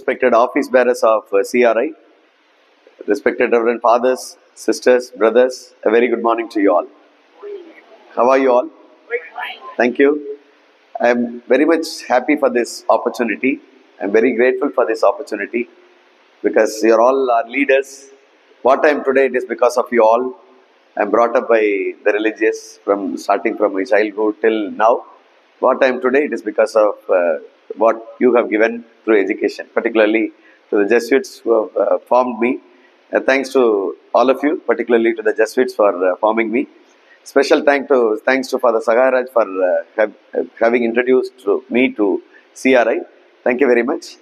respected office bearers of CRI, respected Reverend Fathers, Sisters, Brothers, a very good morning to you all. How are you all? Thank you. I am very much happy for this opportunity. I am very grateful for this opportunity because you are all our leaders. What I am today, it is because of you all. I am brought up by the religious starting from my childhood till now. What I am today, it is because of what you have given through education, particularly to the Jesuits who have formed me. Thanks to all of you, particularly to the Jesuits for forming me. Special thanks to Father Sagaraj for having introduced me to CRI. Thank you very much.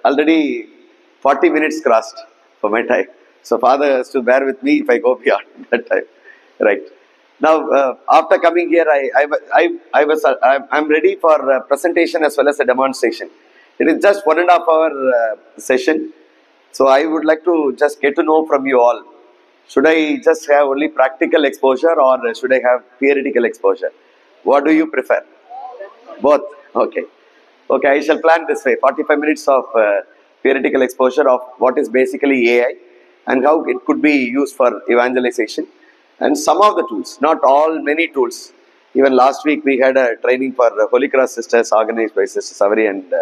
Already 40 minutes crossed for my time. So Father has to bear with me if I go beyond that time. Right. Now, after coming here, I'm ready for presentation as well as a demonstration. It is just 1.5 hour session. So I would like to just get to know from you all. Should I just have only practical exposure or should I have theoretical exposure? What do you prefer? Both. Okay. Okay, I shall plan this way. 45 minutes of theoretical exposure of what is basically AI and how it could be used for evangelization. And some of the tools, not all, many tools. Even last week we had a training for Holy Cross Sisters organized by Sister Savary and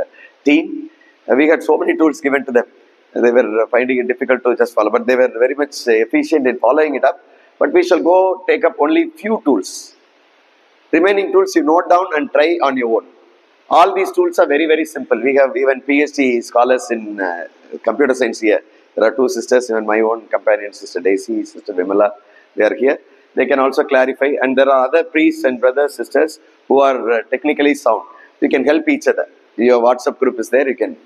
team. We had so many tools given to them. They were finding it difficult to just follow, but they were very much efficient in following it up. But we shall go take up only few tools. Remaining tools you note down and try on your own. All these tools are very, very simple. We have even PhD scholars in computer science here. There are 2 sisters, even my own companion, Sister Daisy, Sister Vimala, they are here. They can also clarify. And there are other priests and brothers, sisters who are technically sound. We can help each other. Your WhatsApp group is there, you can.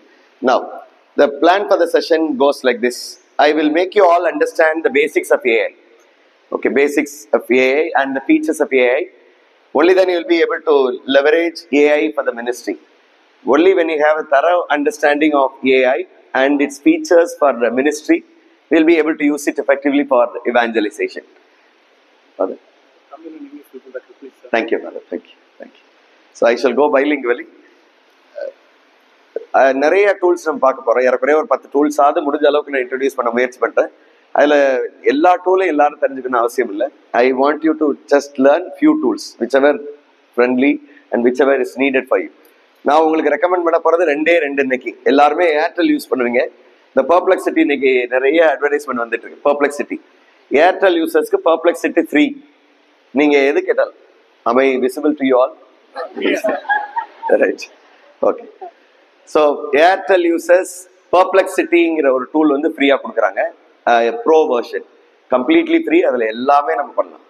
Now, the plan for the session goes like this. I will make you all understand the basics of AI. Okay, basics of AI and the features of AI. Only then you will be able to leverage AI for the ministry. Only when you have a thorough understanding of AI and its features for the ministry, we will be able to use it effectively for evangelization. Father. Thank you, Father. Thank you. Thank you. So I shall go bilingually. நிறைய tools நம்ம பார்க்க போகிறோம். ஏறக்குறைய ஒரு 10 tools ஆகுது முடிஞ்ச அளவுக்கு நான் இன்ட்ரடியூஸ் பண்ண முயற்சி பண்ணுறேன். அதில் எல்லா டூலையும் எல்லாரும் தெரிஞ்சுக்கணும் அவசியம் இல்லை. I want you to just learn few tools which ever friendly and which ever is needed for you. நான் உங்களுக்கு ரெக்கமெண்ட் பண்ண போகிறது 2 இன்னைக்கு. எல்லாருமே ஏர்டெல் யூஸ் பண்ணுவீங்க. இந்த பர்ப்ளெக்சிட்டி இன்னைக்கு நிறைய அட்வர்டைஸ்மெண்ட் வந்துட்டு இருக்கு. பர்ப்ளெக்சிட்டி ஏர்டெல் யூசர்ஸ்க்கு பர்ப்ளெக்சிட்டி ஃப்ரீ. நீங்கள் எது கேட்டாலும் am I visible to you all? Right. Okay. So Airtel users பர்ப்ளெக்சிட்டிங்கிற ஒரு டூல் வந்து ஃப்ரீயாக கொடுக்குறாங்க. Pro version completely free. அதில் எல்லாமே நம்ம பண்ணலாம்.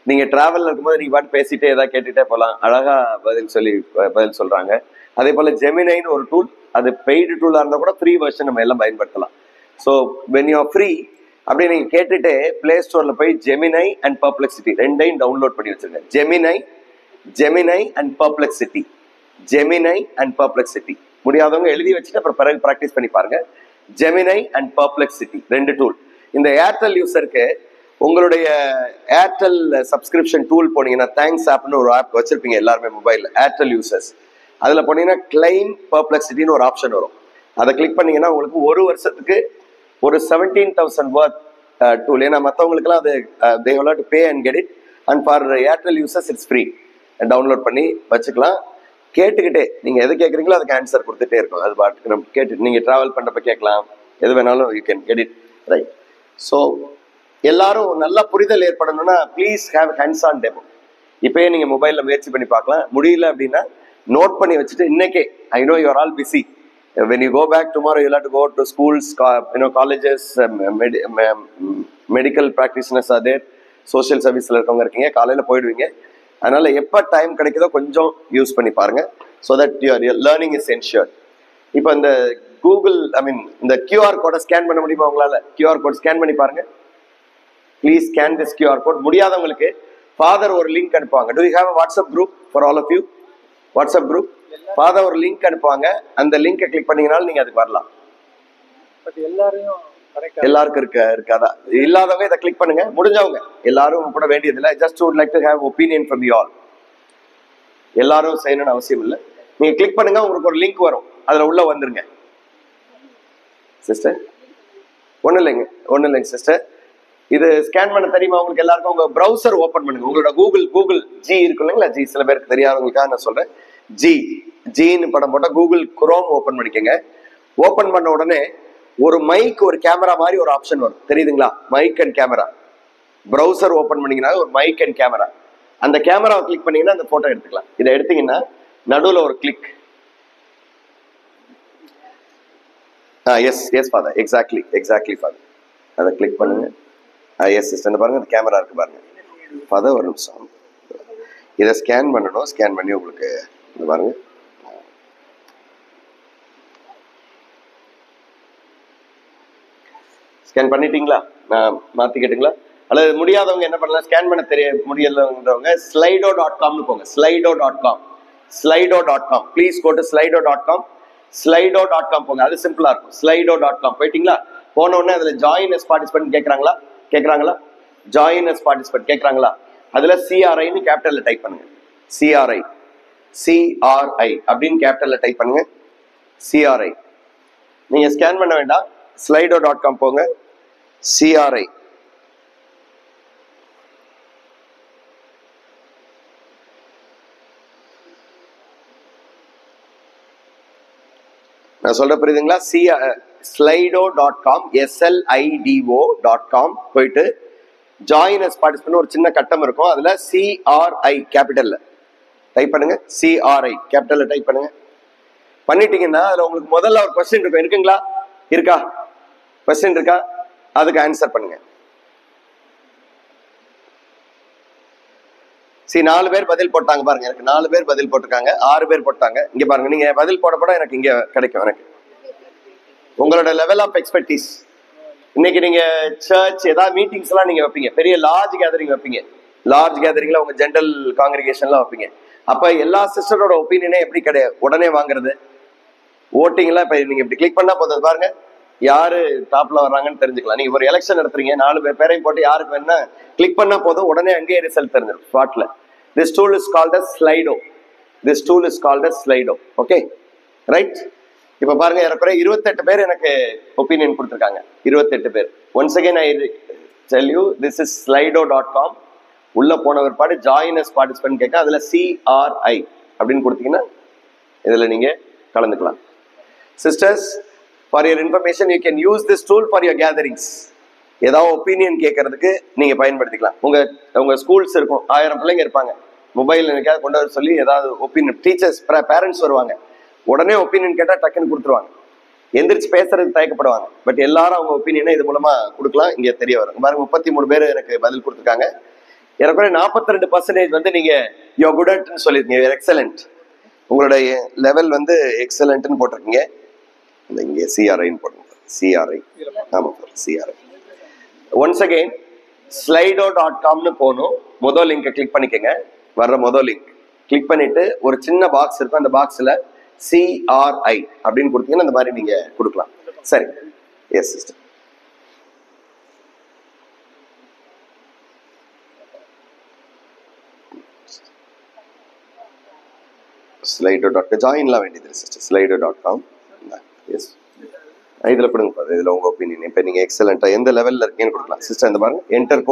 நீங்கள் ட்ராவலில் இருக்கும்போது நீங்கள் பாட்டு பேசிகிட்டே ஏதாவது கேட்டுகிட்டே போகலாம். அழகாக பதில் சொல்கிறாங்க. அதே போல் ஜெமினைன்னு ஒரு டூல், அது பெய்டு டூலாக இருந்தால் கூட ஃப்ரீ வெர்ஷன் நம்ம எல்லாம் பயன்படுத்தலாம். So when you are free அப்படி நீங்கள் கேட்டுகிட்டே ப்ளே ஸ்டோரில் போய் ஜெமினை அண்ட் பர்ப்ளெக்சிட்டி 2ஐயும் டவுன்லோட் பண்ணி வச்சுருங்க. ஜெமினை அண்ட் பர்ப்ளெக்சிட்டி. ஜெமினை அண்ட் பர்ப்ளெக்சிட்டி முடியாதவங்க எழுதி வச்சுட்டு அப்புறம் பிறகு ப்ராக்டிஸ் பண்ணி பாருங்க. ஜெமினை அண்ட் பர்ப்ளெக்சிட்டி 2 டூல். இந்த ஏர்டெல் யூசருக்கு உங்களுடைய ஏர்டெல் சப்ஸ்கிரிப்ஷன் டூல் போனீங்கன்னா தேங்க்ஸ் ஆப்னு ஒரு ஆப் வச்சிருப்பீங்க எல்லாருமே மொபைலில் ஏர்டெல் யூசர்ஸ். அதில் போனீங்கன்னா கிளைம் பர்ப்ளெக்சிட்டின்னு ஒரு ஆப்ஷன் வரும். அதை கிளிக் பண்ணீங்கன்னா உங்களுக்கு 1 வருஷத்துக்கு ஒரு 17,000 வர்த் டூல். ஏன்னா மற்றவங்களுக்குலாம் அது they will have to pay and get it, and for Airtel users it's free. Download பண்ணி வச்சுக்கலாம். கேட்டுக்கிட்டே நீங்கள் எது கேட்குறீங்களோ அதுக்கு ஆன்சர் கொடுத்துட்டே இருக்கும். அது பாட்டுக்கு நம்ம கேட்டு நீங்கள் ட்ராவல் பண்ணுறப்ப கேட்கலாம். எது வேணாலும் you can get it. Right. So எல்லாரும் நல்லா புரிதல் ஏற்படணும்னா please have hands on demo. இப்போயே நீங்கள் மொபைலில் முயற்சி பண்ணி பார்க்கலாம். முடியல அப்படின்னா நோட் பண்ணி வச்சுட்டு இன்னைக்கே, I know you are all busy. when you go back tomorrow you'll have to go to schools, colleges, medical practitioners are there, social serviceல இருக்கவங்க இருக்கீங்க, காலையில் போயிடுவீங்க. அதனால எப்போ டைம் கிடைக்குதோ கொஞ்சம் யூஸ் பண்ணி பாருங்க. So that your learning is ensured. இப்போ இந்த கூகுள் இந்த கியூஆர் கோடை ஸ்கேன் பண்ண முடியுமா உங்களால்? கியூஆர் கோட் ஸ்கேன் பண்ணி பாருங்க. Please scan this QR code. முடியாதவங்களுக்கு ஃபாதர் ஒரு லிங்க் அனுப்புவாங்க. Do you have a WhatsApp group for all of you? WhatsApp group father ஒரு லிங்க் அனுப்புவாங்க. அந்த லிங்கை கிளிக் பண்ணீங்கனாலும் நீங்கள் அதுக்கு வரலாம். எல்லாருக்கும் இருக்காதா? இல்லாதவங்க இதை கிளிக் பண்ணுங்க. முடிஞ்சவங்க எல்லாரும் கூட வேண்டியதில்லை. Just would like to have opinion from you all. எல்லாரும் செய்யணும்னு அவசியம் இல்லை. நீங்க கிளிக் பண்ணுங்க, உங்களுக்கு ஒரு லிங்க் வரும், அதுல உள்ள வந்துருங்க. சிஸ்டர்? ஒன்றும் இல்லைங்க சிஸ்டர். இது ஸ்கேன் பண்ண தெரியுமா உங்களுக்கு எல்லாருக்கும்? உங்க ப்ரௌசர் ஓப்பன் பண்ணுங்க. உங்களோட கூகுள் ஜி இருக்கு இல்லைங்களா? ஜி சில பேருக்கு தெரியாதவங்களுக்காக நான் சொல்றேன். ஜின்னு படம் போட்டால் கூகுள் குரோம் ஓப்பன் பண்ணிக்கோங்க. ஓப்பன் பண்ண உடனே ஒரு மைக் ஒரு கேமரா மாதிரி ஒரு ஆப்ஷன் வரும், தெரியுதுங்களா? Mic and camera. Browser open பண்ணீங்கன்னா ஒரு மைக் அண்ட் கேமரா. அந்த கேமராவை கிளிக் பண்ணீங்கன்னா அந்த போட்டோ எடுத்துக்கலாம். இதை எடுத்தீங்கன்னா நடுவில் ஒரு click. Yes father, exactly father. அதை கிளிக் பண்ணுங்க. எஸ் சிஸ்டர், பாருங்க அந்த கேமரா இருக்கு பாருங்க ஃபாதர். ஒரு நிமிஷம், இதை ஸ்கேன் பண்ணணும். ஸ்கேன் பண்ணி உங்களுக்கு பாருங்க. ஸ்கேன் பண்ணிட்டீங்களா? நான் மாத்திக்கிட்டுங்களா? அல்லது முடியாதவங்க என்ன பண்ணலாம்? ஸ்கேன் பண்ண முடியலன்றவங்க slido.com போங்க. slido.com please go to slido.com. slido.com போங்க. அது சிம்பிளா இருக்கும். slido.com போயிட்டீங்களா? போன உடனே அதுல ஜாயின் எஸ் பார்ட்டிசிபென்ட் கேட்கறாங்களா? ஜாயின் எஸ் பார்ட்டிசிபென்ட் கேட்கறாங்களா? அதுல CRIன்னு கேபிட்டல்ல டைப் பண்ணுங்க. CRI அப்படின்னு கேபிட்டல்ல டைப் பண்ணுங்க. CRI. நீங்க ஸ்கேன் பண்ண வேண்டாம். slido.com போங்க. CRI. நான் சொல்ற புரியுதுங்களா? slido.com SLIDO.com போயிட்டு ஜாயின் எஸ் பார்ட்டிசிபென்ட் ஒரு சின்ன கட்டம் இருக்கும். அதுல CRI கேபிட்டல்ல டைப் பண்ணுங்க. CRI கேபிட்டல்ல டைப் பண்ணுங்க. பண்ணிட்டீங்கன்னா அதுல உங்களுக்கு முதல்ல ஒரு கொஸ்டின் இருக்கும். இருக்குங்களா? இருக்கா? கொஸ்டின் இருக்கா? அதுக்கு ஆன்சர் பண்ணுங்க. 4 பேர் பதில் போட்டாங்க பாருங்க. எனக்கு 4 பேர் பதில் போட்டிருக்காங்க. 6 பேர் போட்டாங்க. இங்க பாருங்க, நீங்க பதில் போட எனக்கு இங்க கிடைக்கும். எனக்கு உங்களோட லெவல் ஆஃப் எக்ஸ்பெர்டீஸ். இன்னைக்கு நீங்க சர்ச் ஏதாவது மீட்டிங்ஸ் எல்லாம் நீங்க வைப்பீங்க, பெரிய லார்ஜ் கேதரிங் வைப்பீங்க. லார்ஜ் கேதரிங்ல உங்க ஜெனரல் காங்கிரிகேஷன்லாம் வைப்பீங்க. அப்ப எல்லா சிஸ்டரோட ஒப்பீனியனே எப்படி கிடையாது உடனே வாங்குறது? ஓட்டிங்லாம் இப்ப நீங்க இப்படி கிளிக் பண்ணா போதும். பாருங்க யாரு டாப்ல வர்றாங்கன்னு தெரிஞ்சுக்கலாம். நீங்க ஒரு எலெக்ஷன் நடத்துறீங்க, 4 பேரையும் போட்டு யாருக்கு வேணா கிளிக் பண்ணா போதும், உடனே அங்கேயே ரிசல்ட் தெரிஞ்சிடும் ஸ்பாட்ல. This tool is called as Slido. Okay, right? இப்ப பாருங்க, ஏறக்குறைய 28 பேர் எனக்கு ஒப்பீனியன் கொடுத்துருக்காங்க. 28 பேர். Once again I tell you, this is slido.com. உள்ள போன பிற்பாடு ஜாயின் அஸ் பார்ட்டிசிபென்ட் கேட்க, அதுல CRI அப்படின்னு கொடுத்தீங்கன்னா இதுல நீங்க கலந்துக்கலாம். Sisters, for your information, you can use this tool for your gatherings. ஏதாவது ஒப்பீனியன் கேட்கறதுக்கு நீங்க பயன்படுத்திக்கலாம். உங்க ஸ்கூல்ஸ் இருக்கும், 1000 பிள்ளைங்க இருப்பாங்க. மொபைல் எனக்காக கொண்டு வர சொல்லி ஏதாவது ஒப்பீனியன், டீச்சர்ஸ் பேரண்ட்ஸ் வருவாங்க, உடனே ஒப்பீனியன் கேட்டா டக்குன்னு கொடுத்துருவாங்க. எந்திரிச்சு பேசுறதுக்கு தயக்கப்படுவாங்க. பட் எல்லாரும் அவங்க ஒப்பீனியனை இது மூலமா கொடுக்கலாம். இங்க தெரிய வரும் பாருங்க. 33 பேர் எனக்கு பதில் கொடுத்துருக்காங்க. ஏறக்குறைய 42% வந்து நீங்க யூ குட் அட்னு சொல்லிருக்கீங்க. எக்ஸலண்ட். உங்களுடைய லெவல் வந்து எக்ஸலண்ட்னு போட்டிருக்கீங்க. இங்க CRIன்னு போடுங்க. CRI. ஆமா, CRI. ஒன்ஸ் அகைன் slido.comனு போகணும். முதல் லிங்கை கிளிக் பண்ணிக்கங்க. வர்ற முதல் லிங்க் கிளிக் பண்ணிட்டு ஒரு சின்ன பாக்ஸ் இருக்கும். அந்த பாக்ஸ்ல CRI அப்படின்னு கொடுத்தீங்கன்னா இந்த மாதிரி நீங்க கொடுக்கலாம். சரி. Yes sister. slido.com ஜாயின்லாம் வேண்டியது சிஸ்டர். slido.com. எஸ், இதுல கொடுங்க. இதுல உங்க ஒப்பீனியன். இப்ப நீங்க எக்ஸலண்டா எந்த லெவல்ல இருக்கீங்கன்னு கொடுக்கலாம். சிஸ்டர் இந்த பாருங்க, என்டர்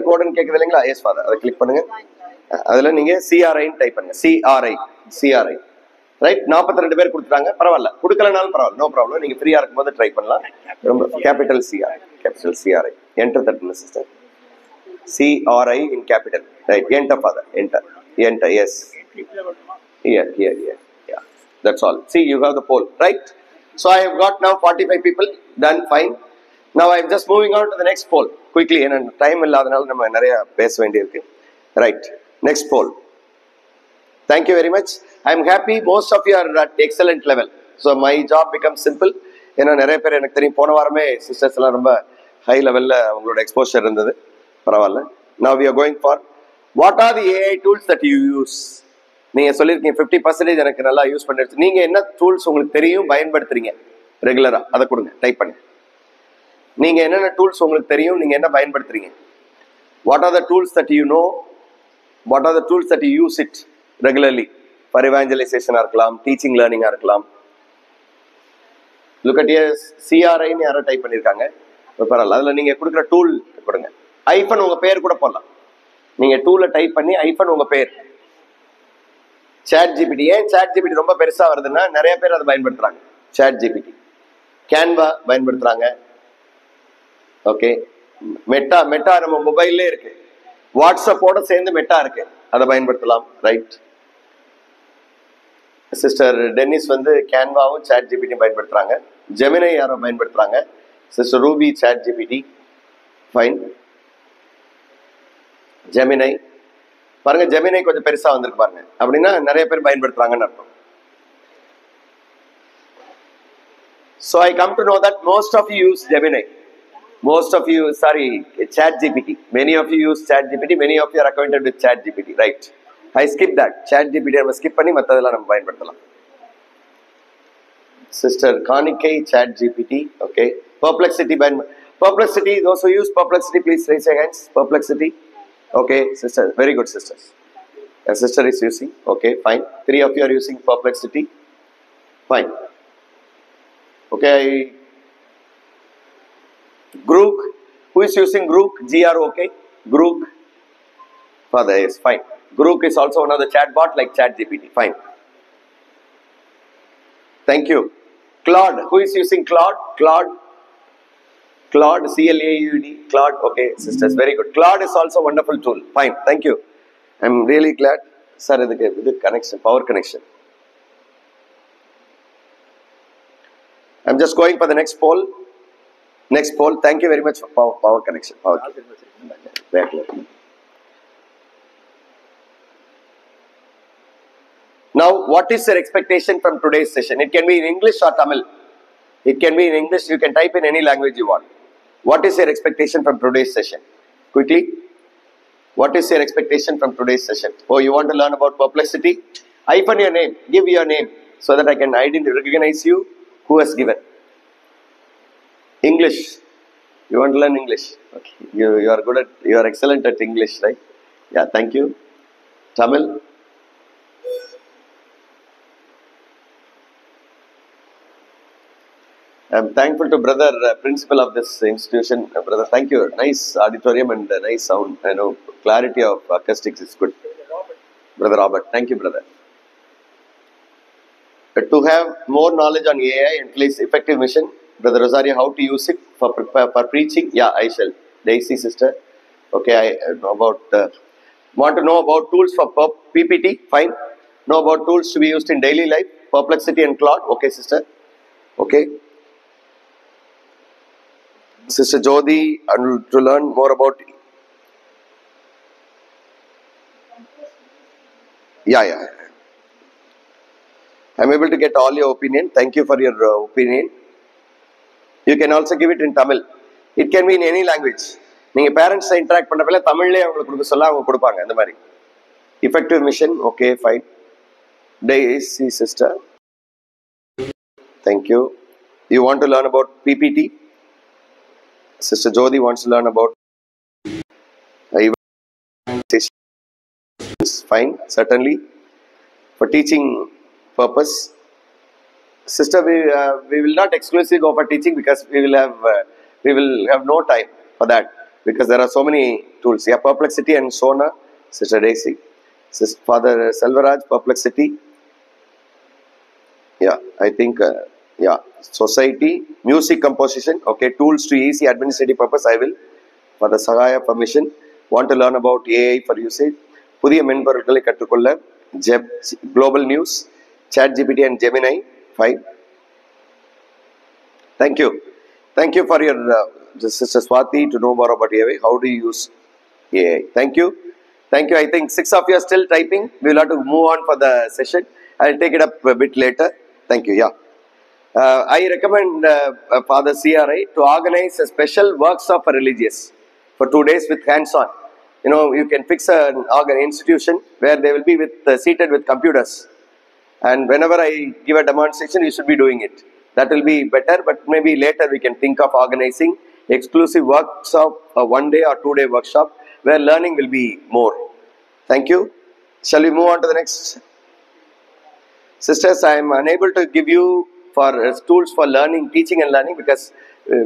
கோடுன்னு கேக்குது இல்லைங்களா? எஸ் ஃபாதர், அதை கிளிக் பண்ணுங்க. அதுல நீங்க CRIன்னு டைப் பண்ணுங்க. CRI right. 42 பேர் கொடுத்துட்டாங்க. பரவாயில்ல, கொடுக்கலனாலும் பரவாயில்ல, நோ ப்ராப்ளம். நீங்க ஃப்ரீயா இருக்கும்போது ட்ரை பண்ணலாம். ரொம்ப கேபிட்டல் CRI என்டர் தட்டுங்க sister. CRI in capital. Right. Enter father. Enter. Yes. Here. Yeah, that's all. See, you have the poll, right? So I have got now 45 people. Done, fine. Now I am just moving on to the next poll quickly. And time illadanaal nama nariya pesa vendiyirukku. Right. Next poll. Thank you very much. I am happy most of you are at excellent level. So my job becomes simple. ஏன்னா நிறைய பேர் எனக்கு தெரியும், போன வாரமே sisters எல்லாம் ரொம்ப high லெவல்ல அவங்களோட எக்ஸ்போஷர் இருந்தது. பரவாயில்ல. Now we are going for what are the AI tools that you use? நீங்க சொல்லிருக்கீங்க 50% எனக்கு நல்லா யூஸ் பண்ணிடுச்சு. நீங்க என்ன டூல்ஸ் உங்களுக்கு தெரியும் பயன்படுத்துறீங்க ரெகுலரா, அதை கொடுங்க. டைப் பண்ணி நீங்க என்னென்ன டூல்ஸ் உங்களுக்கு தெரியும், நீங்க என்ன பயன்படுத்துறீங்க. What are the tools that you know, what are the tools that you use it regularly for எவாஞ்சலைசேஷனா இருக்கலாம், டீச்சிங் லேர்னிங்கா இருக்கலாம். Look at here, CRI ன்னு யாரோ டைப் பண்ணியிருக்காங்க. பரவாயில்ல, அதில் நீங்கள் கொடுக்குற டூல் கொடுங்க. ஐஃபன் உங்கள் பேர் கூட போடலாம். நீங்கள் டூலில் டைப் பண்ணி ஐஃபன் உங்கள் பேர். சாட் ஜிபிடி, ஏன் சாட் ஜிபிடி ரொம்ப பெருசாக வருதுன்னா நிறைய பேர் அதை பயன்படுத்துகிறாங்க. சாட் ஜிபிடி, கேன்வா பயன்படுத்துகிறாங்க. ஓகே, மெட்டா நம்ம மொபைல்லே இருக்கு. வாட்ஸ்அப்போட சேர்ந்து மெட்டா இருக்கு, அதை பயன்படுத்தலாம். ரைட். சிஸ்டர் டென்னிஸ் வந்து கேன்வாவும் சாட் ஜிபிடியும் பயன்படுத்துறாங்க. ஜெமினை யாரோ பயன்படுத்துறாங்க. Sister Ruby ChatGPT. Fine. ஜெமினை பாருங்க, ஜெமினை கொஞ்சம் பெருசா வந்திருக்கு பாருங்க. அப்படின்னா நிறைய பேர் பயன்படுத்துறாங்கன்னு அர்த்தம். So I come to know that most of you use Gemini. Most of you, sorry, Chat GPT. Many of you use Chat GPT. Many of you are acquainted with Chat GPT, right? I skip that. Chat GPT நம்ம skip பண்ணி மற்றதெல்லாம் நம்ம பயன்படுத்தலாம். Sister Kanikay, Chat GPT, okay. Perplexity, Perplexity. Those who use Perplexity, please raise your hands. Perplexity, okay. Sister, very good, sisters. A sister is using, okay, fine. 3 of you are using Perplexity, fine. Okay. Grook, who is using Grook? GROK, Grook. Father, yes, fine. Grook is also one of the chatbot like Chat GPT, fine. Thank you. Claude, who is using Claude? Claude, CLAUD, Claude, okay, sisters, very good. Claude is also a wonderful tool, fine, thank you. I'm really glad. Sir, the connection, power connection. I'm just going for the next poll. Next poll. Thank you very much for power connection. Power. Now, what is your expectation from today's session? It can be in English or Tamil. It can be in English. You can type in any language you want. What is your expectation from today's session? Quickly. What is your expectation from today's session? Oh, you want to learn about perplexity? Hyphen your name. Give your name so that I can recognize you. Who has given? English. You want to learn English? Okay. You are good at, you are excellent at English, right? Yeah, thank you. Tamil. I'm thankful to brother principal of this institution. Brother, thank you. Nice auditorium and nice sound. I know clarity of acoustics is good. Brother Robert, thank you, brother. To have more knowledge on AI and place effective mission, Brother Rosario, how to use it for preaching? Yeah, I shall. Daisy sister. Okay, I know about. Want to know about tools for PPT? Fine. Know about tools to be used in daily life. Perplexity and Claude. Okay, sister. Okay. Sister Jodi, to learn more about. Yeah. I'm able to get all your opinion. Thank you for your opinion. You can also give it in Tamil. It can be in any language. நீங்கள் பேரண்ட்ஸை interact பண்ணப்பல தமிழ்லேயே அவங்களுக்கு கொடுக்க சொல்ல அவங்க கொடுப்பாங்க அந்த மாதிரி. Effective mission, okay, fine. Daisy sister, thank you. You want to learn about PPT? Sister Jodi wants to learn about fine, certainly. For teaching purpose. Sister, we will not exclusively go for teaching because we will have no time for that because there are so many tools. Yeah, Perplexity and Sona, Sister Daisy, Sister Father Selvaraj, Perplexity. Yeah, I think society, music composition. Okay, tools to easy administrative purpose. I will for the Sahaya permission. Want to learn about AI for usage. புதிய மென்பொருட்களை கற்றுக்கொள்ள Global News, Chat GPT and Gemini. Fine. Thank you. Thank you for your Sister Swati to know more about AI. How do you use AI? Thank you. Thank you. I think 6 of you are still typing. We will have to move on for the session. I'll take it up a bit later. Thank you. Yeah. I recommend Father CRI to organize a special workshop for religious for 2 days with hands-on. You know, you can fix an institution where they will be seated with computers. And whenever I give a demonstration, you should be doing it. That will be better, but maybe later we can think of organizing exclusive workshop, a 1-day or 2-day workshop where learning will be more. Thank you. Shall we move on to the next? Sisters, I am unable to give you for tools for learning, teaching and learning, because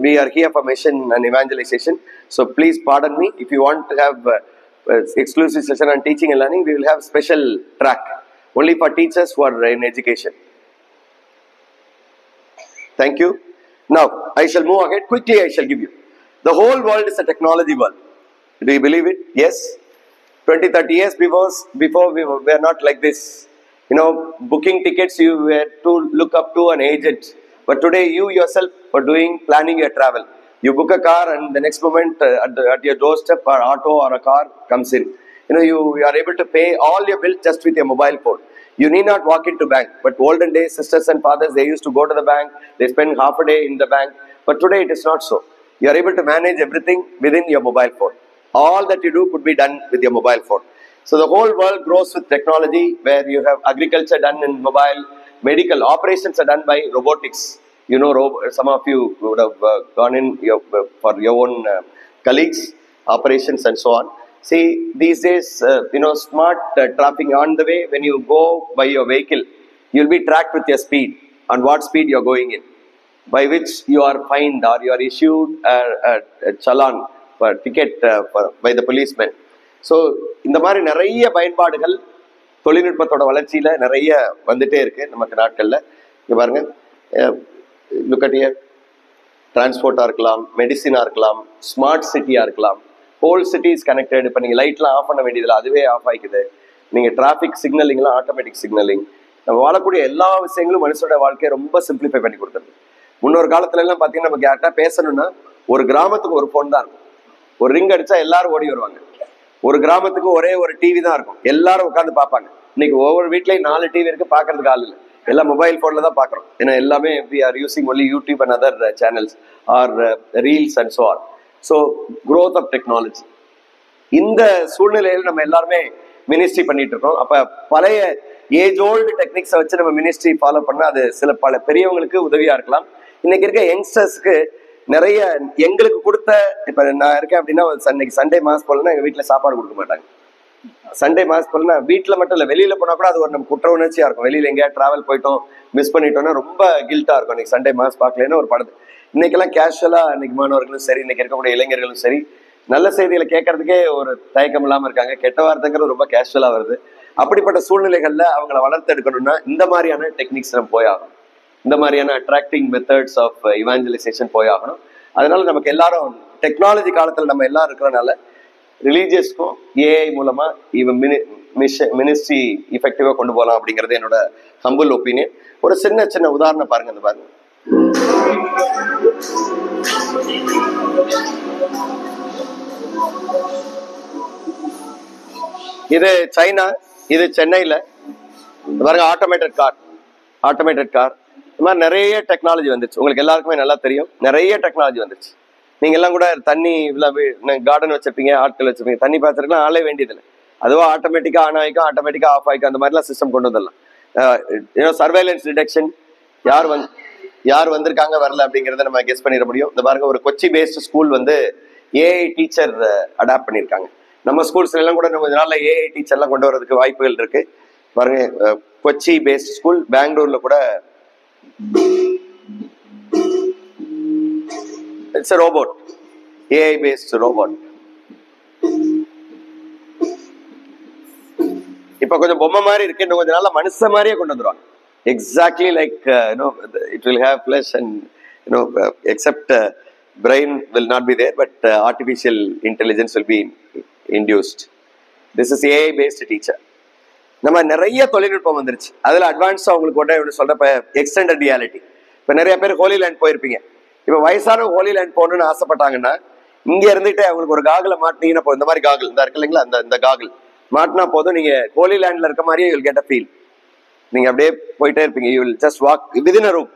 we are here for mission and evangelization. So please pardon me. If you want to have exclusive session on teaching and learning, we will have special track only for teachers who are in education. Thank you. Now I shall move ahead quickly. I shall give you, the whole world is a technology world. Do you believe it? Yes. 20-30 years before we were not like this. You know, booking tickets, you were to look up to an agent. But today, you yourself are planning your travel. You book a car, and the next moment, at your doorstep, an auto or a car comes in. You know, you are able to pay all your bills just with your mobile phone. You need not walk into bank. But olden days, sisters and fathers, they used to go to the bank. They spend half a day in the bank. But today, it is not so. You are able to manage everything within your mobile phone. All that you do could be done with your mobile phone. So the whole world grows with technology, where you have agriculture done in mobile, medical operations are done by robotics. You know, some of you would have gone in for your own colleagues, operations and so on. See, these days, smart traffic on the way. When you go by your vehicle, you'll be tracked with your speed, on what speed you're going in, by which you are fined or you are issued a challan for ticket by the policeman. So இந்த மாதிரி நிறைய பயன்பாடுகள் தொழில்நுட்பத்தோட வளர்ச்சியில் நிறைய வந்துட்டே இருக்கு நமக்கு நாட்களில். இங்கே பாருங்க, லுக் அட் ஹியர், டிரான்ஸ்போர்ட்டாக இருக்கலாம், மெடிசினாக இருக்கலாம், ஸ்மார்ட் சிட்டியாக இருக்கலாம், ஹோல் சிட்டி இஸ் கனெக்டட். இப்போ நீங்கள் லைட்லாம் ஆஃப் பண்ண வேண்டியதில்லை, அதுவே ஆஃப் ஆகிக்குது. நீங்கள் டிராஃபிக் சிக்னலிங்லாம் ஆட்டோமேட்டிக் சிக்னலிங். நம்ம வாழக்கூடிய எல்லா விஷயங்களும் மனுஷனோட வாழ்க்கையை ரொம்ப சிம்பிளிஃபை பண்ணி கொடுத்துருது. முன்னொரு காலத்துல எல்லாம் பார்த்தீங்கன்னா, நம்ம யார்கிட்ட பேசணும்னா ஒரு கிராமத்துக்கு ஒரு ஃபோன் தான் இருக்கும். ஒரு ரிங் அடிச்சா எல்லாரும் ஓடி வருவாங்க. ஒரு கிராமத்துக்கு ஒரே ஒரு டிவி தான் இருக்கும், எல்லாரும் உட்காந்து பார்ப்பாங்க. இன்னைக்கு ஒவ்வொரு வீட்லயும் 4 டிவி இருக்கு, பார்க்கறதுக்கு ஆள் இல்லை, எல்லாம் மொபைல் போன்ல தான் பார்க்குறோம். ஏன்னா எல்லாமே we are using only YouTube and other channels or reels and so on. So growth of technology. இந்த சூழ்நிலையில் நம்ம எல்லாருமே மினிஸ்ட்ரி பண்ணிட்டு இருக்கோம். அப்ப பழைய ஏஜ் ஓல்டு டெக்னிக்ஸை வச்சு நம்ம மினிஸ்ட்ரி ஃபாலோ பண்ணா அது பல பெரியவங்களுக்கு உதவியா இருக்கலாம். இன்னைக்கு இருக்க யங்ஸ்டர்ஸ்க்கு நிறைய எங்களுக்கு கொடுத்த, இப்ப நான் இருக்கேன் அப்படின்னா இன்னைக்கு சண்டே மாஸ் போலன்னா எங்க வீட்டுல சாப்பாடு கொடுக்க மாட்டாங்க. சண்டே மாஸ் போலன்னா வீட்டுல மட்டும் இல்ல, வெளியில போனா கூட அது ஒரு நம்ம குற்ற உணர்ச்சியா இருக்கும். வெளியில எங்கேயா டிராவல் போயிட்டோம், மிஸ் பண்ணிட்டோம்னா ரொம்ப கில்ட்டா இருக்கும். இன்னைக்கு சண்டே மாஸ் பார்க்கலன்னா ஒரு படத்து. இன்னைக்கெல்லாம் கேஷுவலா இன்னைக்கு மாணவர்களும் சரி, இன்னைக்கு இருக்கக்கூடிய இளைஞர்களும் சரி, நல்ல செய்திகளை கேட்கறதுக்கே ஒரு தயக்கம் இல்லாம இருக்காங்க. கெட்ட வார்த்தைங்கிறது ரொம்ப கேஷுவலா வருது. அப்படிப்பட்ட சூழ்நிலைகள்ல அவங்களை வளர்த்து எடுக்கணும்னா இந்த மாதிரியான டெக்னிக்ஸ் நம்ம போயாகணும். இந்த மாதிரியான அட்ராக்டிங் மெத்தட்ஸ் ஆஃப் இவாஞ்சலைசேஷன் போயாகணும். அதனால நமக்கு எல்லாரும் டெக்னாலஜி காலத்துல நம்ம எல்லாரும் இருக்கிறனால ரிலீஜியஸ்க்கும் ஏஐ மூலமா இவன் மினிஸ்ட்ரி இஃபெக்டிவா கொண்டு போகலாம் அப்படிங்கிறது என்னோட ஹம்பிள் ஒப்பீனியன். ஒரு சின்ன உதாரணம் பாருங்க. இந்த பாருங்க, இது சைனா, இது சென்னையில பாருங்க, ஆட்டோமேட்டட் கார். இந்த மாதிரி நிறைய டெக்னாலஜி வந்துருச்சு. உங்களுக்கு எல்லாருக்குமே நல்லா தெரியும், நிறைய டெக்னாலஜி வந்துருச்சு. நீங்க எல்லாம் கூட தண்ணி கார்டன் வச்சிருப்பீங்க, ஆட்கள் வச்சிருப்பீங்க, தண்ணி பாய்ச்சறதுக்குலாம் ஆளே வேண்டியதில்லை. அதுவா ஆட்டோமேட்டிக்கா ஆன் ஆகிக்கும், ஆட்டோமேட்டிக்கா ஆஃப் ஆகிக்கும். அந்த மாதிரிலாம் சிஸ்டம் கொண்டு வந்துடலாம். சர்வேலன்ஸ் டிடெக்ஷன், யார் வந்திருக்காங்க வரல அப்படிங்கிறத நம்ம கெஸ் பண்ணிட முடியும். இந்த பாருங்க, ஒரு Kochi based school AI teacher adopt பண்ணியிருக்காங்க. நம்ம ஸ்கூல்ஸ்ல எல்லாம் கூட நம்ம இதனால ஏஐ டீச்சர்லாம் கொண்டு வரதுக்கு வாய்ப்புகள் இருக்கு. பாருங்க, கொச்சி பேஸ்ட் ஸ்கூல், பெங்களூர்ல கூட it's a robot, AI based robot. இப்ப கொஞ்சம் பொம்மை மாதிரி இருக்கு, இன்னும் கொஞ்சம் நாள்ல மனுஷ மாதிரியே கொண்டு வந்துருவாங்க. Exactly like it will have flesh and except brain will not be there, but artificial intelligence will be induced. This is AI based teacher. நம்ம நிறைய தொழில்நுட்பம் வந்துருச்சு. அதுல அட்வான்ஸா உங்களுக்கு கூட சொல்றப்ப எக்ஸ்டெண்டட் ரியாலிட்டி. இப்ப நிறைய பேர் ஹோலி லேண்ட் போயிருப்பீங்க. இப்ப வயசான ஹோலி லேண்ட் போகணும்னு ஆசைப்பட்டாங்கன்னா, இங்க இருந்துட்டு அவங்களுக்கு ஒரு காகில மாட்டினீங்கன்னா போதும். இந்த மாதிரி காகில் இந்த இருக்கு இல்லைங்களா, இந்த காகில் மாட்டினா போதும், நீங்க ஹோலி லேண்ட்ல இருக்க மாதிரியே யூல் கெட் அ ஃபீல். நீங்க அப்படியே போயிட்டே இருப்பீங்க. You will just walk within a room.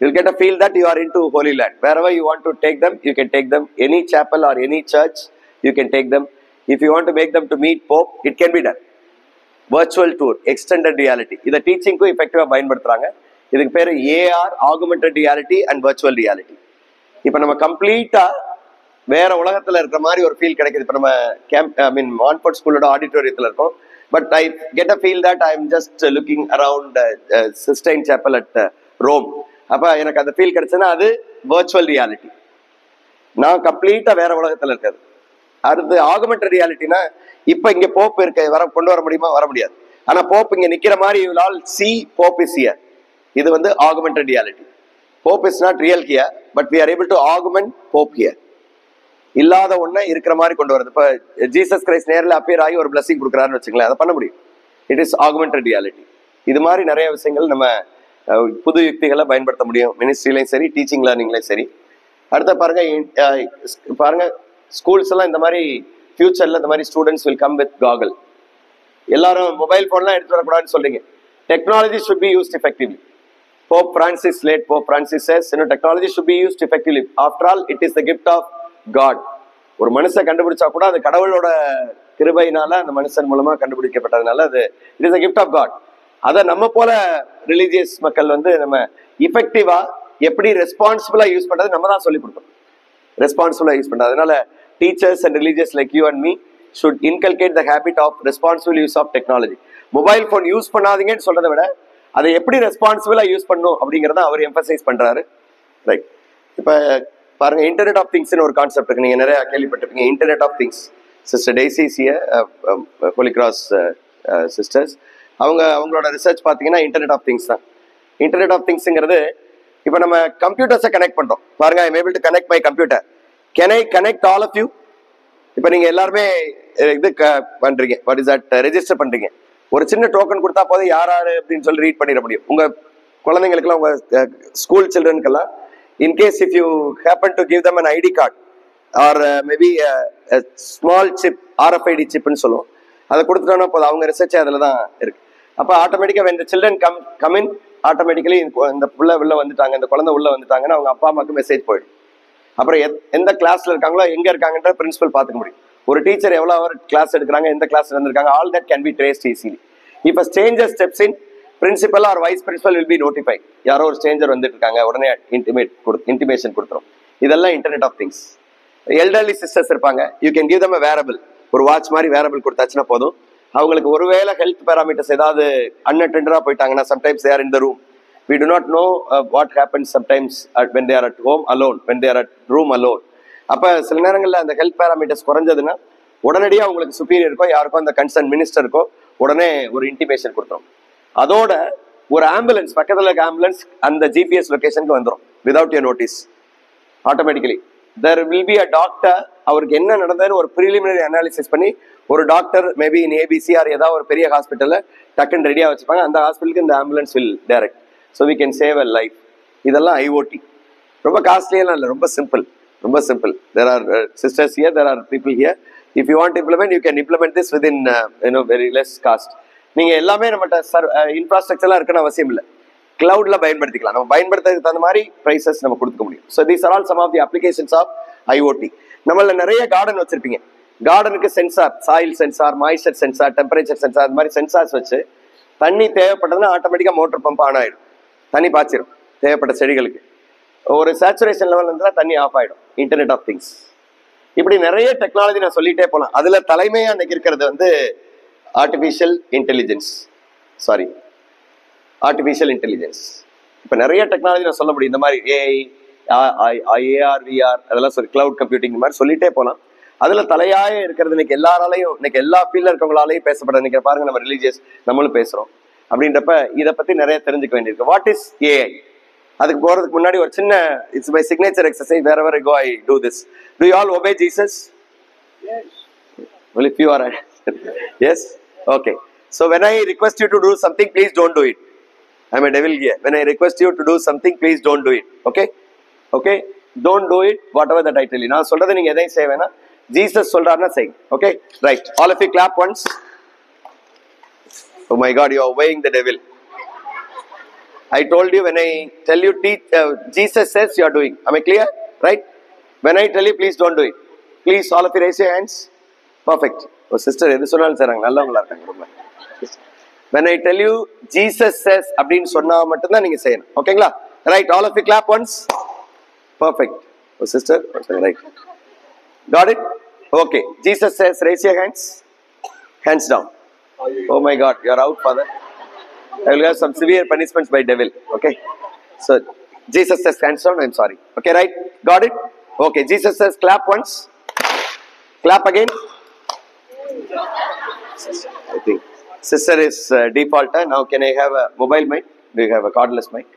You'll get a feel that you are into Holy Land. Wherever you want to take them, you can take them. Any chapel or any church, you can take them. If you want to make them to meet Pope, it can be done. Virtual tour, extended reality. இதை டீச்சிங்க்கும் எஃபெக்டிவா பயன்படுத்துறாங்க. இதுக்கு பேரு AR, augmented reality and virtual reality. இப்ப நம்ம கம்ப்ளீட்டா வேற உலகத்துல இருக்கிற மாதிரி ஒரு ஃபீல் கிடைக்குது. இப்ப நம்ம மான்ஃபோர்ட் ஸ்கூலோட ஆடிட்டோரியத்துல இருக்கோம். But I get a feel that I am just looking around Sistine Chapel at Rome. அப்போ எனக்கு அந்த ஃபீல் கிடைச்சுன்னா அது வர்ச்சுவல் ரியாலிட்டி. நான் கம்ப்ளீட்டாக வேற உலகத்தில் இருக்காது. அடுத்து ஆகுமெண்டட் ரியாலிட்டினா, இப்போ இங்கே போப் இருக்க கொண்டு வர முடியுமா? வர முடியாது. ஆனால் போப் இங்கே நிற்கிற மாதிரி you will all see Pope is here. இது வந்து augmented reality. Pope is not real here, but we are able to augment Pope here. இல்லாத ஒன்றை இருக்கிற மாதிரி கொண்டு வருது. இப்போ ஜீசஸ் கிரைஸ்ட் நேரில் அப்பியர் ஆகி ஒரு பிளஸிங் கொடுக்குறாருன்னு வச்சுங்களேன், அதை பண்ண முடியும். It is augmented reality. இது மாதிரி நிறைய விஷயங்கள் நம்ம புது யுக்திகளை பயன்படுத்த முடியும், மினிஸ்ட்ரிலையும் சரி, டீச்சிங் லேர்னிங்லையும் சரி. அடுத்த பாருங்க ஸ்கூல்ஸ் எல்லாம் இந்த மாதிரி ஃபியூச்சர்ல இந்த மாதிரி students will come with Kargil. எல்லாரும் மொபைல் போன்லாம் எடுத்து வரக்கூடாதுன்னு சொல்றீங்க. Technology should be used effectively. Pope Francis says, technology should be used effectively. After all, it is the gift of God. ஒரு மனுஷன் கண்டுபிடிச்சா கூட அது கடவுளோட கிருபையினால அந்த மனுஷன் மூலமா கண்டுபிடிக்கப்பட்டதுனால அது it is a gift of God. அதை நம்ம போல ரிலீஜியஸ் மக்கள் வந்து நம்ம இஃபெக்டிவா எப்படி ரெஸ்பான்சிபிளா யூஸ் பண்றது நம்ம தான் சொல்லி கொடுப்போம். ரெஸ்பான்சிபிளா யூஸ் பண்றது. அதனால teachers and religious like you and me should inculcate the habit of responsible use of technology. Mobile phone use பண்ணாதீங்கன்னு சொல்றதை விட அதை எப்படி ரெஸ்பான்சிபிளா யூஸ் பண்ணும் அப்படிங்கிறத அவர் எம்பசைஸ் பண்றாரு. ரைட். இப்ப பாருங்க, இன்டர்நெட் ஆஃப் திங்ஸ்னு ஒரு கான்செப்ட் இருக்கு, நீங்க நிறைய கேள்விப்பட்டிருப்பீங்க. Internet of things. சிஸ்டர் டெய்சிசிய ஹோலி கிராஸ் சிஸ்டர்ஸ் அவங்களோட ரிசர்ச் பார்த்தீங்கன்னா இன்டர்நெட் ஆஃப் திங்ஸ் தான். இன்டர்நெட் ஆஃப் திங்ஸ்ங்கிறது இப்போ நம்ம கம்ப்யூட்டர்ஸை கனெக்ட் பண்றோம். பாருங்க, I am able to connect my computer. Can I connect all of you? இப்போ நீங்க எல்லாருமே இது பண்றீங்க, வாட் இஸ் தட், ரெஜிஸ்டர் பண்றீங்க. ஒரு சின்ன டோக்கன் கொடுத்தா போதும் யார் அப்படின்னு சொல்லி ரீட் பண்ணிட முடியும். உங்க குழந்தைங்களுக்குலாம், உங்க ஸ்கூல் சில்ட்ரனுக்கெல்லாம், in case if you happen to give them an ID card or maybe small chip, RFID சிப்னு சொல்லுவோம், அதை கொடுத்துட்டோம்னா போதும், அவங்க ரிசர்ச் அதில் தான் இருக்கு. அப்போ ஆட்டோமேட்டிக்காக when the children come in, automatically இந்த புள்ள உள்ள வந்துட்டாங்க, இந்த குழந்தை உள்ள வந்துட்டாங்கன்னா அவங்க அப்பா அம்மாவுக்கு மெசேஜ் போயிடும். அப்புறம் எந்த கிளாஸ்ல இருக்காங்களோ எங்க இருக்காங்கன்ற பிரின்சிபல் பார்த்துக்க முடியும். ஒரு டீச்சர் எவ்வளோ அவர் கிளாஸ் எடுக்கிறாங்க, எந்த கிளாஸ்ல இருந்திருக்காங்க, all that can be traced easily. இப்போ stranger steps in, principal or vice principal will be notify. யாரோ ஒரு ஸ்ட்ரேஞ்சர் வந்துட்டு இருக்காங்க, உடனே இன்டிமேஷன் கொடுத்துரும். இதெல்லாம் internet of things. Elderly sisters இருப்பாங்க, you can give them a wearable. ஒரு வாட்ச் மாதிரி வேரபிள் கொடுத்தாச்சுன்னா போதும். அவங்களுக்கு ஒருவேளை ஹெல்த் பேராமீட்டர்ஸ் ஏதாவது அன்அட்டெண்டரா போயிட்டாங்கன்னா, sometimes they are in the room, we do not know what happens sometimes when they are at home alone, when they are at room alone. அப்போ சில நேரங்களில் அந்த ஹெல்த் பேராமீட்டர்ஸ் குறைஞ்சதுன்னா உடனடியாக உங்களுக்கு சுப்பீரியருக்கோ யாருக்கோ அந்த கன்சர்ன் மினிஸ்டருக்கோ உடனே ஒரு இன்டிமேஷன் கொடுத்துரும். அதோட ஒரு ஆம்புலன்ஸ், பக்கத்தில் இருக்க ஆம்புலன்ஸ் அந்த GPS லொகேஷனுக்கு வந்துடும் without your notice. Automatically there will be a doctor, அவருக்கு என்ன நடந்ததுன்னு ஒரு ப்ரிலிமினரி அனாலிசிஸ் பண்ணி ஒரு doctor maybe in ABC or ஏதாவது ஒரு பெரிய ஹாஸ்பிட்டலில் டக்குன்னு ரெடியாக வச்சுப்பாங்க. அந்த ஹாஸ்பிட்டலுக்கு இந்த ambulance will direct. So we can save a life. இதெல்லாம் IoT. ரொம்ப காஸ்ட்லியெல்லாம் இல்லை, ரொம்ப சிம்பிள், ரொம்ப simple. There are sisters here, there are people here. If you want to implement, you can implement this within very less cost. நீங்க எல்லாமே நம்மகிட்ட இன்ஃப்ராஸ்ட்ரக்சர்லாம் இருக்குன்னு அவசியம் இல்லை, கிளவுட்ல பயன்படுத்திக்கலாம். நம்ம பயன்படுத்துறதுக்கு தகுந்த மாதிரி ப்ரைசஸ் நம்ம கொடுக்க முடியும். So these are all some of the applications of IoT. நம்மள நிறைய கார்டன் வச்சிருப்பீங்க. கார்டனுக்கு sensor, soil sensor, moisture sensor, temperature sensor, அது மாதிரி சென்சார்ஸ் வச்சு தண்ணி தேவைப்பட்டதுன்னா ஆட்டோமேட்டிக்காக மோட்டர் பம்ப் ஆன் ஆயிடும், தண்ணி பாய்ச்சிடும் தேவைப்பட்ட செடிகளுக்கு. ஒரு சேச்சுரேஷன் லெவல் இருந்தால் தண்ணி ஆஃப் ஆகிடும். Internet of things. இப்படி நிறைய டெக்னாலஜி நான் சொல்லிட்டே போகலாம். அதில் தலைமையாக அன்னைக்கு இருக்கிறது வந்து ஆர்டிஃபிஷியல் இன்டெலிஜென்ஸ். இப்போ நிறைய டெக்னாலஜி நான் சொல்ல முடியும். இந்த மாதிரி AI, AR, VR, அதெல்லாம் சொல்லி கிளவுட் கம்ப்யூட்டிங், இந்த மாதிரி சொல்லிட்டே போகலாம். அதில் தலையாய இருக்கிறது இன்னைக்கு எல்லாராலையும், இன்னைக்கு எல்லா ஃபீல்டில் இருக்கவங்களாலையும் பேசப்பட நினைக்கிற பாருங்க, நம்ம ரிலீஜியஸ் நம்மளும் பேசுகிறோம். அப்படின்றப்ப இதை பத்தி நிறைய தெரிஞ்சுக்க வேண்டியிருக்கு. What is AI? அதுக்கு போறதுக்கு முன்னாடி ஒரு சின்ன, it's my signature exercise, wherever I go I do this. Do you all obey Jesus? Yes. Well, if you are yes, okay. So when I request you to do something, please don't do it. I'm a devil here. When I request you to do something, please don't do it. Okay, don't do it whatever that I tell you. நான் சொல்றது நீங்க எதையும் செய்ய வேணாம், Jesus சொல்றாருன்னா செய்யுங்க. Okay, right. All of you clap once. Oh my God, you are obeying the devil. I told you, when I tell you Jesus says, you are doing. Am I clear? Right? When I tell you, please don't do it. Please, all of you raise your hands. Perfect. Oh sister, எது சொன்னாலும் செய்றாங்க, நல்லவங்களா இருக்காங்க ரொம்ப. When I tell you Jesus says அப்படின்னு சொன்னா மட்டும்தான் நீங்க செய்யணும். ஓகேங்களா? Right, all of you clap once. Perfect. Oh sister, right. Got it? Okay. Jesus says, raise your hands. Hands down. Oh my God, you are out, Father. I will have some severe punishments by devil. Okay. So Jesus says hands down. I'm sorry. Okay, right? Got it? Okay, Jesus says clap once. Clap again. I think sister is defaulter. Now can I have a mobile mic? Do you have a cordless mic?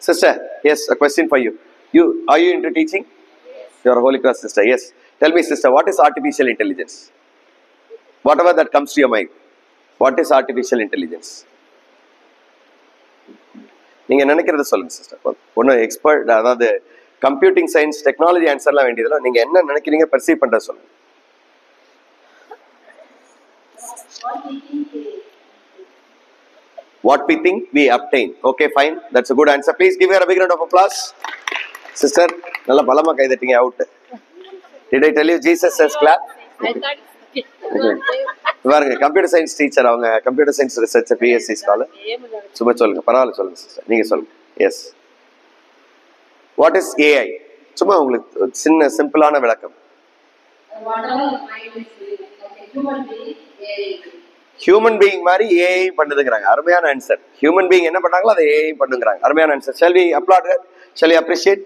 Sister, yes, a question for you. Are you into teaching? Yes. You are a Holy Cross sister. Yes. Tell me, sister, what is artificial intelligence? Whatever that comes to your mind. What is artificial intelligence? நீங்க நினைக்கிறத சொல்லுங்க sister. ஒன்னும் expert, அதாவது computing science technology ஆன்சர்லாம் வேண்டியதில்லை. நீங்க என்ன நினைக்கிறீங்க, perceive பண்ற சொல்லுங்க. What we think, we obtain. Okay, fine. That's a good answer. Please give her a big round of applause. Sister, நல்ல பலமா கை தட்டிங்க. Out. Did I tell you Jesus says clap? பாருங்க, கம்ப்யூட்டர் சயின்ஸ் டீச்சர், அவங்க computer science research BSc scholar. சும்மா சொல்லுங்க, பரவாயில்ல சொல்லுங்க சிஸ்டர், நீங்க சொல்லுங்க. Yes, what is AI? சும்மா உங்களுக்கு சின்ன சிம்பிளான விளக்கம். ஹியூமன் பீயிங் மாதிரி ஏஐ பண்ணுதுங்கிறாங்க. அருமையான ஆன்சர். ஹியூமன் பீயிங் என்ன பண்ணாங்களோ அதை ஏஐ பண்ணுங்கிறாங்க. அருமையான answer. Shall we applaud her? Shall we appreciate?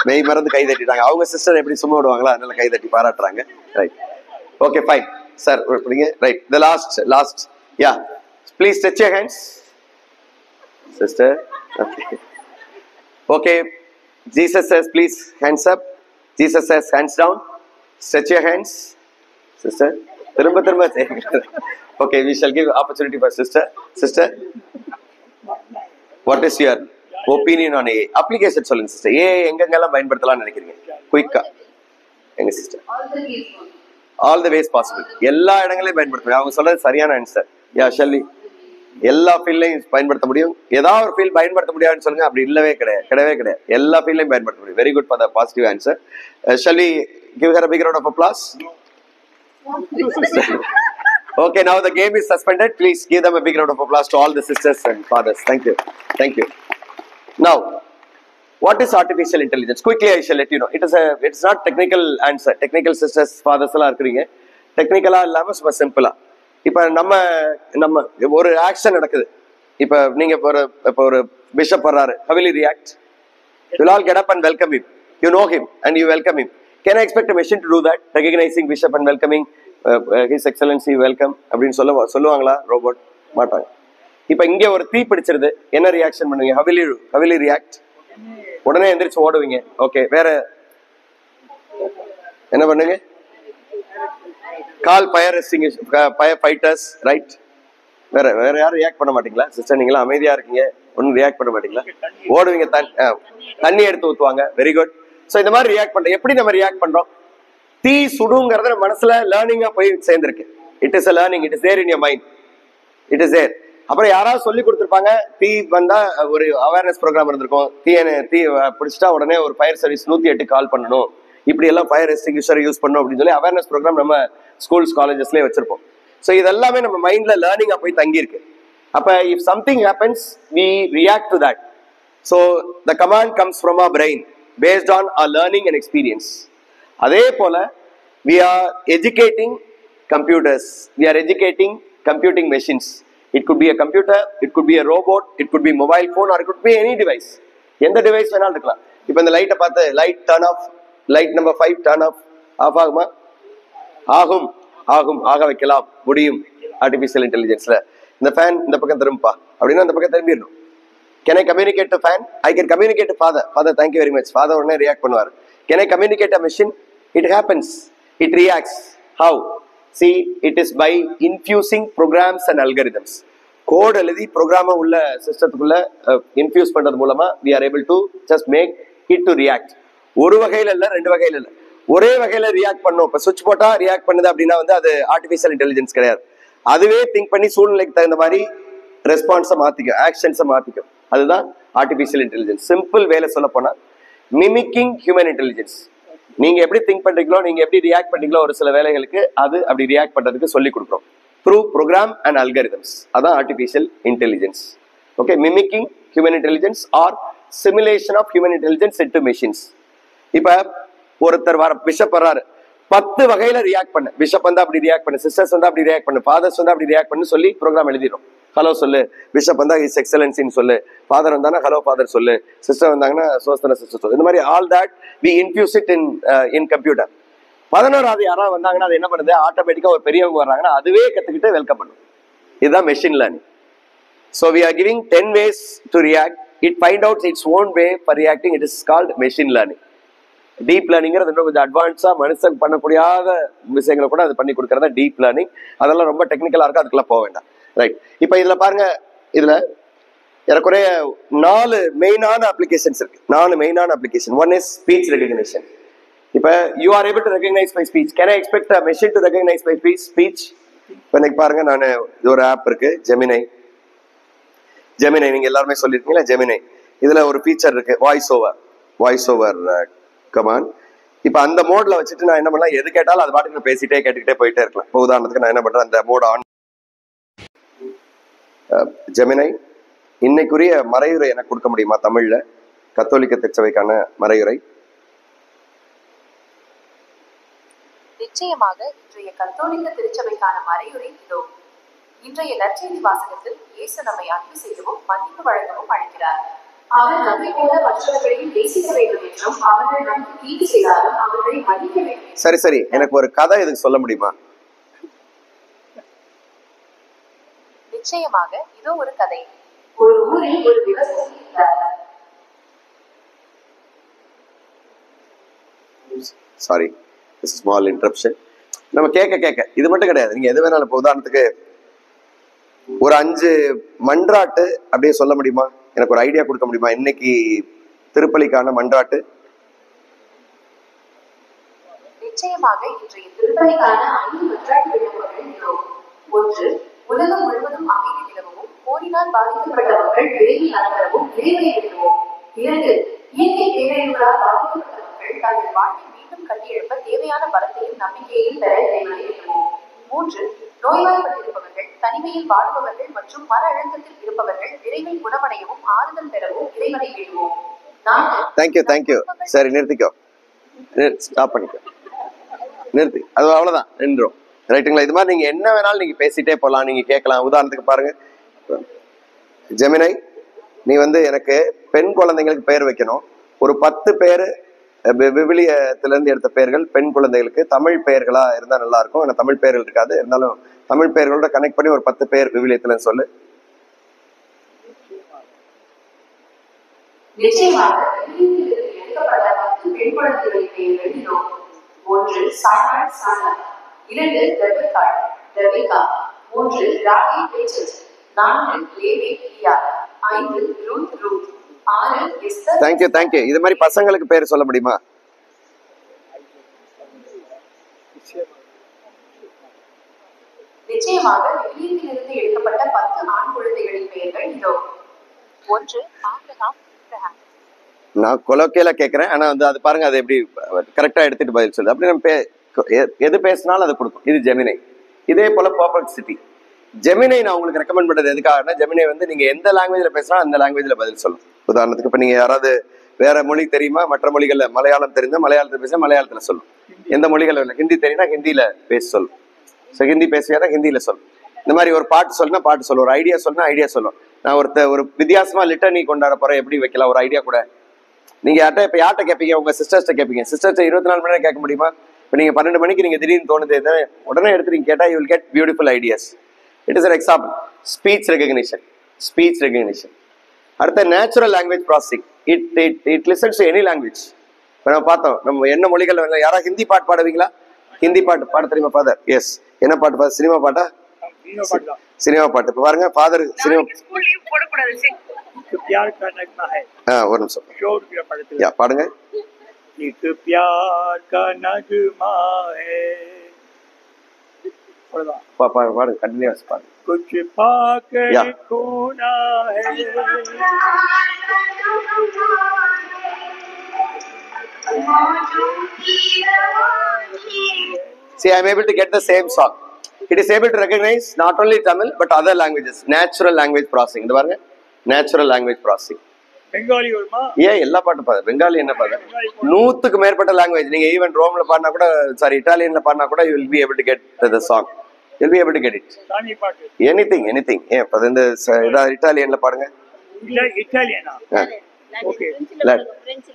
மெய் மறந்து கை தட்டிட்டாங்க. அவங்க சிஸ்டர் எப்படி சும்மா விடுவாங்களா, அதனால கை தட்டி பாராட்டுறாங்க. Right, okay, fine sir. Right, the last yeah, please touch your hands sister. Okay, Jesus says please hands up. Jesus says hands down. Stretch your hands sister. திரும்ப okay, we shall give opportunity for sister. What is your opinion on AI? Application சொல்லுங்க sister. AI எங்கெங்கெல்லாம் பயன்படுத்தலாம்னு நினைக்கிறீங்க? குயிக்கா எங்க sister? All the ways possible. எல்லா இடங்களையும் பயன்படுத்தலாம். அவங்க சொல்றது சரியான ஆன்சர். யா, ஷல்லி, எல்லா ஃபீல்ட்லையும் பயன்படுத்த முடியும். ஏதாவது ஒரு ஃபீல்ட் பயன்படுத்த முடியாதுன்னு சொல்லுங்க. அப்படி இல்லவே கிடையாது. எல்லா ஃபீல்ட்லையும் பயன்படுத்த முடியும். Very good for the positive answer. Shelly, give her a big round of applause. Okay, now the game is suspended. Please give them a big round of applause to all the sisters and fathers. Thank you. Now, what is artificial intelligence? Quickly I shall let you know. It's not technical answer. Technical sisters, fathers எல்லாம் இருக்கீங்க. டெக்னிக்கலா இல்லாம சும்மா சிம்பிளா. இப்ப நம்ம ஒரு action நடக்குது. இப்ப நீங்க ஒரு பிஷப் வர்றாரு. How will you react? You will all get up and welcome him. You know him and you welcome him. Can I expect a machine to do that? Recognizing bishop and welcoming his excellency, welcome அப்படின்னு சொல்லுவாங்களா robot? மாட்டாங்க. இப்ப இங்க ஒரு தீ பிடிச்சிருது, என்ன reaction பண்ணுவீங்க? How will you react? உடனே எந்திரிச்சு ஓடுவீங்க. ஓகே, வேற என்ன பண்ணுங்க? கால் ஃபயர் ஃபைட்டர்ஸ், ரைட்? வேற யாரும் ரியாக்ட் பண்ண மாட்டீங்களா சிஸ்டர்? நீங்களா அமைதியா இருக்கீங்க, ஒன்னும் ரியாக்ட் பண்ண மாட்டீங்களா? ஓடுவீங்க, தண்ணி எடுத்து ஊத்துவாங்க. Very good. சோ இந்த மாதிரி ரியாக்ட் பண்றோம். எப்படி நம்ம ரியாக்ட் பண்றோம்? தீ சுடுங்கிறத நம்ம மனசுல லேர்னிங்கா போய் சேர்ந்திருக்கு. It is a learning. It is there in your mind. It is there. அப்புறம் யாராவது சொல்லி கொடுத்துருப்பாங்க. தீ வந்தா ஒரு அவேர்னஸ் ப்ரோக்ராம் இருந்திருக்கும். தீ பிடிச்சிட்டா உடனே ஒரு ஃபயர் சர்வீஸ் 108 கால் பண்ணணும், இப்படி எல்லாம் ஃபயர் எக்ஸ்டிங்விஷர் யூஸ் பண்ணணும் அப்படின்னு சொல்லி அவேர்னஸ் ப்ரோக்ராம் நம்ம ஸ்கூல்ஸ் காலேஜஸ்லேயே வச்சிருப்போம். ஸோ இதெல்லாமே நம்ம மைண்ட்ல லேர்னிங்கா போய் தங்கியிருக்கு. அப்ப if something happens we react to that. So the command comes from our brain based on our learning and experience. அதே போல we are educating computers, we are educating computing machines. It could be a computer, it could be a robot, it could be mobile phone, or it could be any device. எந்த device வேணாலும் இருக்கலாம். இப்போ இந்த லைட்டை பார்த்து light turn of, light number 5 turn of ஆகுமா? ஆக வைக்கலாம் முடியும் ஆர்டிஃபிஷியல் இன்டெலிஜென்ஸ்ல. இந்த ஃபேன் இந்த பக்கம் திரும்பா அப்படின்னா அந்த பக்கம் திரும்பிடணும். Can I communicate to fan? I can communicate to father. Father, thank you very much. Father உடனே ரியாக்ட் பண்ணுவார். Can I communicate a machine? It happens. It reacts. How? See, it is by infusing programs and algorithms. Code எழுதி ப்ரோக்ராம உள்ள சிஸ்டத்துக்குள்ள infuse பண்றது மூலமா we are able to just make it to react. ஒரு வகையில இல்ல, ரெண்டு வகையில இல்ல, ஒரே வகையில ரியாக்ட் பண்ணும். இப்ப சுவிட்ச் போட்டா ரியாக்ட் பண்ணுது அப்படின்னா அது ஆர்டிஃபிஷியல் இன்டெலிஜென்ஸ் கிடையாது. அதுவே திங்க் பண்ணி சூழ்நிலைக்கு தகுந்த மாதிரி ரெஸ்பான்ஸை மாத்திக்கும், ஆக்ஷன்ஸை மாத்திக்கும். அதுதான் ஆர்டிஃபிஷியல் இன்டெலிஜென்ஸ். சிம்பிள் வேலை சொல்ல போனா மிமிக்கிங் ஹியூமன் இன்டெலிஜென்ஸ். நீங்க எப்படி திங்க் பண்றீங்களோ, நீங்க எப்படி ரியாக்ட் பண்றீங்களோ ஒரு சில வேலைகளுக்கு அது அப்படி ரியாக்ட் பண்றதுக்கு சொல்லி கொடுக்குறோம் த்ரூ ப்ரோக்ராம் அண்ட் அல்காரிதம்ஸ். அதான் artificial intelligence. Okay, mimicking human intelligence or simulation of human intelligence into machines. இப்ப ஒருத்தர் பிஷப் வர்றாரு, 10 வகையில ரியாக்ட் பண்ண, பிஷப் வந்து அப்படி ரியாக்ட் பண்ணு, சிஸ்டர்ஸ் வந்து அப்படி ரியாக்ட் பண்ணு, ஃபாதர்ஸ் வந்து அப்படி ரியாக்ட் பண்ணு சொல்லி ப்ரோக்ராம் எழுதிடும். ஹலோ சொல்லு, பிஷப் வந்தா இஸ் எக்ஸலன்சின்னு சொல்லு, ஃபாதர் வந்தாங்கன்னா ஹலோ ஃபாதர் சொல்லு, சிஸ்டர் வந்தாங்கன்னா சோஸ்தன சிஸ்டர் சொல்லு. இந்த மாதிரி all that we infuse it in computer. 11வது யாராவது வந்தாங்கன்னா அது என்ன பண்ணுது, ஆட்டோமேட்டிக்கா ஒரு பெரியவங்க வர்றாங்கன்னா அதுவே கத்துக்கிட்டு வெல்கம் பண்ணும். இதுதான் machine learning. So we are giving 10 ways to react. It find out its own way for reacting. It is called machine learning. Deep லேர்னிங்கிறது இன்னும் கொஞ்சம் அட்வான்ஸா மனுஷன் பண்ணக்கூடியாத விஷயங்களை கூட அது பண்ணி கொடுக்கறதா டீப் லேர்னிங். அதெல்லாம் ரொம்ப டெக்னிக்கலா இருக்கும், அதுக்கெல்லாம் போக வேண்டாம். ரைட், இப்போ இதுல பாருங்க, இதுல ஏறக்குறைய 4 மெயினான அப்ளிகேஷன்ஸ் இருக்கு. 4 மெயினான application. One is speech recognition. இப்போ you are able to recognise my speech. Can I expect a machine to recognise my speech? இப்போ இன்னைக்கு பாருங்க, நான் இது ஒரு ஆப் இருக்கு, ஜெமினை. நீங்க எல்லாருமே சொல்லிருக்கீங்களா ஜெமினை. இதுல ஒரு ஃபீச்சர் இருக்கு, வாய்ஸ் ஓவர் கமாண்ட். இப்ப அந்த மோட்ல வச்சுட்டு நான் என்ன பண்ணலாம், எது கேட்டாலும் அது பாட்டுக்கு பேசிட்டே கேட்டுக்கிட்டே போயிட்டே இருக்கலாம். இப்போ உதாரணத்துக்கு நான் என்ன பண்றேன், அந்த மோட் ஆன். ஜெமினை, இன்னைக்குரிய மறையுரை எனக்கு கொடுக்க முடியுமா தமிழ்ல? கத்தோலிக்க திருச்சபைக்கான மறையுரை. நிச்சயமாக இன்றைய கத்தோலிக்க திருச்சபைக்கான மறையுரை இதோ. இன்றைய நற்செய்தி வாசகத்தில் இயேசு நம்மை அன்பு செய்யவும் மன்னிப்பு வழங்கவும் அழைக்கிறார். அவர் நம்மை போல மற்றவர்களையும் நேசிக்க வேண்டும் என்றும் அவர்கள் நமக்கு தீங்கு செய்தாலும் அவர்களை மன்னிக்க வேண்டும். சரி, எனக்கு ஒரு கதை இதுக்கு சொல்ல முடியுமா? நிச்சயமாக, இதோ ஒரு கதை. ஒரு ஊரில் ஒரு விவசாயி இருந்தார். Sorry, small interruption. நம்ம கேட்க இது மட்டும் கிடையாது, நீங்க எது வேணாலும். இப்போ உதாரணத்துக்கு ஒரு 5 மன்றாட்டு அப்படியே சொல்ல முடியுமா? எனக்கு ஒரு ஐடியா கொடுக்க முடியுமா? இன்னைக்கு திருப்பலிக்கான மன்றாட்டு. நிச்சயமாக இன்றைய திருப்பலிக்கான 5 மன்றாட்டு விண்ணப்பங்கள் இதோ. 1. உலகம் முழுவதும் அமைதி நிலவவும் போரினால் பாதிக்கப்பட்டவர்கள் விரைவில் நலப்பெறவும் இறைவனை வேண்டுவோம். 2. இயற்கை பேரழிவுகளால் பாதிக்கப்பட்டவர்கள் தங்கள் வாழ்வை மீண்டும் கட்டியெழுப்ப தேவையான பலத்தையும் நம்பிக்கையையும் பெற இறைவனை வேண்டுவோம். 3. நோய்வாய்ப்பட்டிருப்பவர்கள், தனிமையில் வாடுபவர்கள் மற்றும் மன அழுத்தத்தில் இருப்பவர்கள் விரைவில் குணமடையவும் ஆறுதல் பெறவும் இறைவனை வேண்டுவோம். 4. தேங்க்யூ. சரி, நிறுத்திக்கோ, ஸ்டாப் பண்ணிக்கோ, நிறுத்தி. அது அவ்வளவுதான், நின்றோம். ரைட்டுங்களா? இது மாதிரி நீங்க என்ன வேணாலும் நீங்க பேசிட்டே போகலாம், நீங்க கேட்கலாம். உதாரணத்துக்கு பாருங்க, ஜெமினை, நீ எனக்கு பெண் குழந்தைங்களுக்கு பெயர் வைக்கணும். ஒரு 10 பேர் விவிலியத்திலிருந்து எடுத்த பெயர்கள் பெண் குழந்தைகளுக்கு தமிழ் பெயர்களா இருந்தா நல்லா இருக்கும். ஏன்னா தமிழ் பெயர்கள் இருக்காது, இருந்தாலும் தமிழ் பெயர்களோட கனெக்ட் பண்ணி ஒரு 10 பேர் விவிலியத்துல சொல்லு. நிச்சயமாக எடுக்கப்பட்ட 10 பெண் குழந்தைகளின் பெயர்கள் இதோ. 1. சாராள், 2. ரெபெக்கா, 3. ராகேல், ரேச்சல், 4. லேவி, லியா, 5. ரூத், 6. எஸ்தர். தேங்க்யூ. இது மாதிரி பசங்களுக்கு பேர் சொல்ல முடியுமா? நிச்சயமாக விவிலியத்திலிருந்து எடுக்கப்பட்ட 10 ஆண் குழந்தைகளின் பெயர்கள் இதோ. 1. ஆபிரகாம். நான் கொலோக்கியலா கேட்கிறேன், ஆனா அது பாருங்க, அது எப்படி கரெக்டா எடுத்துட்டு பதில் சொல்லு. அப்படி நம்ம எது பேசினாலும் அதை கொடுக்கும். இது ஜெமினை. இதே போல பெர்ப்ளெக்சிட்டி. ஜெமினை நான் உங்களுக்கு ரெக்கமெண்ட் பண்றது எதுக்காகனா, ஜெமினை நீங்க எந்த லாங்குவேஜ்ல பேசினாலும் அந்த லாங்குவேஜ்ல பதில் சொல்லும். உதாரணத்துக்கு இப்ப நீங்க யாராவது வேற மொழி தெரியுமா, மற்ற மொழிகள்ல மலையாளம் தெரிஞ்சா மலையாளத்துல பேச மலையாளத்துல சொல்லும். எந்த மொழிகள் இல்லை, ஹிந்தி தெரியும்னா ஹிந்தியில பேச சொல்லும். ஹிந்தி பேசுறதா ஹிந்தியில சொல்லும். இந்த மாதிரி ஒரு பாட்டு சொல்லுனா பாட்டு சொல்லும், ஒரு ஐடியா சொல்லுனா ஐடியா சொல்லும். நான் ஒரு வித்தியாசமா லிட்டர்னி கொண்டாட போறேன், எப்படி வைக்கலாம் ஒரு ஐடியா கூட. நீங்க யார்கிட்ட கேட்பீங்க? உங்க சிஸ்டர்ஸ்ட்ட கேட்பீங்க. சிஸ்டர்ஸ்ட்ட 24 மணி நேரம் கேட்க முடியுமா? இப்போ நீங்க 12 மணிக்கு நீங்க திடீர்னு தோணுது, உடனே எடுத்து நீங்க கேட்டா you will get beautiful ideas. It is an example. Speech recognition. அடுத்த natural language processing. It listens to any language. இப்போ நம்ம பார்த்தோம், நம்ம என்ன மொழிகள் யாராவது ஹிந்தி பாட்டு பாடுவீங்களா? ஹிந்தி பாட்டு பாட தெரியுமா ஃபாதர்? எஸ். என்ன பாட்டு பாடு? சினிமா பாட்டா? சினிமா பாட்டு. இப்போ பாருங்க, ஃபாதர் சினிமா. ஒரு நிமிஷம் பாடுங்க. பாடுங்க, கண்டினியூஸ் பாடுங்க. कुछ पाकर खोना है See, I am able to get the same song. It is able to recognize not only Tamil but other languages. Natural language processing. இது பாருங்க, natural language processing. பெங்காலி வருமா? எல்லா பாட்டும் பாரு. பெங்காலி என்ன பாரு, 100க்கு மேற்பட்ட லாங்குவேஜ். நீங்க ஈவன் ரோம்ல பாடினா கூட, சாரி இட்டாலியன்ல பாடினா கூட you will be able to get the song. you'll be able to get it. சாமி பாட்டு. Anything. ஏன் இப்ப இந்த இட்டாலியன்ல பாடுங்க. இட்டாலியனா? ஓகே.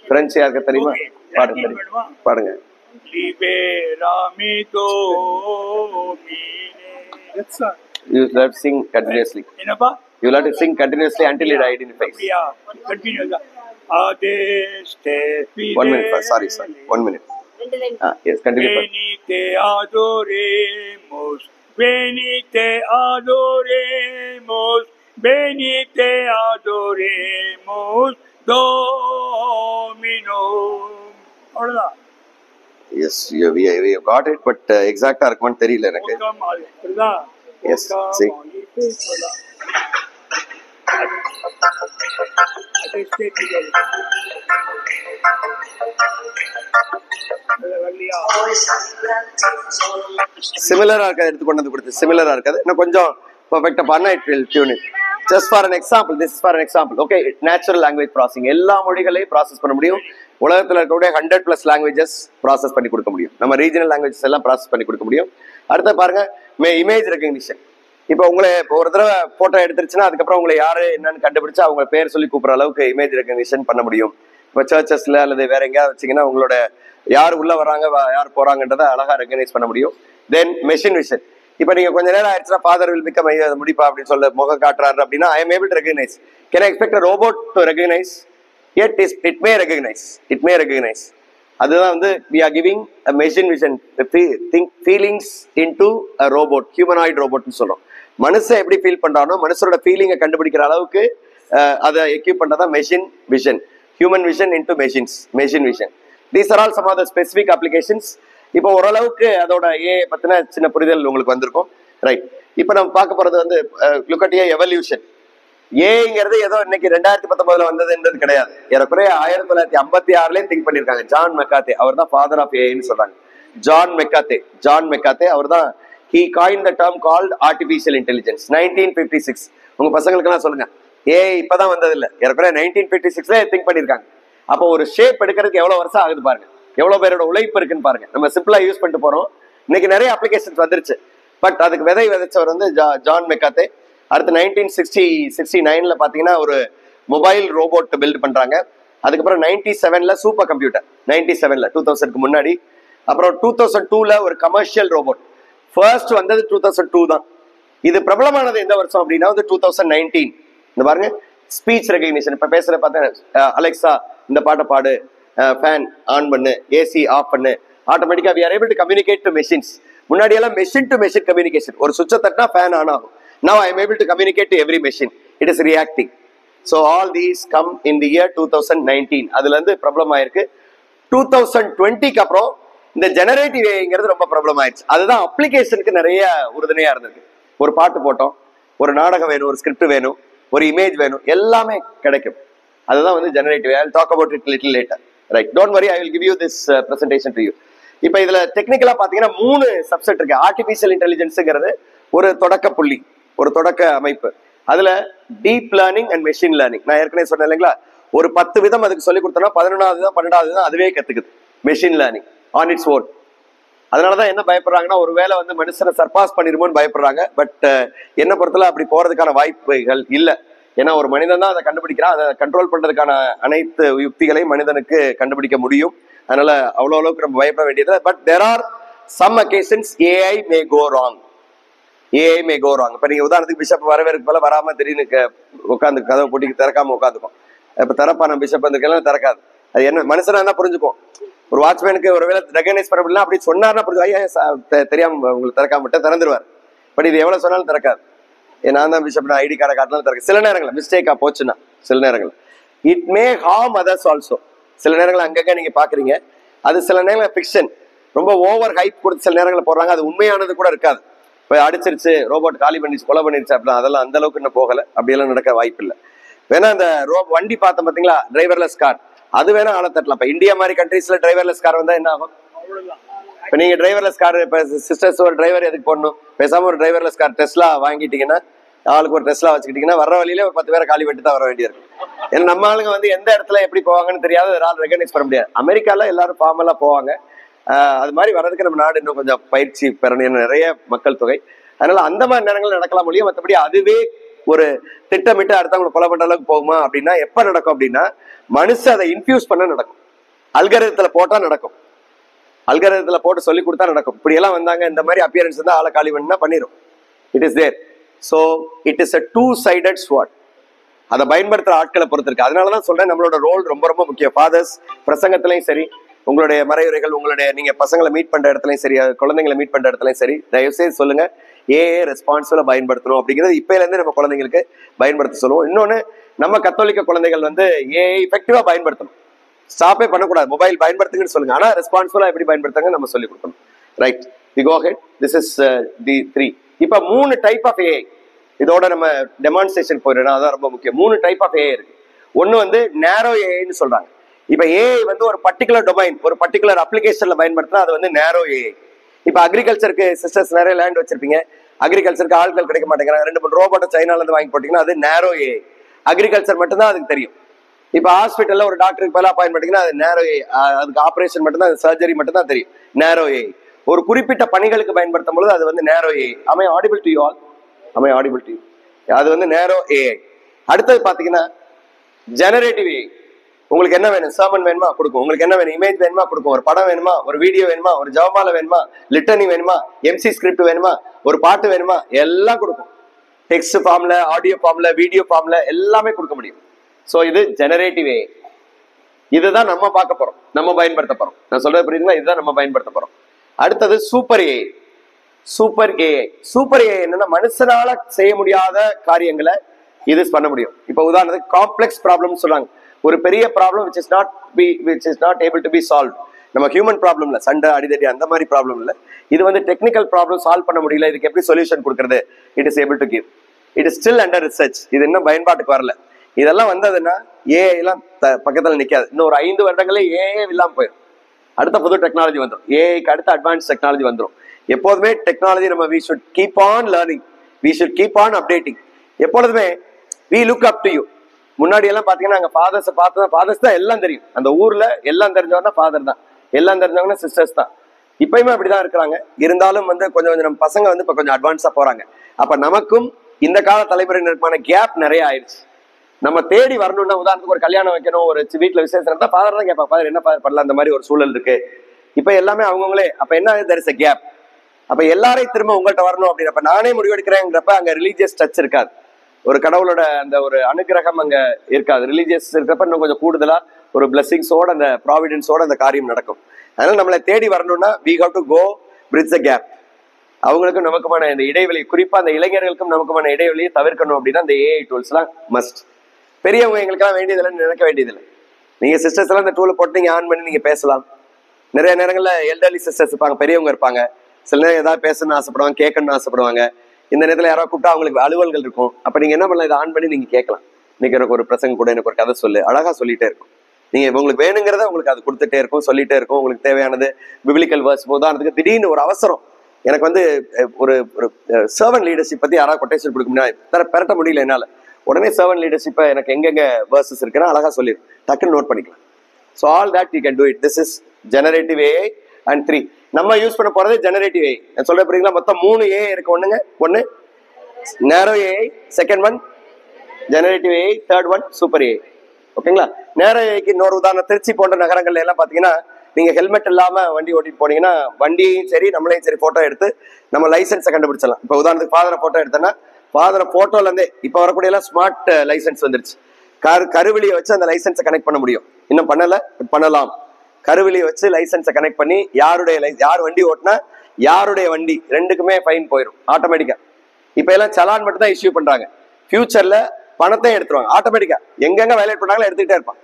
பிரெஞ்சு யாருக்கு தெரியுமா? பாடுங்க. Liberami Domine. That's all. You have to sing continuously. என்னப்பா? You have to sing continuously until it identifies. அப்படியா? Continuous. Adeste fide. 1 minute first. Sorry. 1 minute. Yes, continue. Venite adoremos. Venite adoremos. Venite adoremos. Domino. அவ்வளவுதான். Yes, we have got it, but exact இருக்குமான்னு தெரியல எனக்கு. Yes, see. சிமிலரா இருக்காது, எடுத்து கொண்டு வந்து கொடுத்து சிமிலரா இருக்காது. இன்னும் கொஞ்சம் பெர்ஃபெக்ட்டா பண்ணா it will tune it. Just for an example, this is for an example. Okay, natural language processing. எல்லா மொழிகளையும் ப்ராசஸ் பண்ண முடியும். உலகத்துல இருக்கக்கூடிய 100+ லாங்குவேஜஸ் ப்ராசஸ் பண்ணி கொடுக்க முடியும். நம்ம ரீஜனல் லாங்குவேஜஸ் எல்லாம் ப்ராசஸ் பண்ணி கொடுக்க முடியும். அடுத்து பாருங்க, இமேஜ் ரெகக்னிஷன். இப்போ உங்களை ஒரு தடவை போட்டோ எடுத்துருச்சுன்னா அதுக்கப்புறம் உங்களை யாரு என்னன்னு கண்டுபிடிச்சு அவங்க பேர் சொல்லி கூப்பிடுற அளவுக்கு இமேஜ் ரெகக்னிஷன் பண்ண முடியும். இப்போ சர்ச்சஸ்ல அல்லது வேற எங்கேயாவது வச்சிங்கன்னா உங்களோட யார் உள்ள வராங்க யார் போறாங்கன்றதை அழகா ரெகனைஸ் பண்ண முடியும். தென் மெஷின் விஷன். இப்போ நீங்க கொஞ்ச நேரம் ஆயிடுச்சுன்னா ஃபாதர் வில் பிகம் முடிப்பா அப்படின்னு சொல்ல முகம் காட்டுறாரு அப்படின்னா ஐ am able to recognise. Can I expect a robot to recognize? Yet it may recognize. அதுதான் வந்து we are giving a machine vision, feelings into a robot, humanoid robotன்னு சொல்றோம். மனுஷன் எப்படி ஃபீல் பண்றானோ மனுஷனோட ஃபீலிங்கை கண்டுபிடிக்கிற அளவுக்கு அதை எக்யூப் பண்றதான் machine vision. Human vision into machine vision. These are all some of the specific applications. இப்போ ஓரளவுக்கு அதோட பத்தின சின்ன புரிதல் உங்களுக்கு வந்திருக்கும். ரைட், இப்போ நம்ம பார்க்க போறது வந்து லுக் அட் எவல்யூஷன். ஏங்கிறது ஏதோ இன்னைக்கு 2019 வந்ததுன்றது கிடையாது. ஏறக்குறைய 1956 திங்க் பண்ணிருக்காங்க. ஜான் மெக்காத்தே, அவர் தான் ஃபாதர் ஆஃப் ஏஐன்னு சொல்றாங்க. ஜான் மெக்காத்தே அவர் தான் he coined the term called artificial intelligence. 1956. உங்க பசங்களுக்கு எல்லாம் சொல்லுங்க, இப்பதான் வந்தது இல்ல, ஏறக்குறைய 1956 திங்க் பண்ணிருக்காங்க. அப்போ ஒரு ஷேப் எடுக்கிறதுக்கு எவ்வளவு வருஷம் ஆகுது பாருங்க, எவ்வளவு பேரோட உழைப்பு இருக்குன்னு பாருங்க. நம்ம சிம்பிளா யூஸ் பண்ணிட்டு போறோம். இன்னைக்கு நிறைய அப்ளிகேஷன்ஸ் வந்துருச்சு. பட் அதுக்கு விதைச்சவர் வந்து ஜான் மெக்காத்தே. அடுத்து 1969 பாத்தீங்கன்னா ஒரு மொபைல் ரோபோட் பில்ட் பண்றாங்க. அதுக்கப்புறம் 97 சூப்பர் கம்ப்யூட்டர், 97 2000க்கு முன்னாடி. அப்புறம் 2002 ஒரு கமர்ஷியல் ரோபோட். ஃபர்ஸ்ட் வந்தது 2002 தான். இது பிரபலமானது எந்த வருஷம் அப்படின்னா வந்து 2019. இந்த பாருங்க, ஸ்பீச் ரெகக்னிஷன். இப்ப பேசுற பார்த்தா அலெக்சா இந்த பாட்டை பாடு, ஃபேன் ஆன் பண்ணு, ஏசி ஆஃப் பண்ணு, ஆட்டோமேட்டிக்கா we are able to communicate to machines. முன்னாடி எல்லாம் மெஷின் டு மெஷின் கம்யூனிகேஷன். ஒரு சுவிட்சை தட்டினா ஃபேன் ஆன் ஆகும். Now I am able to communicate to every machine. It is reacting. So all these come in the year 2019. அதுல இருந்து problem ஆயிருக்கு. 2020க்கு அப்புறம் இந்த ஜெனரேட்டிவ் ஏஐங்கிறது ரொம்ப ப்ராப்ளம் ஆயிடுச்சு. அதுதான் அப்ளிகேஷனுக்கு நிறைய உறுதுணையா இருந்திருக்கு. ஒரு பாட்டு போட்டோம், ஒரு நாடகம் வேணும், ஒரு ஸ்கிரிப்ட் வேணும், ஒரு இமேஜ் வேணும், எல்லாமே கிடைக்கும். அதுதான் வந்து generative. I'll talk about it little later. Right, don't worry, I will give you this presentation to you. இப்போ இதுல டெக்னிக்கலா பாத்தீங்கன்னா 3 சப்செட் இருக்கு. ஆர்டிபிஷியல் இன்டெலிஜென்ஸ்ங்கிறது ஒரு தொடக்க புள்ளி, ஒரு தொடக்க அமைப்பு. அதுல deep learning and machine learning. நான் ஏற்கனவே சொன்னேன் இல்லைங்களா, ஒரு 10 விதம் அதுக்கு சொல்லி கொடுத்தோம்னா 11வது தான் 12வது தான் அதுவே கத்துக்குது. Machine learning on its own. அதனாலதான் என்ன பயப்படுறாங்கன்னா, ஒரு வேளை வந்து மனுஷனை சர்பாஸ் பண்ணிருமோன்னு பயப்படுறாங்க. பட் என்ன பொறுத்தல அப்படி போறதுக்கான வாய்ப்புகள் இல்லை. ஏன்னா ஒரு மனிதன் தான் அதை கண்டுபிடிக்கிறான். அதை கண்ட்ரோல் பண்றதுக்கான அனைத்து யுக்திகளையும் மனிதனுக்கு கண்டுபிடிக்க முடியும். அதனால அவ்வளோ அளவுக்கு நம்ம பயப்பட வேண்டியது. But there are some occasions AI may go wrong. இப்ப நீங்க உதாரணத்துக்கு பிஷப் வரவேற்கு போல வராம திடீர்னு உட்காந்து கதவை போட்டி திறக்காம உட்காந்துக்கும். இப்ப திறப்பான பிஷப் வந்துருக்கலாம் திறக்காது. அது என்ன மனுஷனா என்ன புரிஞ்சுக்கும். ஒரு வாட்ச்மேனுக்கு ஒரு வேலை ரெகனைஸ் பண்ண முடியல, அப்படி சொன்னார்னா புரிஞ்சு தெரியாம உங்களுக்கு திறக்காம விட்டு திறந்துருவார். பட் இது எவ்வளவு சொன்னாலும் திறக்காது. நான் தான் பிஷப் ஐடி கார்டை காட்டினாலும் திறக்க. சில நேரங்கள் மிஸ்டேக்கா போச்சுன்னா, சில நேரங்கள் it may harm others also. சில நேரங்கள் அங்கங்க நீங்க பாக்குறீங்க, அது சில நேரங்கள் ஃபிக்ஷன், ரொம்ப ஓவர் ஹைப் கொடுத்து சில நேரங்களில் போடுறாங்க. அது உண்மையானது கூட இருக்காது. இப்போ அடிச்சிருச்சு, ரோபோட் காலி பண்ணிச்சு, கொலை பண்ணிருச்சு அப்படின்னா அதெல்லாம் அந்த அளவுக்கு இன்னும் போகல. அப்படியெல்லாம் நடக்க வாய்ப்பு இல்லை. வேணா அந்த வண்டி பார்த்தோம் பார்த்தீங்களா, டிரைவர்லெஸ் கார், அது வேணா ஆள தட்டலாம். இப்போ இந்தியா மாதிரி கண்ட்ரீஸ்ல டிரைவர்லெஸ் கார் வந்தா என்ன ஆகும்? இப்போ நீங்க டிரைவர்லெஸ் கார், இப்போ சிஸ்டர்ஸ் ஒரு டிரைவர் எதுக்கு போடணும்? பேசாம ஒரு டிரைவர்லெஸ் கார் டெஸ்லா வாங்கிட்டீங்கன்னா, ஆளுக்கு ஒரு டெஸ்லா வச்சுக்கிட்டீங்கன்னா வர்ற வழியில ஒரு 10 பேரை காலி வெட்டி தான் வர வேண்டியிருக்கும். ஏன்னா நம்ம ஆளுங்க வந்து எந்த இடத்துல எப்படி போவாங்கன்னு தெரியாது, ஆள் ரெகனைஸ் பண்ண முடியாது. அமெரிக்கால எல்லாரும் ஃபார்மலா போவாங்க. அது மாதிரி வர்றதுக்கு நம்ம நாடு இன்னும் கொஞ்சம் பயிற்சி பெறணும். நிறைய மக்கள் தொகை. அதனால அந்த மாதிரி நேரங்கள் நடக்கலாம் முடியும். மற்றபடி அதுவே ஒரு திட்டமிட்டு அடுத்தவங்களை கொலை பண்ற அளவுக்கு போகுமா அப்படின்னா எப்ப நடக்கும் அப்படின்னா மனுஷன் அதை இன்ஃபியூஸ் பண்ண நடக்கும். அல்கரிதத்துல போட்டா நடக்கும், அல்கரிதத்துல போட்டு சொல்லி கொடுத்தா நடக்கும். இப்படி எல்லாம் வந்தாங்க, இந்த மாதிரி அப்பியரன்ஸ் இருந்தா ஆளை காலி பண்ணா பண்ணிடும். It is there. So it is a two-sided sword. அதை பயன்படுத்துற ஆட்களை பொறுத்து இருக்கு. அதனாலதான் சொல்றேன் நம்மளோட ரோல் ரொம்ப ரொம்ப முக்கியம். ஃபாதர்ஸ் பிரசங்கத்திலையும் சரி, உங்களுடைய மறையுரைகள், உங்களுடைய நீங்க பசங்களை மீட் பண்ற இடத்துலயும் சரி, குழந்தைங்களை மீட் பண்ற இடத்துலயும் சரி, தயவுசெய்து சொல்லுங்க ஏஏ ரெஸ்பான்சிபிளா பயன்படுத்தணும் அப்படிங்கிறது இப்பையில இருந்து நம்ம குழந்தைங்களுக்கு பயன்படுத்த சொல்லுவோம். இன்னொன்னு, நம்ம கத்தோலிக்க குழந்தைகள் வந்து ஏஐ எஃபெக்டிவா பயன்படுத்தணும். ஸ்டாப்பே பண்ணக்கூடாது, மொபைல் பயன்படுத்துங்கன்னு சொல்லுங்க, ஆனா ரெஸ்பான்சிபிளா எப்படி பயன்படுத்தாங்க நம்ம சொல்லி கொடுக்கணும். Right, we go ahead. This is the 3. இப்ப 3 டைப் ஆஃப் ஏஐ, இதோட நம்ம டெமான்ஸ்ட்ரேஷன் போயிடணும், அதான் ரொம்ப முக்கியம். 3 டைப் ஆஃப் ஏஐ இருக்கு. ஒன்னு வந்து நேரோ ஏஐன்னு சொல்றாங்க. இப்ப ஏஐ வந்து ஒரு பர்டிகுலர் டொமைன், ஒரு பர்டிகுலர் அப்ளிகேஷன்ல பயன்படுத்தினா அது வந்து நேரோ ஏஐ. இப்ப அக்ரிகல்ச்சருக்கு சிஸ்டர்ஸ் நிறைய லேண்ட் வச்சிருப்பீங்க, அக்ரிகல்ச்சருக்கு ஆட்கள் கிடைக்க மாட்டேங்கிறாங்க, 2-3 ரோபோட்டை சைனால இருந்து வாங்கி போட்டீங்கன்னா அது நேரோ ஏஐ. அக்ரிகல்ச்சர் மட்டும்தான் அதுக்கு தெரியும். இப்ப ஹாஸ்பிட்டல்ல ஒரு டாக்டருக்கு பதிலாக அப்பாயின்ட் பண்ணிட்டீங்கன்னா அது நேரோ ஏஐ. அதுக்கு ஆபரேஷன் மட்டும்தான், சர்ஜரி மட்டும்தான் தெரியும், நேரோ ஏஐ. ஒரு குறிப்பிட்ட பணிகளுக்கு பயன்படுத்தும் பொழுது அது வந்து நேரோ AI. Am I audible to you all? Am I audible to you? அது வந்து நேரோ ஏஐ. அடுத்தது பாத்தீங்கன்னா ஜெனரேட்டிவ் ஏஐ. உங்களுக்கு என்ன வேணும், சர்மன் வேணுமா கொடுக்கும், உங்களுக்கு என்ன வேணும், இமேஜ் வேணுமா கொடுக்கும், ஒரு படம் வேணுமா, ஒரு வீடியோ வேணுமா, ஒரு ஜெபமாலை வேணுமா, லிட்டனி வேணுமா, எம்சி ஸ்கிரிப்ட் வேணுமா, ஒரு பாட்டு வேணுமா, எல்லாம் கொடுக்கும். டெக்ஸ்ட் ஃபார்ம்ல, ஆடியோ ஃபார்ம்ல, வீடியோ ஃபார்ம்ல எல்லாமே கொடுக்க முடியும். ஸோ இது ஜெனரேட்டிவ் ஏஐ. இதுதான் நம்ம பார்க்க போறோம், நம்ம பயன்படுத்த போறோம். நான் சொல்றது புரியுதுங்களா? இதுதான் நம்ம பயன்படுத்த போறோம். அடுத்தது super AI. Super AI, super AI என்னன்னா மனுஷனால செய்ய முடியாத காரியங்களை இது பண்ண முடியும். இப்ப உதாரணத்துக்கு காம்ப்ளெக்ஸ் ப்ராப்ளம் சொல்றாங்க. ஒரு பெரிய problem which is not able to be solved. நம்ம ஹியூமன் ப்ராப்ளம் இல்ல, சண்டை அடிதடி அந்த மாதிரி ப்ராப்ளம் இல்ல. இது வந்து டெக்னிக்கல் ப்ராப்ளம் சால்வ் பண்ண முடியல, இதுக்கு எப்படி சொல்யூஷன் கொடுக்கறது, it is able to give. It is still under research. இது இன்னும் பயன்பாட்டுக்கு வரல. இதெல்லாம் வந்ததுன்னா ஏஐ எல்லாம் பக்கத்துல நிக்காது. இன்னும் ஒரு 5 வருடங்களே ஏஐ இல்லாம போயிடும். அடுத்த புது டெக்னாலஜி வந்துடும், ஏஐக்கு அடுத்த அட்வான்ஸ் டெக்னாலஜி வந்துடும். எப்போதுமே டெக்னாலஜி நம்ம we should keep on learning, we should keep on updating. எப்பொழுதுமே we look up to you. முன்னாடி எல்லாம் பாத்தீங்கன்னா நாங்க ஃபாதர்ஸ் பார்த்தா, ஃபாதர்ஸ் தான் எல்லாம் தெரியும். அந்த ஊர்ல எல்லாம் தெரிஞ்சவங்க ஃபாதர் தான், எல்லாம் தெரிஞ்சவங்க சிஸ்டர்ஸ் தான். இப்பயுமே அப்படிதான் இருக்கிறாங்க. இருந்தாலும் வந்து கொஞ்சம் நம்ம பசங்க வந்து இப்ப கொஞ்சம் அட்வான்ஸா போறாங்க. அப்ப நமக்கும் இந்த கால தலைமுறையினருக்கான கேப் நிறைய ஆயிடுச்சு. நம்ம தேடி வரணும்னா, உதாரணத்துக்கு ஒரு கல்யாணம் வைக்கணும், ஒரு வீட்டுல விசேஷம் இருந்தா ஃபாதர் தான் கேட்பாங்க, ஃபாதர் என்ன பண்ணலாம், அந்த மாதிரி ஒரு சூழல் இருக்கு. இப்ப எல்லாமே அவங்களே. அப்ப என்ன, there is a gap. அப்ப எல்லாரையும் திரும்ப உங்கள்கிட்ட வரணும் அப்படின்றப்ப நானே முடிவெடுக்கிறேங்கிறப்ப அங்க ரிலீஜியஸ் டச் இருக்காது, ஒரு கடவுளோட அந்த ஒரு அனுகிரகம் அங்க இருக்காது. ரிலீஜியஸ் இருக்கிறப்ப இன்னும் கொஞ்சம் கூடுதலா ஒரு பிளஸிங்ஸோட, அந்த ப்ராவிடன்ஸோட அந்த காரியம் நடக்கும். அதனால நம்மளை தேடி வரணும்னா we have to go bridge the gap. அவங்களுக்கும் நமக்குமான இந்த இடைவெளி, குறிப்பா அந்த இளைஞர்களுக்கும் நமக்குமான இடைவெளியை தவிர்க்கணும் அப்படின்னா இந்த ஏஐ டூல்ஸ் எல்லாம் மஸ்ட். பெரியவங்க எங்களுக்கெல்லாம் வேண்டியதில்லைன்னு நினைக்க வேண்டியதில்லை. நீங்க சிஸ்டர்ஸ் எல்லாம் இந்த டூலை போட்டு நீங்க ஆன் பண்ணி நீங்க பேசலாம். நிறைய நேரங்கள்ல எல்டர்லி சிஸ்டர்ஸ் இருப்பாங்க, பெரியவங்க இருப்பாங்க, சில நேரம் ஏதாவது பேசணும்னு ஆசைப்படுவாங்க, கேட்கணும்னு ஆசைப்படுவாங்க. இந்த நேரத்தில் யாராவது கூப்பிட்டா அவங்களுக்கு அலுவல்கள் இருக்கும். அப்ப நீங்க என்ன பண்ணலாம், இதை ஆன் பண்ணி நீங்க கேட்கலாம். இன்னைக்கு எனக்கு ஒரு பிரசங்க கூட, எனக்கு ஒரு கதை சொல்லு, அழகா சொல்லிட்டே இருக்கும். நீங்க உங்களுக்கு வேணுங்கிறத உங்களுக்கு அது கொடுத்துட்டே இருக்கும், சொல்லிட்டே இருக்கும். உங்களுக்கு தேவையானது பிபிலிக்கல் வேர்ஸ். உதாரணத்துக்கு திடீர்னு ஒரு அவசரம், எனக்கு வந்து ஒரு சர்வன் லீடர்ஷிப் பத்தி யாராவது கொட்டேஷன் கொடுக்க முடியாது, பெரட்ட முடியல என்னால, உடனே சர்வன் லீடர்ஷிப்பை எனக்கு எங்கெங்க வேர்சஸ் இருக்குன்னா அழகா சொல்லிடும், டக்குன்னு நோட் பண்ணிக்கலாம். So all that you can do it. This is generative AI. And 3 நம்ம யூஸ் பண்ண போறது ஜெனரேட்டிவ் ஏஐ. நான் சொல்ல போறீங்களா, மொத்தம் 3 ஏஐ இருக்கு. ஒன்னு நேரோ AI, second one generative AI, third one super AI. ஓகேங்களா? நேரோ ஏஐக்கு இன்னொரு உதாரணம், திருச்சி போன்ற நகரங்கள்ல எல்லாம் பாத்தீங்கன்னா நீங்க ஹெல்மெட் இல்லாம வண்டி ஓட்டிட்டு போனீங்கன்னா வண்டியும் சரி நம்மளையும் சரி போட்டோ எடுத்து நம்ம லைசன்ஸை கண்டுபிடிச்சலாம். இப்ப உதாரணத்துக்கு ஃபாதரை போட்டோ எடுத்தோன்னா ஃபாதரை போட்டோல இருந்தே இப்ப வரக்கூடிய எல்லாம் ஸ்மார்ட் லைசன்ஸ் வந்துருச்சு. கருவிலியை வச்சு அந்த லைசன்ஸை கனெக்ட் பண்ண முடியும். இன்னும் பண்ணலாம். கருவிலியை வச்சு லைசன்ஸை கனெக்ட் பண்ணி யார் வண்டி ஓட்டினா யாருடைய வண்டி ரெண்டுக்குமே ஃபைன் போயிடும் ஆட்டோமேட்டிக்கா. இப்ப எல்லாம் சலான் மட்டும் தான் இஷ்யூ பண்றாங்க. ஃபியூச்சர்ல பணத்தையும் எடுத்துருவாங்க ஆட்டோமேட்டிக்கா. எங்கெங்க வயலேட் பண்ணாங்களோ எடுத்துக்கிட்டே இருப்பான்.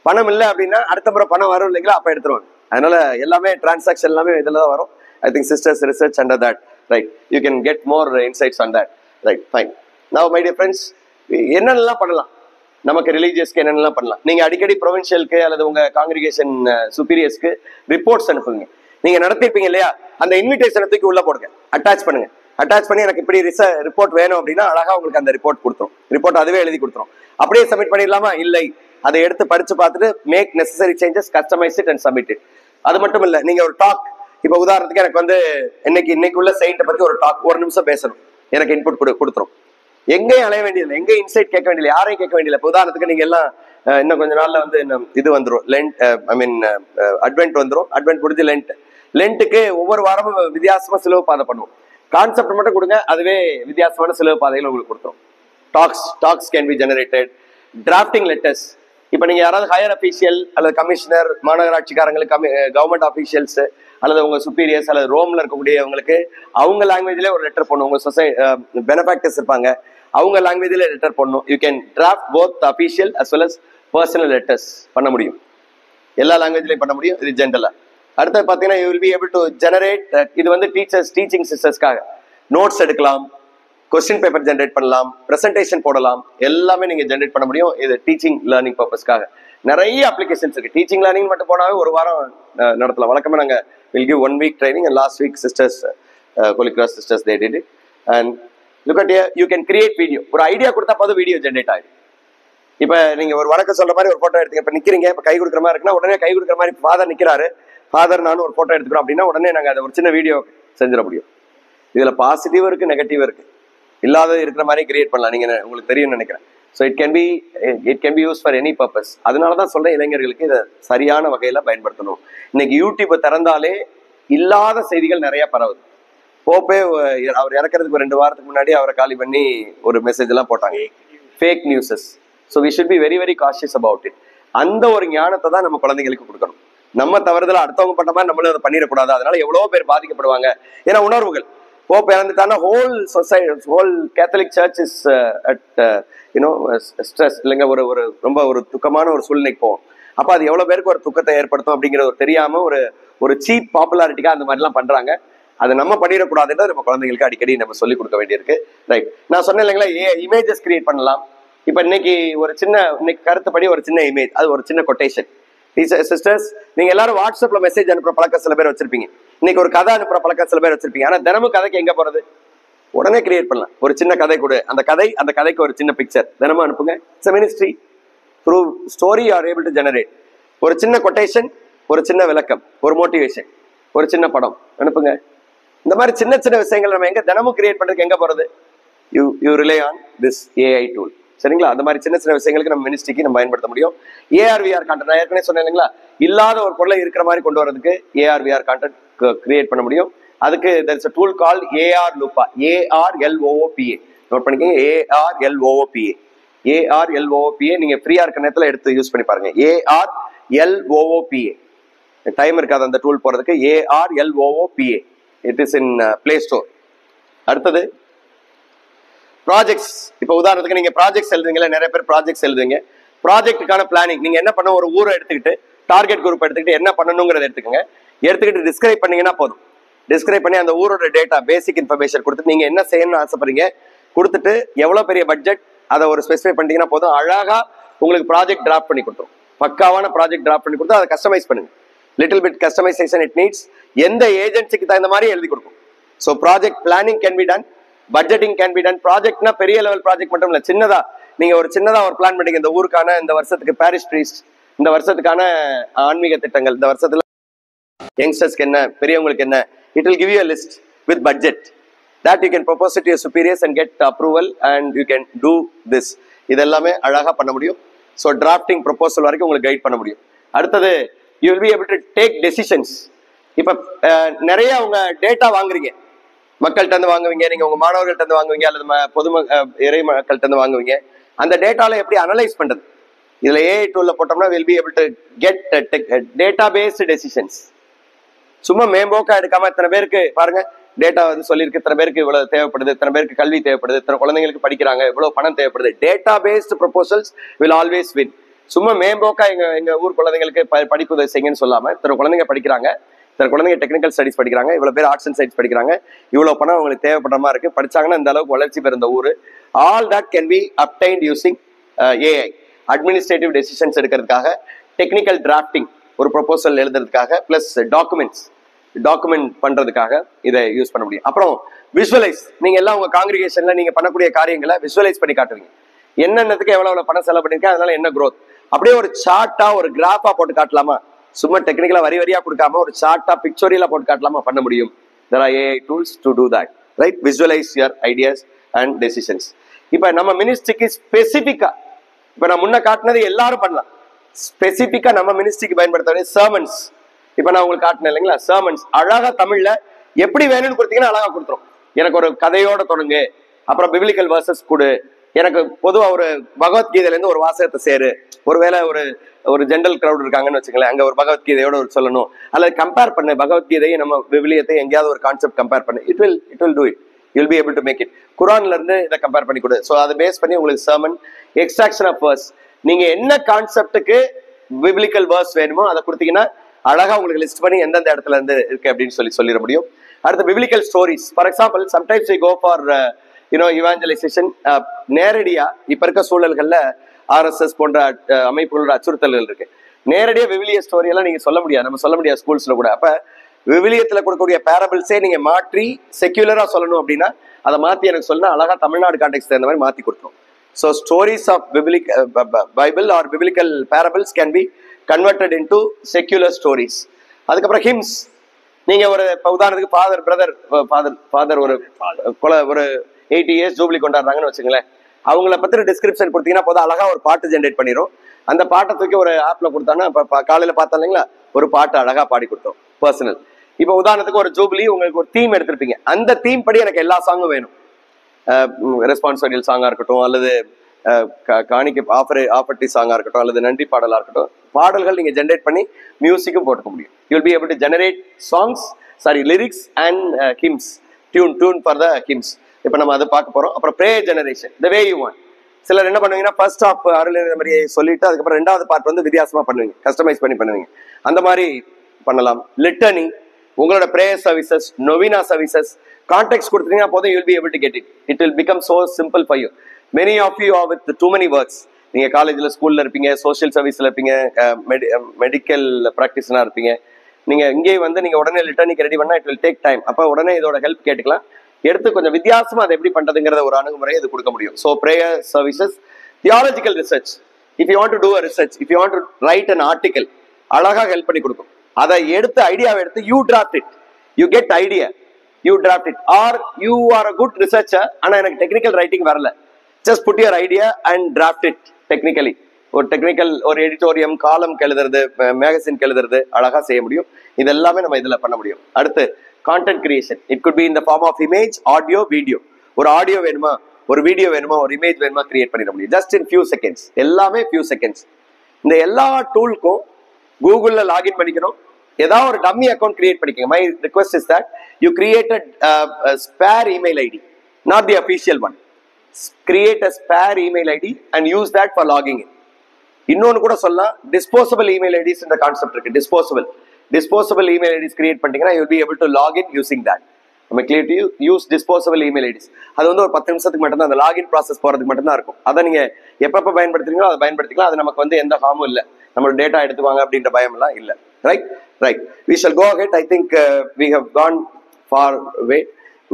பணம் இல்லை அப்படின்னா அடுத்த முறை பணம் வரும் இல்லைங்களா, அப்ப எடுத்துருவாங்க. அதனால எல்லாமே டிரான்சாக்ஷன் எல்லாமே இதுல தான் வரும். I think sisters research under that, right? You can get more insights on that, right? Fine. Now my dear friends, என்னென்னலாம் பண்ணலாம், நமக்கு ரிலீஜியஸ்க்கு என்னென்னலாம் பண்ணலாம். நீங்க அடிக்கடி ப்ரொவின்ஷியலுக்கு அல்லது உங்க காங்கிரிகேஷன் சுப்பீரியர்ஸ்க்கு ரிப்போர்ட்ஸ் அனுப்புங்க. நீங்க நடத்திருப்பீங்க இல்லையா, அந்த இன்விடேஷனை தூக்கி உள்ள போடுங்க, அட்டாச் பண்ணுங்க. அட்டாச் பண்ணி எனக்கு இப்படி ரிப்போர்ட் வேணும் அப்படின்னா அழகா உங்களுக்கு அந்த ரிப்போர்ட் கொடுத்துரும். ரிப்போர்ட் அதுவே எழுதி கொடுத்துரும். அப்படியே சப்மிட் பண்ணிடலாமா? இல்லை, அதை எடுத்து படிச்சு பார்த்துட்டு make necessary changes, customise it and submit it. அது மட்டும் இல்ல, நீங்க ஒரு டாக் இப்ப உதாரணத்துக்கு எனக்கு வந்து இன்னைக்கு உள்ள செயின்ட்டை பத்தி ஒரு டாக் 1 நிமிஷம் பேசணும், எனக்கு இன்புட் கொடுத்துரும். எங்கேயும் அலைய வேண்டியதில்லை, எங்கேயும் இன்சைட் கேட்க வேண்டியதில்லை, யாரையும் கேட்க வேண்டியதில்லை. இப்போ உதாரணத்துக்கு நீங்க எல்லாம் இன்னும் கொஞ்ச நாள்ல வந்து இது வந்துடும், லென்ட் அட்வென்ட் வந்துடும். அட்வென்ட் முடிஞ்சு லென்ட்டுக்கு ஒவ்வொரு வாரமும் வித்தியாசமா சிலுவை பாதை பண்ணுவோம். கான்செப்ட் மட்டும் கொடுங்க, அதுவே வித்தியாசமான சிலுவை பாதைகள் உங்களுக்கு கொடுத்துரும். Docs can be generated. Drafting letters, இப்போ நீங்க யாராவது ஹையர் அஃபீஷியல் அல்லது கமிஷனர், மாநகராட்சிக்காரங்களுக்கு, கவர்மெண்ட் அஃபீஷியல்ஸ் அல்லது உங்க சுப்பீரியர்ஸ் அல்லது ரோம்ல இருக்கக்கூடியவங்களுக்கு அவங்க லாங்குவேஜ்ல ஒரு லெட்டர் பண்ணும். உங்க பெனிஃபேக்டர்ஸ் இருப்பாங்க, அவங்க லாங்குவேஜ்ல லெட்டர் பண்ணணும். You can draft both official as well as personal letters பண்ண முடியும். எல்லா லாங்குவேஜ்லயும் பண்ண முடியும், இது ஜென்ரலா. அடுத்து பாத்தீங்கன்னா you will be able to generate, இது வந்து டீச்சிங் சிஸ்டர்ஸ்க்காக நோட்ஸ் எடுக்கலாம், கொஸ்டின் பேப்பர் ஜென்ரேட் பண்ணலாம், பிரசன்டேஷன் போடலாம், எல்லாமே நீங்க ஜென்ரேட் பண்ண முடியும். இது டீச்சிங் லேர்னிங் பர்பஸ்க்காக நிறைய அப்ளிகேஷன்ஸ் இருக்கு. டீச்சிங் லேர்னிங் மட்டும் போனாவே ஒரு வாரம் நடத்தலாம். வழக்கமா நாங்க will give 1 week training and last week sisters Holy Cross sisters they did it. And look at here, you can create video. ஒரு ஐடியா கொடுத்தா போதும் வீடியோ ஜென்ரேட் ஆயிடும். இப்ப நீங்க ஒரு வணக்கம் சொல்ற மாதிரி ஒரு போட்டோ எடுத்தீங்க, இப்ப நிக்கிறீங்க, இப்ப கை கொடுக்குற மாதிரி இருக்குன்னா உடனே கை கொடுக்குற மாதிரி ஃபாதர் நிக்கிறாரு, ஃபாதர் நானும் ஒரு போட்டோ எடுத்துக்கிறோம் அப்படின்னா உடனே நாங்க அதை ஒரு சின்ன வீடியோ செஞ்சிட முடியும். இதுல பாசிட்டிவ் இருக்கு, நெகட்டிவ் இருக்கு, இல்லாத இருக்கிற மாதிரி கிரியேட் பண்ணலாம். நீங்க உங்களுக்கு தெரியும் நினைக்கிறேன். So it can be use for any purpose. அதனாலதான் சொல்றேன், இளைஞர்களுக்கு இதை சரியான வகையில பயன்படுத்தணும். இன்னைக்கு யூடியூப் திறந்தாலே இல்லாத செய்திகள் நிறைய பரவுது. போப்பே அவர் இறக்கிறதுக்கு 2 வாரத்துக்கு முன்னாடி அவரை காலி பண்ணி ஒரு மெசேஜ் எல்லாம் போட்டாங்க, fake newses. So we should be very very cautious about it. அந்த ஒரு ஞானத்தை தான் நம்ம குழந்தைங்களுக்கு கொடுக்கணும். நம்ம தவறுதல அடுத்தவங்க பண்ண மாதிரி நம்மளும் அதை பண்ணிடக்கூடாது. அதனால எவ்வளவு பேர் பாதிக்கப்படுவாங்க. ஏன்னா உணர்வுகள் போப் இறந்துட்டானா whole society, whole Catholic church is at stress இல்லைங்க, ஒரு ரொம்ப ஒரு துக்கமான ஒரு சூழ்நிலைக்கு போவோம். அப்ப அது எவ்வளவு பேருக்கு ஒரு துக்கத்தை ஏற்படுத்தும் அப்படிங்கிறது தெரியாம ஒரு சீப் பாப்புலாரிட்டிக்கா அந்த மாதிரி எல்லாம் பண்றாங்க. அதை நம்ம பண்ணிடக்கூடாதுன்றது நம்ம குழந்தைங்களுக்கு அடிக்கடி நம்ம சொல்லிக் கொடுக்க வேண்டியிருக்கு. ரைட், நான் சொன்னேன் இல்லைங்களா, இமேஜஸ் கிரியேட் பண்ணலாம். இப்ப இன்னைக்கு கருத்துப்படி ஒரு சின்ன இமேஜ், அது ஒரு சின்ன கொட்டேஷன். சிஸ்டர்ஸ், நீங்க எல்லாரும் வாட்ஸ்அப்ல மெசேஜ் அனுப்புற பழக்கம் சில பேர் வச்சிருப்பீங்க. இன்னைக்கு ஒரு கதை அனுப்புற பழக்கம் சில பேர் வச்சிருப்பீங்க. ஆனா தினமும் கதைக்கு எங்க போறது? உடனே கிரியேட் பண்ணலாம். ஒரு சின்ன கதை கொடு, அந்த கதைக்கு ஒரு சின்ன பிக்சர் தினமும் அனுப்புங்க. It's a ministry. through story you are able to generate. ஒரு சின்ன கொட்டேஷன், ஒரு சின்ன விளக்கம், ஒரு மோட்டிவேஷன், ஒரு சின்ன படம் அனுப்புங்க. இந்த மாதிரி சின்ன சின்ன விஷயங்கள் நம்ம எங்க தினமும் கிரியேட் பண்றதுக்கு எங்க போறது? You rely on this AI tool. சரிங்களா? அந்த மாதிரி சின்ன சின்ன விஷயங்களுக்கு நம்ம மினிஸ்ட்ரிக்கு நம்ம பயன்படுத்த முடியும். AR/VR கான்டென்ட், நான் ஏற்கனவே சொன்னேன் இல்லைங்களா, இல்லாத ஒரு பொருளை இருக்கிற மாதிரி கொண்டு வரதுக்கு AR/VR கான்டென்ட் கிரியேட் பண்ண முடியும். அதுக்கு there is a tool called ARLOOPA. ARLOOPA note பண்ணிக்கோங்க. ARLOOPA நீங்க ஃப்ரீயா இருக்க நேரத்துல எடுத்து யூஸ் பண்ணி பாருங்க. ARLOOPA டைம் இருக்காது அந்த டூல் போறதுக்கு. ARLOOPA it is in play store. அடுத்தது ப்ராஜெக்ட்ஸ். இப்போ உதாரணத்துக்கு நீங்க ப்ராஜெக்ட்ஸ் எழுதுவீங்களா, நிறைய பேர் ப்ராஜெக்ட்ஸ் எழுதுவீங்க. ப்ராஜெக்ட்டுக்கான பிளானிங் நீங்க என்ன பண்ண, ஒரு ஊரை எடுத்துக்கிட்டு டார்கெட் குரூப் எடுத்துக்கிட்டு என்ன பண்ணணுங்கிறத எடுத்துக்கிட்டு டிஸ்கிரைப் பண்ணீங்கன்னா போதும். டிஸ்கிரைப் பண்ணி அந்த ஊரோட டேட்டா பேசிக் இன்ஃபர்மேஷன் கொடுத்துட்டு நீங்க என்ன செய்யணும்னு ஆசைப்படுறீங்க கொடுத்துட்டு எவ்வளவு பெரிய பட்ஜெட் அதை ஒரு ஸ்பெசிஃபை பண்ணிட்டீங்கன்னா போதும். அழகா உங்களுக்கு ப்ராஜெக்ட் டிராப் பண்ணி கொடுத்துரும். பக்காவான ப்ராஜெக்ட் டிராப் பண்ணி கொடுத்து அதை கஸ்டமைஸ் பண்ணுங்க. Little bit customization it needs. எந்த ஏஜென்சிக்கு தகுந்த மாதிரி எழுதி கொடுக்கும். So project planning can be done, budgeting can be done. ப்ராஜெக்ட்னா பெரிய லெவல் ப்ராஜெக்ட் மட்டும் இல்லை, சின்னதா நீங்க ஒரு பிளான் பண்ணீங்க. இந்த ஊருக்கான இந்த வருஷத்துக்கு பாரிஷ் ப்ரீஸ்ட், இந்த வருஷத்துக்கான ஆன்மீக திட்டங்கள், இந்த வருஷத்துல யங்ஸ்டர்ஸ்க்கு என்ன, பெரியவங்களுக்கு என்ன, it will give you a list with budget that you can propose it to your superiors and get approval and you can do this. இதெல்லாமே அழகா பண்ண முடியும். ஸோ டிராஃப்டிங் ப்ரொபோசல் வரைக்கும் உங்களுக்கு கைட் பண்ண முடியும். அடுத்தது you will be able to take decisions. இப்ப நிறைய உங்க டேட்டா வாங்குறீங்க, மக்கள்கிட்ட இருந்து வாங்குவீங்க, நீங்க உங்க மாணவர்கள்ட்ட இருந்து வாங்குவீங்க அல்லது இறை மக்கள்கிட்ட இருந்து வாங்குவீங்க. அந்த டேட்டால எப்படி அனலைஸ் பண்றது? இதுல AI டூல்ல போட்டோம்னா will be able to get data based decisions. சும்மா மேம்போக்கா எடுக்காம இத்தனை பேருக்கு பாருங்க டேட்டா சொல்லியிருக்கு, இத்தனை பேருக்கு இவ்வளவு தேவைப்படுது, இத்தனை பேருக்கு கல்வி தேவைப்படுது, இத்தனை குழந்தைங்களுக்கு படிக்கிறாங்க, இவ்வளவு பணம் தேவைப்படுது. Data paste proposals will always win. சும்மா மேம்போக்கா எங்க ஊர் குழந்தைங்களுக்கு படிப்பு உதவி செய்யுங்கன்னு சொல்லாம, இத்தனை குழந்தைங்க படிக்கிறாங்க, இத்தனை குழந்தைங்க டெக்னிக்கல் ஸ்டடீஸ் படிக்கிறாங்க, இவ்வளவு பேர் ஆர்ட்ஸ் அண்ட் சயின்ஸ் படிக்கிறாங்க, இவ்வளவு பணம் அவங்களுக்கு தேவைப்படுற மாதிரி இருக்கு, படிச்சாங்கன்னா இந்த அளவுக்கு வளர்ச்சி பெறும் இந்த ஊரு. All that can B obtained using AI. Administrative decisions எடுக்கிறதுக்காக, டெக்னிக்கல் டிராஃப்டிங் ஒரு ப்ரொபோசல் எழுதுறதுக்காக, பிளஸ் டாக்குமெண்ட் பண்றதுக்காக இதை யூஸ் பண்ண முடியும். அப்புறம் விஷுவலைஸ், நீங்க எல்லாம் உங்க காங்கிரிகேஷன்ல நீங்க பண்ணக்கூடிய காரியங்களை விஷுவலைஸ் பண்ணி காட்டுவீங்க. என்னென்னதுக்கு எவ்வளவு பணம் செலவு பண்ணிருக்கேன், அதனால என்ன growth, அப்படியே ஒரு சார்ட்டா ஒரு கிராஃபா போட்டு காட்டலாமா? சும்மா டெக்னிக்கலா வரி வரியா கொடுக்காம ஒரு சார்ட்டா பிக்சோரியலா போட்டு காட்டலாமா? பண்ண முடியும். There are AI tools to do that, right? Visualize your ideas and decisions. இப்ப நம்ம மினிஸ்ட்ரிக்கு ஸ்பெசிபிக்கா, இப்ப நான் முன்ன காட்டினது எல்லாரும் பண்ணலாம். ஸ்பெசிபிக்கா நம்ம மினிஸ்ட்ரிக்கு பயன்படுத்த வேண்டிய சர்மன்ஸ், இப்ப நான் உங்களுக்கு காட்டினேன் இல்லைங்களா, சர்மன்ஸ் அழகா தமிழ்ல எப்படி வேணும்னு கொடுத்தீங்கன்னா அழகா கொடுத்துரும். எனக்கு ஒரு கதையோட தொடங்கு, அப்புறம் பிபிலிக்கல் வேர்சஸ் கொடு, எனக்கு பொதுவா ஒரு பகவத்கீதையில இருந்து ஒரு வாசகத்தை சேரு, ஒருவேளை ஒரு ஜென்ரல் கிரௌட் இருக்காங்கன்னு வச்சுங்களேன், அங்க ஒரு பகவத்கீதையோட ஒரு சொல்லணும், அல்லது கம்பேர் பண்ணு பகவத்கீதையை நம்ம விவிலியத்தை எங்கேயாவது ஒரு கான்செப்ட் கம்பேர் பண்ணு, it will do it, you'll be able to make it. குரான்ல இருந்து இதை கம்பேர் பண்ணி கொடு. ஸோ அதை பேஸ் பண்ணி உங்களுக்கு சர்மன், எக்ஸ்ட்ராக்ஷன் ஆஃப் வேர்ஸ், நீங்க என்ன கான்செப்டுக்கு பிபிலிக்கல் வேர்ஸ் வேணுமோ அதை கொடுத்தீங்கன்னா அழகா உங்களுக்கு லிஸ்ட் பண்ணி எந்தெந்த இடத்துல இருந்து இருக்கு அப்படின்னு சொல்லிட முடியும். அடுத்து biblical stories. For example, sometimes we go for evangelisation. நேரடியா இப்ப இருக்க சூழல்கள்ல RSS போன்ற அமைப்புகளோட அச்சுறுத்தல்கள் இருக்கு. நேரடியா விவிலிய ஸ்டோரி எல்லாம் நீங்க சொல்ல முடியாது, நம்ம சொல்ல முடியாது ஸ்கூல்ஸ்ல கூட. அப்ப விவிலியத்துல கொடுக்கக்கூடிய பேரபிள்ஸே நீங்க மாற்றி செக்யூலரா சொல்லணும் அப்படின்னா அதை மாத்தி எனக்கு சொன்னா அழகா தமிழ்நாடு கான்டெக்ஸ்ட் தகுந்த மாதிரி மாத்தி கொடுத்தோம். So stories of Bible or biblical parables can be converted into secular stories. அதுக்கப்புறம் ஹிம்ஸ், நீங்க ஒரு உதாரணத்துக்கு ஃபாதர் ஒரு 80 years ஜூபிலி கொண்டாடுறாங்கன்னு வச்சுங்களேன், அவங்கள பத்தின டிஸ்கிரிப்ஷன் கொடுத்தீங்கன்னா போதும், அழகா ஒரு பாட்டு ஜென்ரேட் பண்ணிடும். அந்த பாட்டை தூக்கி ஒரு ஆப்ல கொடுத்தாங்கன்னா, காலையில பார்த்தா இல்லைங்களா, ஒரு பாட்டு அழகா பாடி கொடுத்தோம் பர்சனல். இப்போ உதாரணத்துக்கு ஒரு ஜூபிலி, உங்களுக்கு ஒரு தீம் எடுத்திருப்பீங்க, அந்த தீம் படி எனக்கு எல்லா சாங்கும் வேணும், ரெஸ்பான்சிபிள் சாங்கா இருக்கட்டும், அல்லது காணிக்கை ஆஃபர்டி சாங்கா இருக்கட்டும், அல்லது நன்றி பாடலா இருக்கட்டும், பாடல்கள் நீங்க ஜென்ரேட் பண்ணி மியூசிக்கும் போட்டுக்க முடியும். You will be able to generate lyrics and hymns, tune for the hymns. இப்போ நம்ம அதை பார்க்க போறோம். அப்புறம் prayer generation, the way you want. சிலர் என்ன பண்ணுவீங்கன்னா, ஃபர்ஸ்ட் ஆஃப் அருள் மாதிரி சொல்லிட்டு அதுக்கப்புறம் ரெண்டாவது பார்ட் வந்து வித்தியாசமா பண்ணுவீங்க, கஸ்டமைஸ் பண்ணி பண்ணுவீங்க. அந்த மாதிரி பண்ணலாம். லிட்டனி, உங்களோட prayer services, novena services, context கொடுத்தீங்கன்னா போதும், you will be able to get it. It will become so simple for you. Many of you are with too many works. நீங்க காலேஜ்ல, ஸ்கூல்ல இருப்பீங்க, சோஷியல் சர்வீஸ்ல இருப்பீங்க, மெடிக்கல் ப்ராக்டிஸ்னா இருப்பீங்க. நீங்க இங்கே வந்து நீங்க உடனே லிட்டனிக்கு ரெடி பண்ணா இட் வில் டேக் டைம். அப்ப உடனே இதோட ஹெல்ப் கேட்டுக்கலாம். எடுத்து கொஞ்சம் வித்தியாசமா அதை எப்படி பண்றதுங்கிறத ஒரு அணுகுமுறை இது கொடுக்க முடியும். So prayer services. Theological research, if you want to do a research, if you want to write an article, அழகா ஹெல்ப் பண்ணி கொடுக்கும். அதை எடுத்து ஐடியாவை எடுத்து you draft it, you get idea, you draft it. Or you are a good researcher, ஆனா எனக்கு technical writing வரல, just put your idea and draft it technically. ஒரு எடிட்டோரியம், காலம் எழுதுறது, மேகசின் எழுதுறது அழகா செய்ய முடியும். இது எல்லாமே நம்ம இதுல பண்ண முடியும். அடுத்து content creation. It could be in the form of image, audio, video. ஒரு ஆடியோ வேணுமா, ஒரு வீடியோ வேணுமா, ஒரு இமேஜ் வேணுமா, கிரியேட் பண்ணிட முடியும் ஜஸ்ட் இன் ஃபியூ செகண்ட்ஸ். எல்லாமே ஃபியூ செகண்ட்ஸ். இந்த எல்லா டூலுக்கும் கூகுள்ல லாகின் பண்ணிக்கணும். ஏதாவது ஒரு டம்மி அக்கௌண்ட் கிரியேட் பண்ணிக்கோங்க. My request is that you create a spare email ID, not the official one. Create a spare email ID and use that for logging in. இன்னொன்னு கூட சொல்லலாம், டிஸ்போசபிள் இமெயில் ஐடிஸ் இந்த concept இருக்கு. Disposable email IDs create பண்ணிட்டீங்கன்னா you will be able to log in using that. நம்ம clear to use disposable email IDs. அது வந்து ஒரு 10 நிமிஷத்துக்கு மட்டும்தான், அந்த லாகின் ப்ராசஸ் போறதுக்கு மட்டும்தான் இருக்கும். அதை நீங்க எப்பப்ப பயன்படுத்துறீங்களோ அதை பயன்படுத்திக்கலாம். அது நமக்கு வந்து எந்த ஹார்மும் இல்லை, நம்மளோட டேட்டா எடுத்துவாங்க அப்படின்ற பயம் எல்லாம் இல்லை. Right we shall go ahead. I think we have gone far away.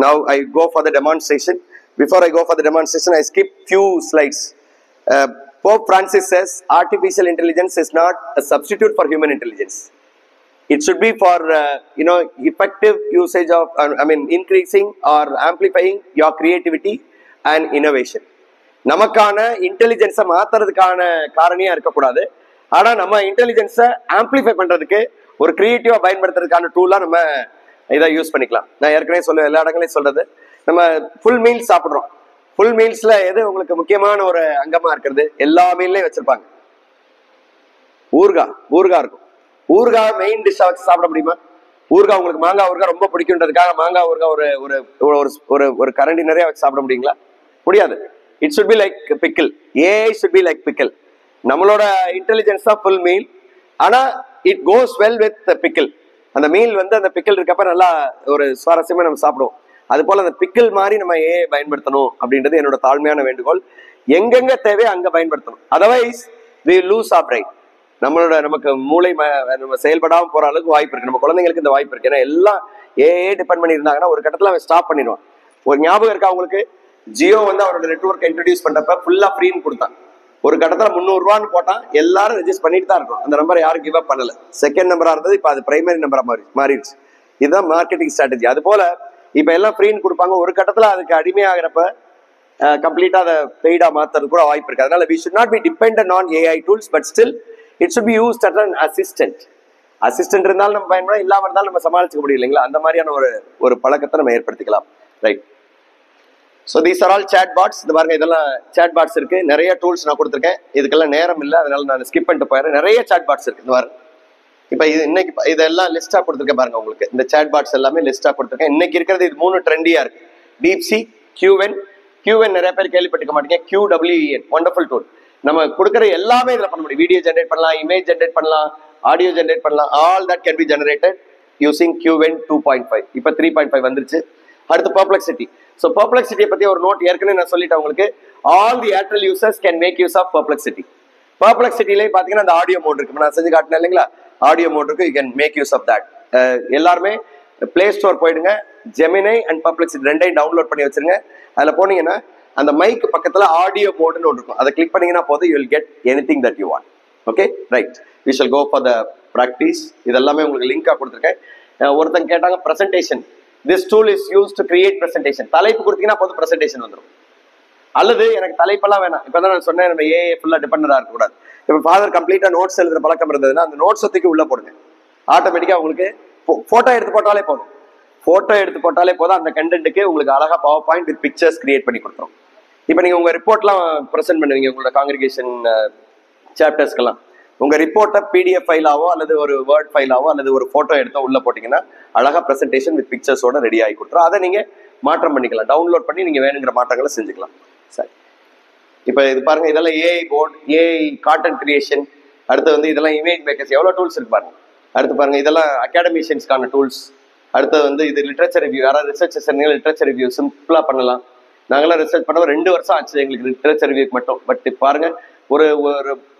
Now I go for the demonstration. Before I go for the demonstration, I skip few slides. Pope Francis says artificial intelligence is not a substitute for human intelligence. It should be for effective usage of increasing or amplifying your creativity and innovation. நமக்கான இன்டெலிஜென்ஸை மாத்துறதுக்கான காரணியா இருக்கக்கூடாது. ஆனா நம்ம இன்டெலிஜென்ஸை amplify பண்றதுக்கு, ஒரு கிரியேட்டிவா பயன்படுத்துறதுக்கான டூலா நம்ம இதை use பண்ணிக்கலாம். நான் ஏற்கனவே சொல்லுவேன், எல்லா இடங்களையும் சொல்றது, நம்ம ஃபுல் மீல்ஸ் சாப்பிடுறோம். ஃபுல் மீல்ஸ்ல எது உங்களுக்கு முக்கியமான ஒரு அங்கமா இருக்கிறது? எல்லா மீல்லையும் வச்சிருப்பாங்க ஊறுகாய் இருக்கும். ஊறுகாய் மெயின் டிஷ்ஷா வச்சு சாப்பிட முடியுமா? ஊறுகாய் உங்களுக்கு மாங்காய் ஊறுகாய் ரொம்ப பிடிக்கும்ன்றதுக்காக மாங்காய் ஊறுகாய் ஒரு கரண்டி நிறைய வச்சு சாப்பிட முடியுங்களா? முடியாது. It should be like pickle. AI should be like pickle. நம்மளோட இன்டெலிஜென்ஸ் தான் ஃபுல் மீல், ஆனா it goes well with pickle. அந்த மீல் வந்து அந்த பிக்கிள் இருக்கப்ப நல்லா ஒரு சுவாரஸ்யமா நம்ம சாப்பிடுவோம். அது போல அந்த பிக்கிள் மாதிரி நம்ம AI பயன்படுத்தணும் அப்படின்றது என்னோட தாழ்மையான வேண்டுகோள். எங்கெங்க தேவை அங்க பயன்படுத்தணும். Otherwise we lose our brain. நமக்கு மூளை நம்ம செயல்படாம போற அளவுக்கு வாய்ப்பு இருக்கு. நம்ம குழந்தைங்களுக்கு இந்த வாய்ப்பு இருக்கு. ஏன்னா எல்லாம் AI டிபெண்ட் பண்ணி இருந்தாங்கன்னா ஒரு கட்டத்துல அவன் ஸ்டாப் பண்ணிடுவான். ஒரு ஞாபகம் இருக்கா உங்களுக்கு? ஜியோ வந்து அவரோட நெட்வொர்க் இன்ட்ரோடியூஸ் பண்றப்ப ஃபுல்லா ஃப்ரீன்னு கொடுத்தான். ஒரு கட்டத்துல 300 ரூபான்னு போட்டான், எல்லாரும் ரெஜிஸ்டர் பண்ணிட்டு தான் இருக்கும். அந்த நம்பரை யாரும் கிவ் அப் பண்ணல. செகண்ட் நம்பரா இருந்தது, இப்ப அது பிரைமரி நம்பரா மாறிடுச்சு. இதுதான் மார்க்கெட்டிங் ஸ்ட்ராட்டஜி. அது போல இப்ப எல்லாம் ஃப்ரீன்னு கொடுப்பாங்க, ஒரு கட்டத்துல அதுக்கு அடிமையாகிறப்ப கம்ப்ளீட்டா அதை பெய்டா மாத்துறது கூட வாய்ப்பு இருக்கு. அதனால we should not be dependent on AI tools, but still it should be used as an assistant. Assistant இருந்தாலும் நம்ம பயன்பட, இல்லாம இருந்தாலும் நம்ம சமாளிச்சுக்க முடியும் இல்லைங்களா? அந்த மாதிரியான ஒரு பழக்கத்தை நம்ம ஏற்படுத்திக்கலாம். Right. So these are all chat bots. இது பாருங்க, இதெல்லாம் சேட் பாட்ஸ் இருக்கு. நிறைய டூல்ஸ் நான் கொடுத்துருக்கேன், இதுக்கெல்லாம் நேரம் இல்லை, அதனால நான் ஸ்கிப் பண்ணிட்டு போயிடுறேன். நிறைய சேட் பாட்ஸ் இருக்கு. இந்த பாருங்க, இப்போ இது இன்னைக்கு இதெல்லாம் லிஸ்டா கொடுத்துருக்கேன் பாருங்க. உங்களுக்கு இந்த சேட் பாட்ஸ் எல்லாமே லிஸ்டா கொடுத்துருக்கேன். இன்னைக்கு இருக்கிறது இது 3 ட்ரெண்டியா இருக்கு. DeepSeek, QN நிறைய பேர் கேள்விப்பட்டிருக்க மாட்டீங்க. QWEN wonderful tool. நம்ம கொடுக்குற எல்லாமே இதில் பண்ண முடியும். வீடியோ ஜென்ரேட் பண்ணலாம், இமேஜ் ஜென்ரேட் பண்ணலாம், ஆடியோ ஜென்ரேட் பண்ணலாம். All that can be generated using QN 2.5. இப்போ 3.5 வந்துருச்சு. அடுத்து Perplexity. ஸோ Perplexity பத்தி ஒரு நோட் ஏற்கனவே நான் சொல்லிட்டேன் உங்களுக்கு. All the Airtel users can make use of Perplexity. Perplexityலே பார்த்தீங்கன்னா அந்த ஆடியோ மோட் இருக்கு, நான் செஞ்சு காட்டினேன் இல்லைங்களா? ஆடியோ மோட் இருக்கு, you can make use of that. எல்லாருமே பிளே ஸ்டோர் போயிடுங்க, ஜெமினை அண்ட் Perplexity ரெண்டையும் டவுன்லோட் பண்ணி வச்சிருங்க. அதில் போனீங்கன்னா அந்த மைக் பக்கத்தில் ஆடியோ மோட்னு ஒன்று இருக்கும், அதை கிளிக் பண்ணீங்கன்னா போதும், you will get anything that you want. Okay, right. We shall go for the practice. இதெல்லாமே உங்களுக்கு லிங்காக கொடுத்துருக்கேன். ஒருத்தங்க கேட்டாங்க presentation. This tool is use to create presentation. தலைப்பு கொடுத்தீங்கன்னா போதும், ப்ரெசன்டேஷன் வந்துடும். அல்லது எனக்கு தலைப்பெல்லாம் வேணாம், இப்போ தான் நான் சொன்னேன், நம்ம ஏஏ ஃபுல்லாக டிபெண்டாக இருக்கக்கூடாது. இப்போ ஃபாதர் கம்ப்ளீட்டாக நோட்ஸ் எழுதுற பழக்கம் இருந்ததுன்னா அந்த நோட்ஸ் தூக்கி உள்ளே போடுங்க. ஆட்டோமேட்டிக்காக உங்களுக்கு ஃபோட்டோ எடுத்து போட்டாலே போதும். ஃபோட்டோ எடுத்து போட்டாலே போதும், அந்த கண்டென்ட்டுக்கு உங்களுக்கு அழகாக power point with pictures create பண்ணி கொடுத்துரும். இப்போ நீங்கள் உங்கள் ரிப்போர்ட்லாம் ப்ரெசென்ட் பண்ணுவீங்க உங்களோட காங்கிரிகேஷன் சாப்டர்ஸ்க்கெல்லாம். உங்கள் ரிப்போர்ட்டை PDF ஃபைலாவோ அல்லது ஒரு வேர்ட் ஃபைலாவோ அல்லது ஒரு ஃபோட்டோ எடுத்தோ உள்ளே போட்டிங்கன்னா அழகாக ப்ரெசன்டேஷன் வித் பிக்சர்ஸோட ரெடி ஆகி கொடுத்துரும். அதை நீங்கள் மாற்றம் பண்ணிக்கலாம், டவுன்லோட் பண்ணி நீங்கள் வேணுங்கிற மாற்றங்களை செஞ்சுக்கலாம். சரி, இப்போ இது பாருங்கள், இதெல்லாம் AI port, AI content creation. அடுத்து வந்து இதெல்லாம் இமேஜ் மேக்கர்ஸ், எவ்வளோ டூல்ஸ் இருக்கு பாருங்க. அடுத்து பாருங்கள், இதெல்லாம் அகாடமிஷியன்ஸ்க்கான டூல்ஸ். அடுத்து வந்து இது லிட்ரேச்சர் ரிவ்யூ. யாராவது ரிசர்ச்சர்ஸ் இருந்தீங்க, லிட்ரேச்சர் ரிவ்யூ சிம்பிளாக பண்ணலாம். நாங்களாம் ரிசர்ச் பண்ண 2 வருஷம் ஆச்சு எங்களுக்கு லிட்ரேச்சர் ரிவ்யூக்கு மட்டும். பட் பாருங்க,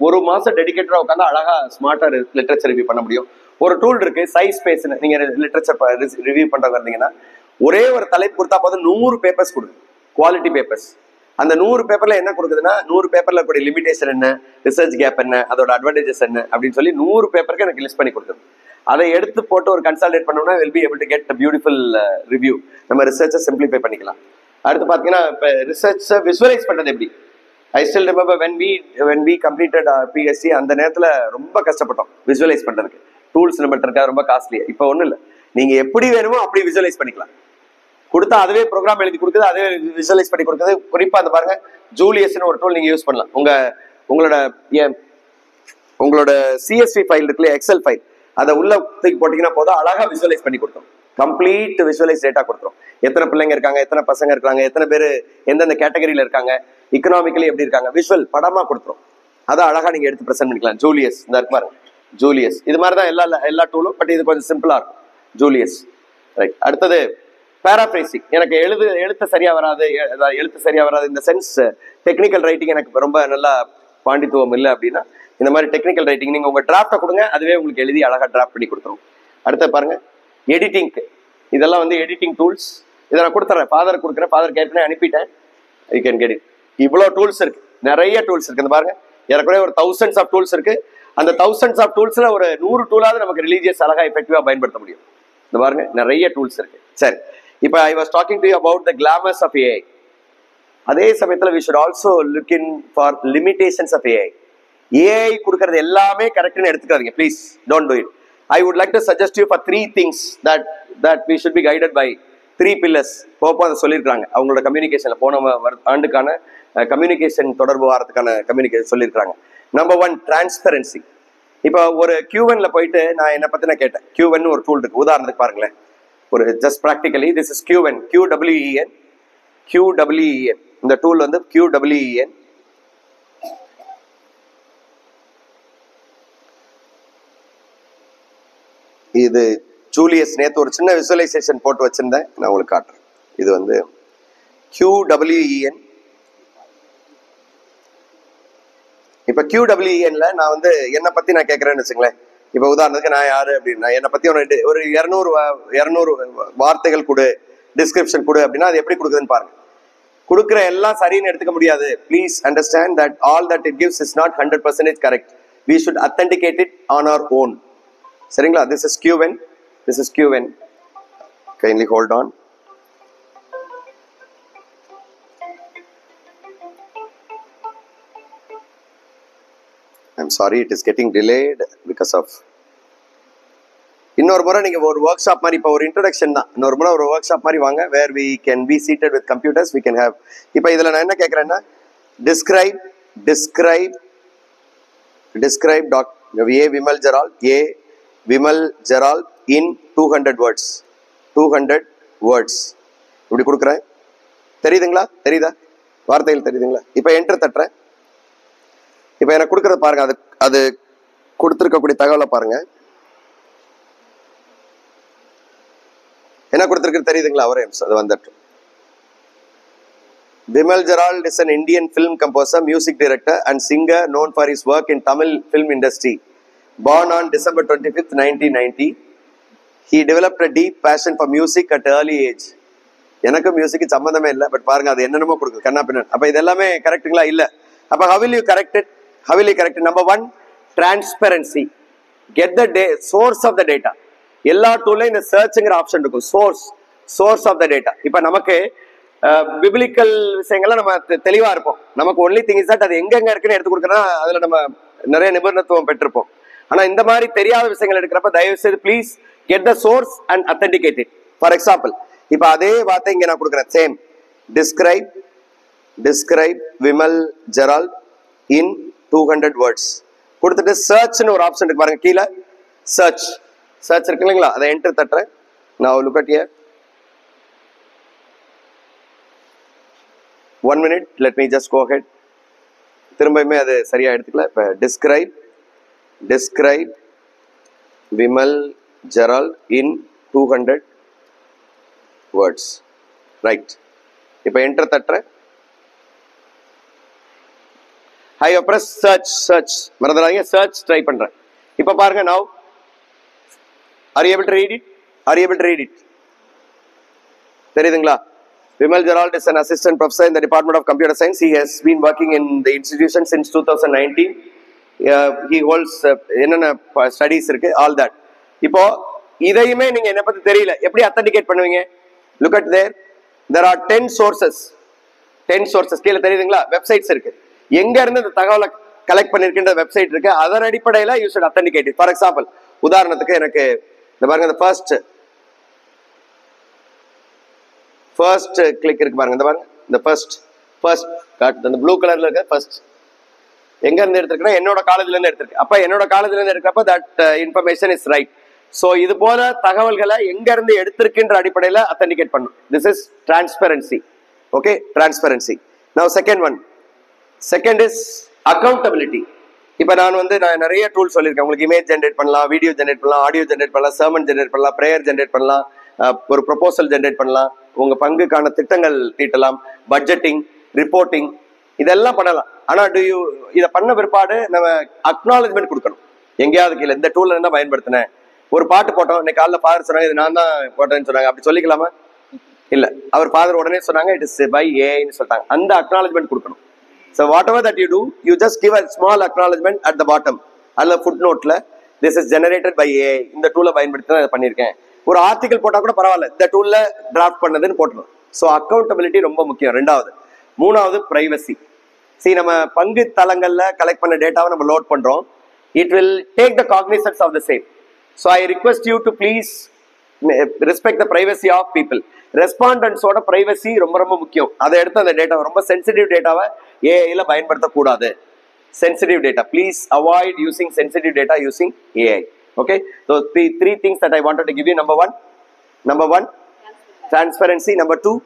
ஒரு மாசம் டெடிகேட்டடா உட்காந்து அழகா ஸ்மார்ட்டா லிட்ரேச்சர் ரிவ்யூ பண்ண முடியும். ஒரு டூல் இருக்கு, சைஸ் ஸ்பேஸ்னு. நீங்க லிட்ரேச்சர் ரிவ்யூ பண்றவங்க இருந்தீங்கன்னா ஒரே ஒரு தலைப்பு கொடுத்தா போதும், 100 பேப்பர்ஸ் கொடுக்கும், குவாலிட்டி பேப்பர்ஸ். அந்த 100 பேப்பர்ல என்ன கொடுக்குதுன்னா, 100 பேப்பர்ல இருக்கக்கூடிய லிமிடேஷன் என்ன, ரிசர்ச் கேப் என்ன, அதோட அட்வான்டேஜஸ் என்ன அப்படின்னு சொல்லி 100 பேப்பருக்கு எனக்கு லிஸ்ட் பண்ணி கொடுக்குது. அதை எடுத்து போட்டு ஒரு கன்சல்டேட் பண்ணோம்னா will be able to get beautiful review. நம்ம ரிசர்ச்சை சிம்பிளிஃபை பண்ணிக்கலாம். அடுத்து பார்த்தீங்கன்னா, இப்போ ரிசர்ச்சை விசுவலைஸ் பண்ணுறது எப்படி? I still remember when we completed PhD, அந்த நேரத்தில் ரொம்ப கஷ்டப்பட்டோம் விசுவலைஸ் பண்ணுறதுக்கு. டூல்ஸ் நம்மகிட்ட இருக்கா, ரொம்ப காஸ்ட்லி. இப்போ ஒன்றும் இல்லை, நீங்கள் எப்படி வேணுமோ அப்படி விசுவலைஸ் பண்ணிக்கலாம். கொடுத்தா அதுவே ப்ரோக்ராம் எழுதி கொடுக்குது, அதுவே விசுவலைஸ் பண்ணி கொடுக்குது. குறிப்பாக அந்த பாருங்க, ஜூலியஸ்னு ஒரு டூல் நீங்கள் யூஸ் பண்ணலாம். உங்களோட CSV ஃபைல் இருக்குல்ல, எக்ஸல் ஃபைல், அதை உள்ள தூக்கி போட்டிங்கன்னா போதும், அழகாக விசுவலைஸ் பண்ணி கொடுத்தோம். கம்ப்ளீட் விசுவலைஸ் டேட்டா கொடுத்துரும். எத்தனை பிள்ளைங்க இருக்காங்க, எத்தனை பசங்க இருக்காங்க, எத்தனை பேர் எந்தெந்த கேட்டகரியில் இருக்காங்க, இக்கனாமிக்கலி எப்படி இருக்காங்க, விஷுவல் படமாக கொடுத்துரும். அதை அழகாக நீங்கள் எடுத்து ப்ரெசென்ட் பண்ணிக்கலாம். ஜூலியஸ் இந்த இருக்கு பாருங்க, ஜூலியஸ் இது மாதிரி தான் எல்லா டூலும், பட் இது கொஞ்சம் சிம்பிளாக இருக்கும். Julius, right. அடுத்தது பேராஃப்ரேசிங். எனக்கு எழுத்து சரியாக வராது, இந்த சென்ஸ் டெக்னிக்கல் ரைட்டிங் எனக்கு ரொம்ப நல்லா பாண்டித்துவம் இல்லை அப்படின்னா, இந்த மாதிரி டெக்னிக்கல் ரைட்டிங் நீங்கள் உங்கள் டிராஃப்டை கொடுங்க, அதுவே உங்களுக்கு எழுதி அழகாக டிராஃப்ட் பண்ணி கொடுத்துரும். அடுத்து பாருங்க, எடிட்டிங்க்கு. இதெல்லாம் வந்து எடிட்டிங் டூல்ஸ். இதை நான் கொடுத்துறேன், ஃபாதர் கொடுக்குறேன், ஃபாதர் ஏற்கனவே அனுப்பிட்டேன். You can get it. இவ்வளோ டூல்ஸ் இருக்கு, நிறைய டூல்ஸ் இருக்கு. இந்த பாருங்க, ஏறக்குறைய ஒரு 1000s ஆஃப் டூல்ஸ் இருக்கு. அந்த 1000s ஆஃப் டூல்ஸ்ல ஒரு 100 டூலாவது நமக்கு ரிலீஜியஸ் அழகா எஃபெக்டிவா பயன்படுத்த முடியும். இந்த பாருங்க, நிறைய டூல்ஸ் இருக்கு. சரி, இப்போ I was talking to you about the glamours of AI. அதே சமயத்தில் we should also look in for limitations of AI. AI கொடுக்கறது எல்லாமே கரெக்ட்னு எடுத்துக்காதீங்க, please don't do it. I would like to suggest you for 3 things that we should be guided by 3 pillars. போப்போ அதை சொல்லியிருக்காங்க அவங்களோட கம்யூனிகேஷன்ல, போன ஆண்டுக்கான கம்யூனிகேஷன் தொடர்பு வாரத்துக்கான கம்யூனிகேஷன் சொல்லியிருக்காங்க. Number 1, transparency. இப்போ ஒரு Q1ல போயிட்டு நான் என்னை பற்றி நான் கேட்டேன். Q1 ஒரு டூல் இருக்கு, உதாரணத்துக்கு பாருங்களேன். ஒரு just practically this is Q1, QWEN. இந்த டூல் வந்து QWEN. இது ஜூலியஸ் நேற்று ஒரு சின்ன விசுவலைசேஷன் போட்டு வச்சிருந்தேன், நான் உங்களுக்கு காட்டுறேன். இது வந்து QWEN. இப்போ QWENல நான் வந்து என்னை பற்றி நான் கேட்குறேன்னு வச்சுங்களேன். இப்போ உதாரணத்துக்கு நான் யாரு அப்படின்னா, என்னை பற்றி ஒரு 200 வார்த்தைகள் கொடு, டிஸ்கிரிப்ஷன் கொடு அப்படின்னா அது எப்படி கொடுக்குதுன்னு பாருங்க. கொடுக்குற எல்லாம் சரின்னு எடுத்துக்க முடியாது. Please understand that all that it gives is not 100% correct. We should authenticate it on our own. சரிங்களா? This is Q1. This is Q1. Kindly hold on. I'm sorry, it is getting delayed because of இன்னொரு முறை நீங்க ஒரு work shop மாதிரி, இப்போ ஒரு introduction தான், இன்னொரு முறை ஒரு ஒர்க் ஷாப் மாதிரி வாங்க, where we can be seated with computers, we can have. இப்போ இதில் நான் என்ன கேட்குறேன்னா, describe A. Vimal Gerald in 200 words. 200 words. இப்படி கொடுக்குறேன். தெரியுதுங்களா? தெரியுதா? வார்த்தைகள் தெரியுதுங்களா? இப்போ என்டர் தட்டுறேன். இப்போ எனக்கு கொடுக்குறத பாருங்க, அது கொடுத்துருக்கக்கூடிய தகவலை பாருங்க. என்ன கொடுத்திருக்கு தெரியுதுங்களா? அவரே அது வந்துட்டு. Vimal Gerald is an Indian film composer, music director and singer known for his work in Tamil film industry. Born on December 25th, 1990, he developed a deep passion for music at early age. எனக்கு மியூசிக்கு சம்மந்தமே இல்லை, but பாருங்க அது என்னென்னமோ கொடுக்குது கண்ணா பின்ன. அப்போ இது எல்லாமே கரெக்டுங்களா? இல்லை. அப்போ how will you correct it? Number 1, transparency. Get the source of the data. எல்லா டூல்லையும் இந்த சர்ச்ங்கிற ஆப்ஷன் இருக்கும். Source of the data. இப்போ நமக்கு பிப்ளிக்கல் விஷயங்கள்லாம் நம்ம தெளிவா இருப்போம். நமக்கு ஒன்லி திங் இஸ் தட் அது எங்கெங்க இருக்குன்னு எடுத்து கொடுக்கறோம், அதுல நம்ம நிறைய நிபுணத்துவம் பெற்றிருப்போம். ஆனா இந்த மாதிரி தெரியாத விஷயங்கள் எடுக்கிறப்ப தயவு செய்து please get the source and authenticate it. For example, இப்போ அதே வார்த்தை இங்க நான் கொடுக்குறேன். Same describe Vimal Gerald in 200 words கொடுத்துட்டு சர்ச்னு ஒரு ஆப்ஷன் இருக்கு பாருங்க, கீழே சர்ச் இருக்கு இல்லைங்களா? அதை enter தட்டுறேன். Now look at here. 1 minute, let me just go ahead. திரும்பவுமே அது சரியா எடுத்துக்கல. இப்போ describe Vimal Gerald in 200 words. Right. இப்போ என்டர் தட்டுறேன். ஐ press சர்ச் மறந்துடாதீங்க, சர்ச் ட்ரை பண்றேன். இப்போ பாருங்க, now are you able to read it? தெரியுதுங்களா? Vimal Gerald is an assistant professor in the Department of Computer Science. He has been working in the institution since 2019. He holds என்னென்ன studies இருக்கு, all that. இப்போ இதையுமே நீங்க என்ன பத்தி தெரியல, எப்படி அத்தன்டிகேட் பண்ணுவீங்க? Look at there are 10 sources. கீழே தெரியுதுங்களா? வெப்சைட்ஸ் இருக்கு. எங்க இருந்து இந்த தகவலை கலெக்ட் பண்ணிருக்கின்ற வெப்சைட் இருக்கு, அதன் அடிப்படையில you should authenticate it. For example, உதாரணத்துக்கு எனக்கு இந்த பாருங்க, இந்த ஃபர்ஸ்ட் கிளிக் இருக்கு பாருங்க, இந்த பாருங்க, இந்த ஃபர்ஸ்ட் காட்டு, அந்த ப்ளூ கலர்ல இருக்க ஃபர்ஸ்ட் எங்க இருந்து எடுத்திருக்கேன்னா என்னோட காலேஜ்ல இருந்து எடுத்திருக்கு. அப்ப என்னோட காலேஜ்ல இருந்து எடுக்கிறப்ப that information is right. So இது போல தகவல்களை எங்க இருந்து எடுத்திருக்கின்ற அடிப்படையில அத்தன்டிகேட் பண்ணும். This is transparency. Okay, transparency. நவ செகண்ட் இஸ் அக்கௌண்டபிலிட்டி. இப்ப நான் நிறைய டூல் சொல்லியிருக்கேன் உங்களுக்கு. இமேஜ் ஜென்ரேட் பண்ணலாம், வீடியோ ஜென்ரேட் பண்ணலாம், ஆடியோ ஜென்ரேட் பண்ணலாம், சர்மன் ஜென்ரேட் பண்ணலாம், பிரேயர் ஜென்ரேட் பண்ணலாம், ஒரு ப்ரொபோசல் ஜென்ரேட் பண்ணலாம், உங்க பங்குக்கான திட்டங்கள் தீட்டலாம், பட்ஜெட்டிங், ரிப்போர்ட்டிங், இதெல்லாம் பண்ணலாம். ஆனா இதை பண்ண பிற்பாடு நம்ம அக்னாலஜ்மெண்ட் கொடுக்கணும். எங்கேயாவது கீழே இந்த டூல்ல இருந்தா பயன்படுத்தினேன், ஒரு பாட்டு போட்டோம், இன்னைக்கு காலைல ஃபாதர் சொன்னாங்க இது நான் தான் போட்டேன்னு சொன்னாங்க, அப்படி சொல்லிக்கலாமா? இல்ல, அவர் ஃபாதர் உடனே சொன்னாங்க இட் இஸ் பை ஏஐன்னு சொல்லிட்டாங்க. அந்த அக்னாலஜ்மெண்ட் கொடுக்கணும். So whatever that you do, you just give a small acknowledgement at the bottom. அல்ல footnoteல this is generated by AI. இந்த டூலை பயன்படுத்தி தான் பண்ணியிருக்கேன். ஒரு ஆர்டிகல் போட்டா கூட பரவாயில்ல, இந்த டூல்ல டிராஃப்ட் பண்ணதுன்னு போட்டுரும். ஸோ அக்கௌண்டபிலிட்டி ரொம்ப முக்கியம். மூணாவது பிரைவசி. நம்ம பங்கு தளங்கள்ல கலெக்ட் பண்ண டேட்டாவை நம்ம லோட் பண்றோம். It will take the cognizance of the same. So I request you to please respect the privacy of people. ரெஸ்பாண்டன்ஸோட பிரைவசி ரொம்ப ரொம்ப முக்கியம். அதை எடுத்து அந்த டேட்டாவை, ரொம்ப சென்சிட்டிவ் டேட்டாவை ஏஐல பயன்படுத்தக்கூடாது. Sensitive data, please avoid using sensitive data using AI. Okay, so three things that I wanted to give you. Number one, transparency. Number 2,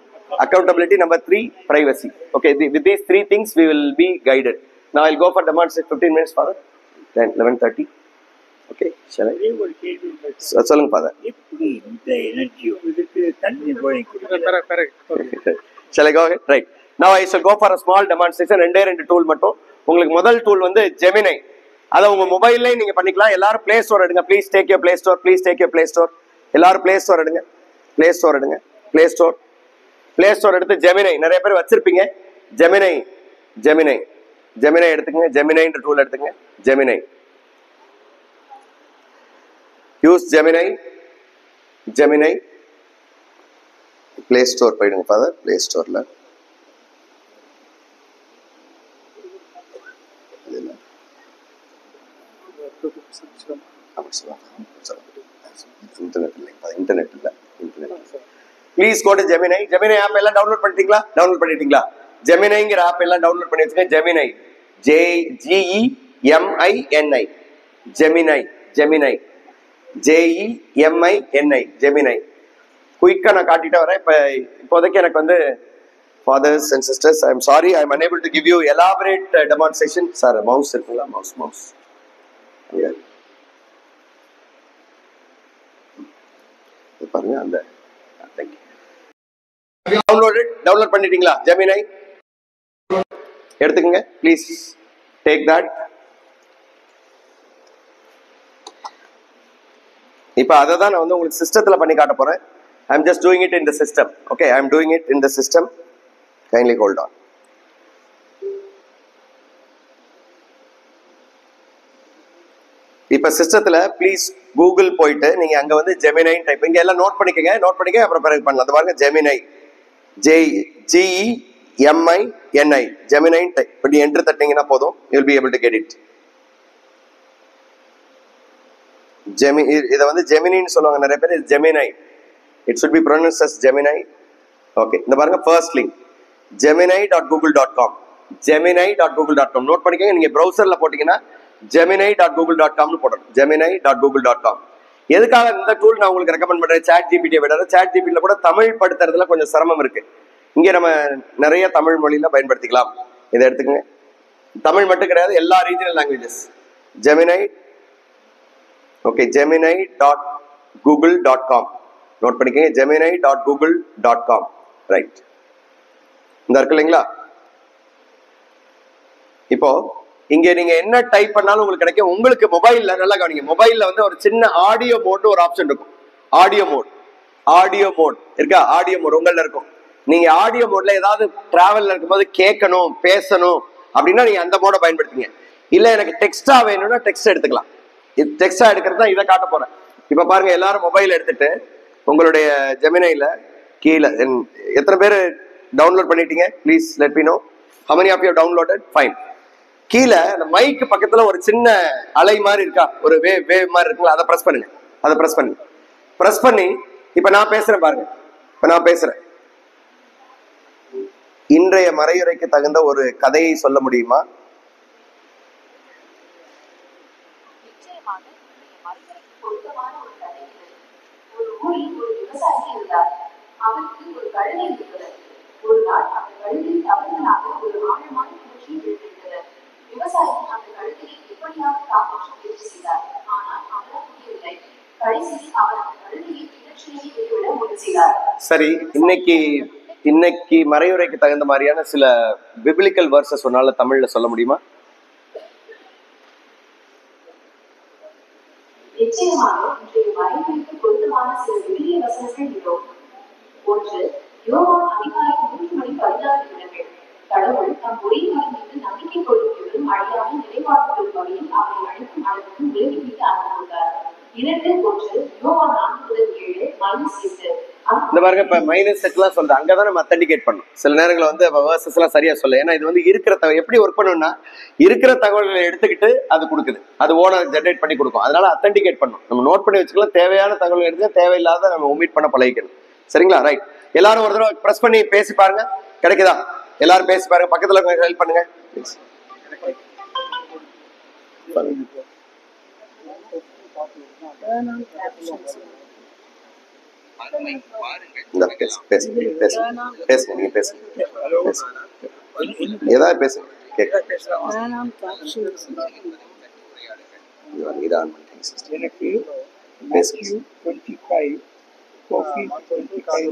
accountability. Number 3, privacy. Okay, with these 3 things we will be guided. Now I'll go for demonstration. 15 minutes, Father. Then 11:30. Okay, shall I? சொல்லுங்க father. எப்படி இந்த energy உங்களுக்கு தண்ணி போய் கொடுக்குது? Shall I go ahead? Right. Now I shall go for a small demonstration. ரெண்டு tool மட்டும். உங்களுக்கு முதல் டூல் ஜெமினை. அதை உங்க மொபைல்ல நீங்க பண்ணிக்கலாம். எல்லாரும் பிளே ஸ்டோர் எடுங்க. Please take your play store. எல்லாரும் பிளே ஸ்டோர் எடுங்க. Play store. பிளே ஸ்டோர் எடுத்து ஜெமினை, நிறைய பேர் வச்சிருப்பீங்க. ஜெமினை ஜெமினை ஜெமினை எடுத்துக்கங்க. ஜெமினைன்ற டூல் எடுத்துங்க. ஜெமினை, யூஸ் ஜெமினை. ஜெமினை பிளே ஸ்டோர் போயிடுங்க ஃபாதர். பிளே ஸ்டோர்ல இன்டர்நெட் இல்ல, ப்ளீஸ் கோ டு ஜெமினை. ஜெமினை ஆப் எல்லாம் டவுன்லோட் பண்ணிட்டீங்களா? டவுன்லோட் பண்ணிட்டீங்களா? ஜெமினைங்கிற ஆப் எல்லாம் டவுன்லோட் பண்ணி வச்சுங்க. ஜெமினை, JEMINI, ஜெமினை, ஜெமினை, JEMINI, ஜெமினை. குயிக்கா நான் காட்டிட்டு வரேன். இப்போதைக்கு எனக்கு வந்து fathers and sisters, I am sorry, I am unable to give you elaborate demonstration. Sir, mouse இருக்குங்களா? mouse yeah. பாருங்க அந்த டவுன்லோட் பண்ணிட்டீங்களா? ஜெமினை எடுத்துக்கங்க ப்ளீஸ். Take that. இப்போ அதை தான் நான் வந்து உங்களுக்கு சிஸ்டத்தில் பண்ணி காட்ட போறேன். I am just doing it in the system. Okay, I am doing it in the system. Kindly hold on. இப்போ சிஸ்டத்துல ப்ளீஸ் கூகுள் போயிட்டு நீங்க அங்க வந்து ஜெமினை டைப், இங்க எல்லாம் நோட் பண்ணிக்கங்க. நோட் பண்ணிக்க அப்புறம் பிறகு பண்ணலாம். அது பாருங்க ஜெமினை, JEMINI, ஜெமினை டைப் பண்ணி என்டர் தட்டிங்கன்னா போதும். you will be able to get it. இதை வந்து ஜெமினின்னு சொல்லுவாங்க நிறைய பேர். ஜெமினை, it should be pronounced as Gemini. Okay, இந்த பாருங்க first link gemini.google.com, gemini.google.com. Note பண்ணிக்கங்க. நீங்க browserல போட்டீங்கன்னா gemini.google.com னு போடணும். gemini.google.com. எதுக்காக இந்த டூல் நான் உங்களுக்கு ரெக்கமெண்ட் பண்றேன்? ChatGPT விட ChatGPTல கூட தமிழ் படுத்துறதுல கொஞ்சம் சிரமம் இருக்கு. இங்க நம்ம நிறைய தமிழ் மொழியில பயன்படுத்திக்கலாம். இதை எடுத்துக்கங்க. தமிழ் மட்டும் கிடையாது, எல்லா regional languages. Gemini, okay, gemini.google.com. Note பண்ணிக்கங்க. gemini.google.com. ரைட், இந்த இருக்கு இல்லைங்களா? இப்போ இங்க நீங்க என்ன டைப் பண்ணாலும் உங்களுக்கு கிடைக்கும். உங்களுக்கு மொபைல்ல நல்லா கவனிங்க. மொபைல்ல வந்து ஒரு சின்ன ஆடியோ மோட் ஒரு ஆப்ஷன் இருக்கும். ஆடியோ மோட் இருக்கா? ஆடியோ மோட் உங்கள்ட்ட இருக்கும். நீங்க ஆடியோ மோட்ல ஏதாவது டிராவல்ல இருக்கும்போது கேட்கணும், பேசணும் அப்படின்னா நீங்க அந்த மோட பயன்படுத்துங்க. இல்ல எனக்கு டெக்ஸ்டா வேணும்னா டெக்ஸ்ட் எடுத்துக்கலாம். இது டெக்ஸ்டா எடுக்கிறது தான் இதை காட்ட போறேன். இப்ப பாருங்க, எல்லாரும் மொபைல் எடுத்துட்டு உங்களுடைய ஜெமினைல கீழே எத்தனை பேர் டவுன்லோட் பண்ணிட்டீங்க? Please let me know. how many of you have downloaded? fine. கீழே அந்த மைக்கு பக்கத்துல ஒரு சின்ன அலை மாதிரி இருக்கா, ஒரு வேவ் மாதிரி இருக்குல்ல, அதை பிரஸ் பண்ணுங்க. அதை பிரஸ் பண்ணி இப்ப நான் பேசுறேன் பாருங்க. இப்ப நான் பேசுறேன். இன்றைய மறையுரைக்கு தகுந்த ஒரு கதையை சொல்ல முடியுமா? அவருக்கு ஒரு கழுதை இருந்தது. ஒரு நாள் அந்த கழுதை தவறுதலாக ஒரு ஆழமான கிணற்றில் விழுந்திருந்தது. விவசாயி அந்த கழுதையை எப்படியாவது காப்பாற்ற முயற்சி செய்தார். ஆனால் அவரால் முடியவில்லை. கடைசியில் அவர் அந்த கழுதையை கிணற்றிலேயே விட்டுவிட முடிவு செய்தார். சரி, இன்னைக்கு மறையுரைக்கு தகுந்த மாதிரியான சில பிப்ளிக்கல் வெர்சஸ் சொன்னால தமிழ்ல சொல்ல முடியுமா? நிச்சயமாக இன்றைய மறைவுரைக்கு பொருத்தமான சில விவிலிய வசனங்கள் இதோ. 1. யோவான் அதிகாலை 3:16. கடவுள் தம் ஒரே மகன் மீது நம்பிக்கை கொள்ளும் அழியாமல் நிறைவாழ்வு பெறும்படியும் அவரை அழைக்கும் அளவுக்கு உலகின் மீது அன்பு கொண்டார். 2. யோவான் 4:7 -8. இந்த பாருங்க, இப்ப -8 சொல்றேன். அங்கதான் நம்ம அத்தன்டிகேட் பண்ணணும். சில நேரங்களில் வந்து வேர்சஸ் எல்லாம் சரியா சொல்ல. ஏன்னா இது வந்து இருக்கிற எப்படி ஒர்க் பண்ணணும்னா, இருக்கிற தகவல்களை எடுத்துக்கிட்டு அது கொடுக்குது. அது ஓனர் ஜென்ரேட் பண்ணி கொடுக்கும். அதனால அத்தன்டிகேட் பண்ணணும். நம்ம நோட் பண்ணி வச்சுக்கலாம். தேவையான தகவல் எடுத்து தேவையில்லாத நம்ம ஒமிட் பண்ண பழகிக்கணும். சரிங்களா? ரைட். எல்லாரும் ஒரு தடவை பிரஸ் பண்ணி பேசி பாருங்க. கிடைக்குதா? எல்லாரும் பேசி பாருங்க. பக்கத்துல கொஞ்சம் ஹெல்ப் பண்ணுங்க. ஏதாவது பேசுங்க. எனக்கு Matthew 25 coffee 25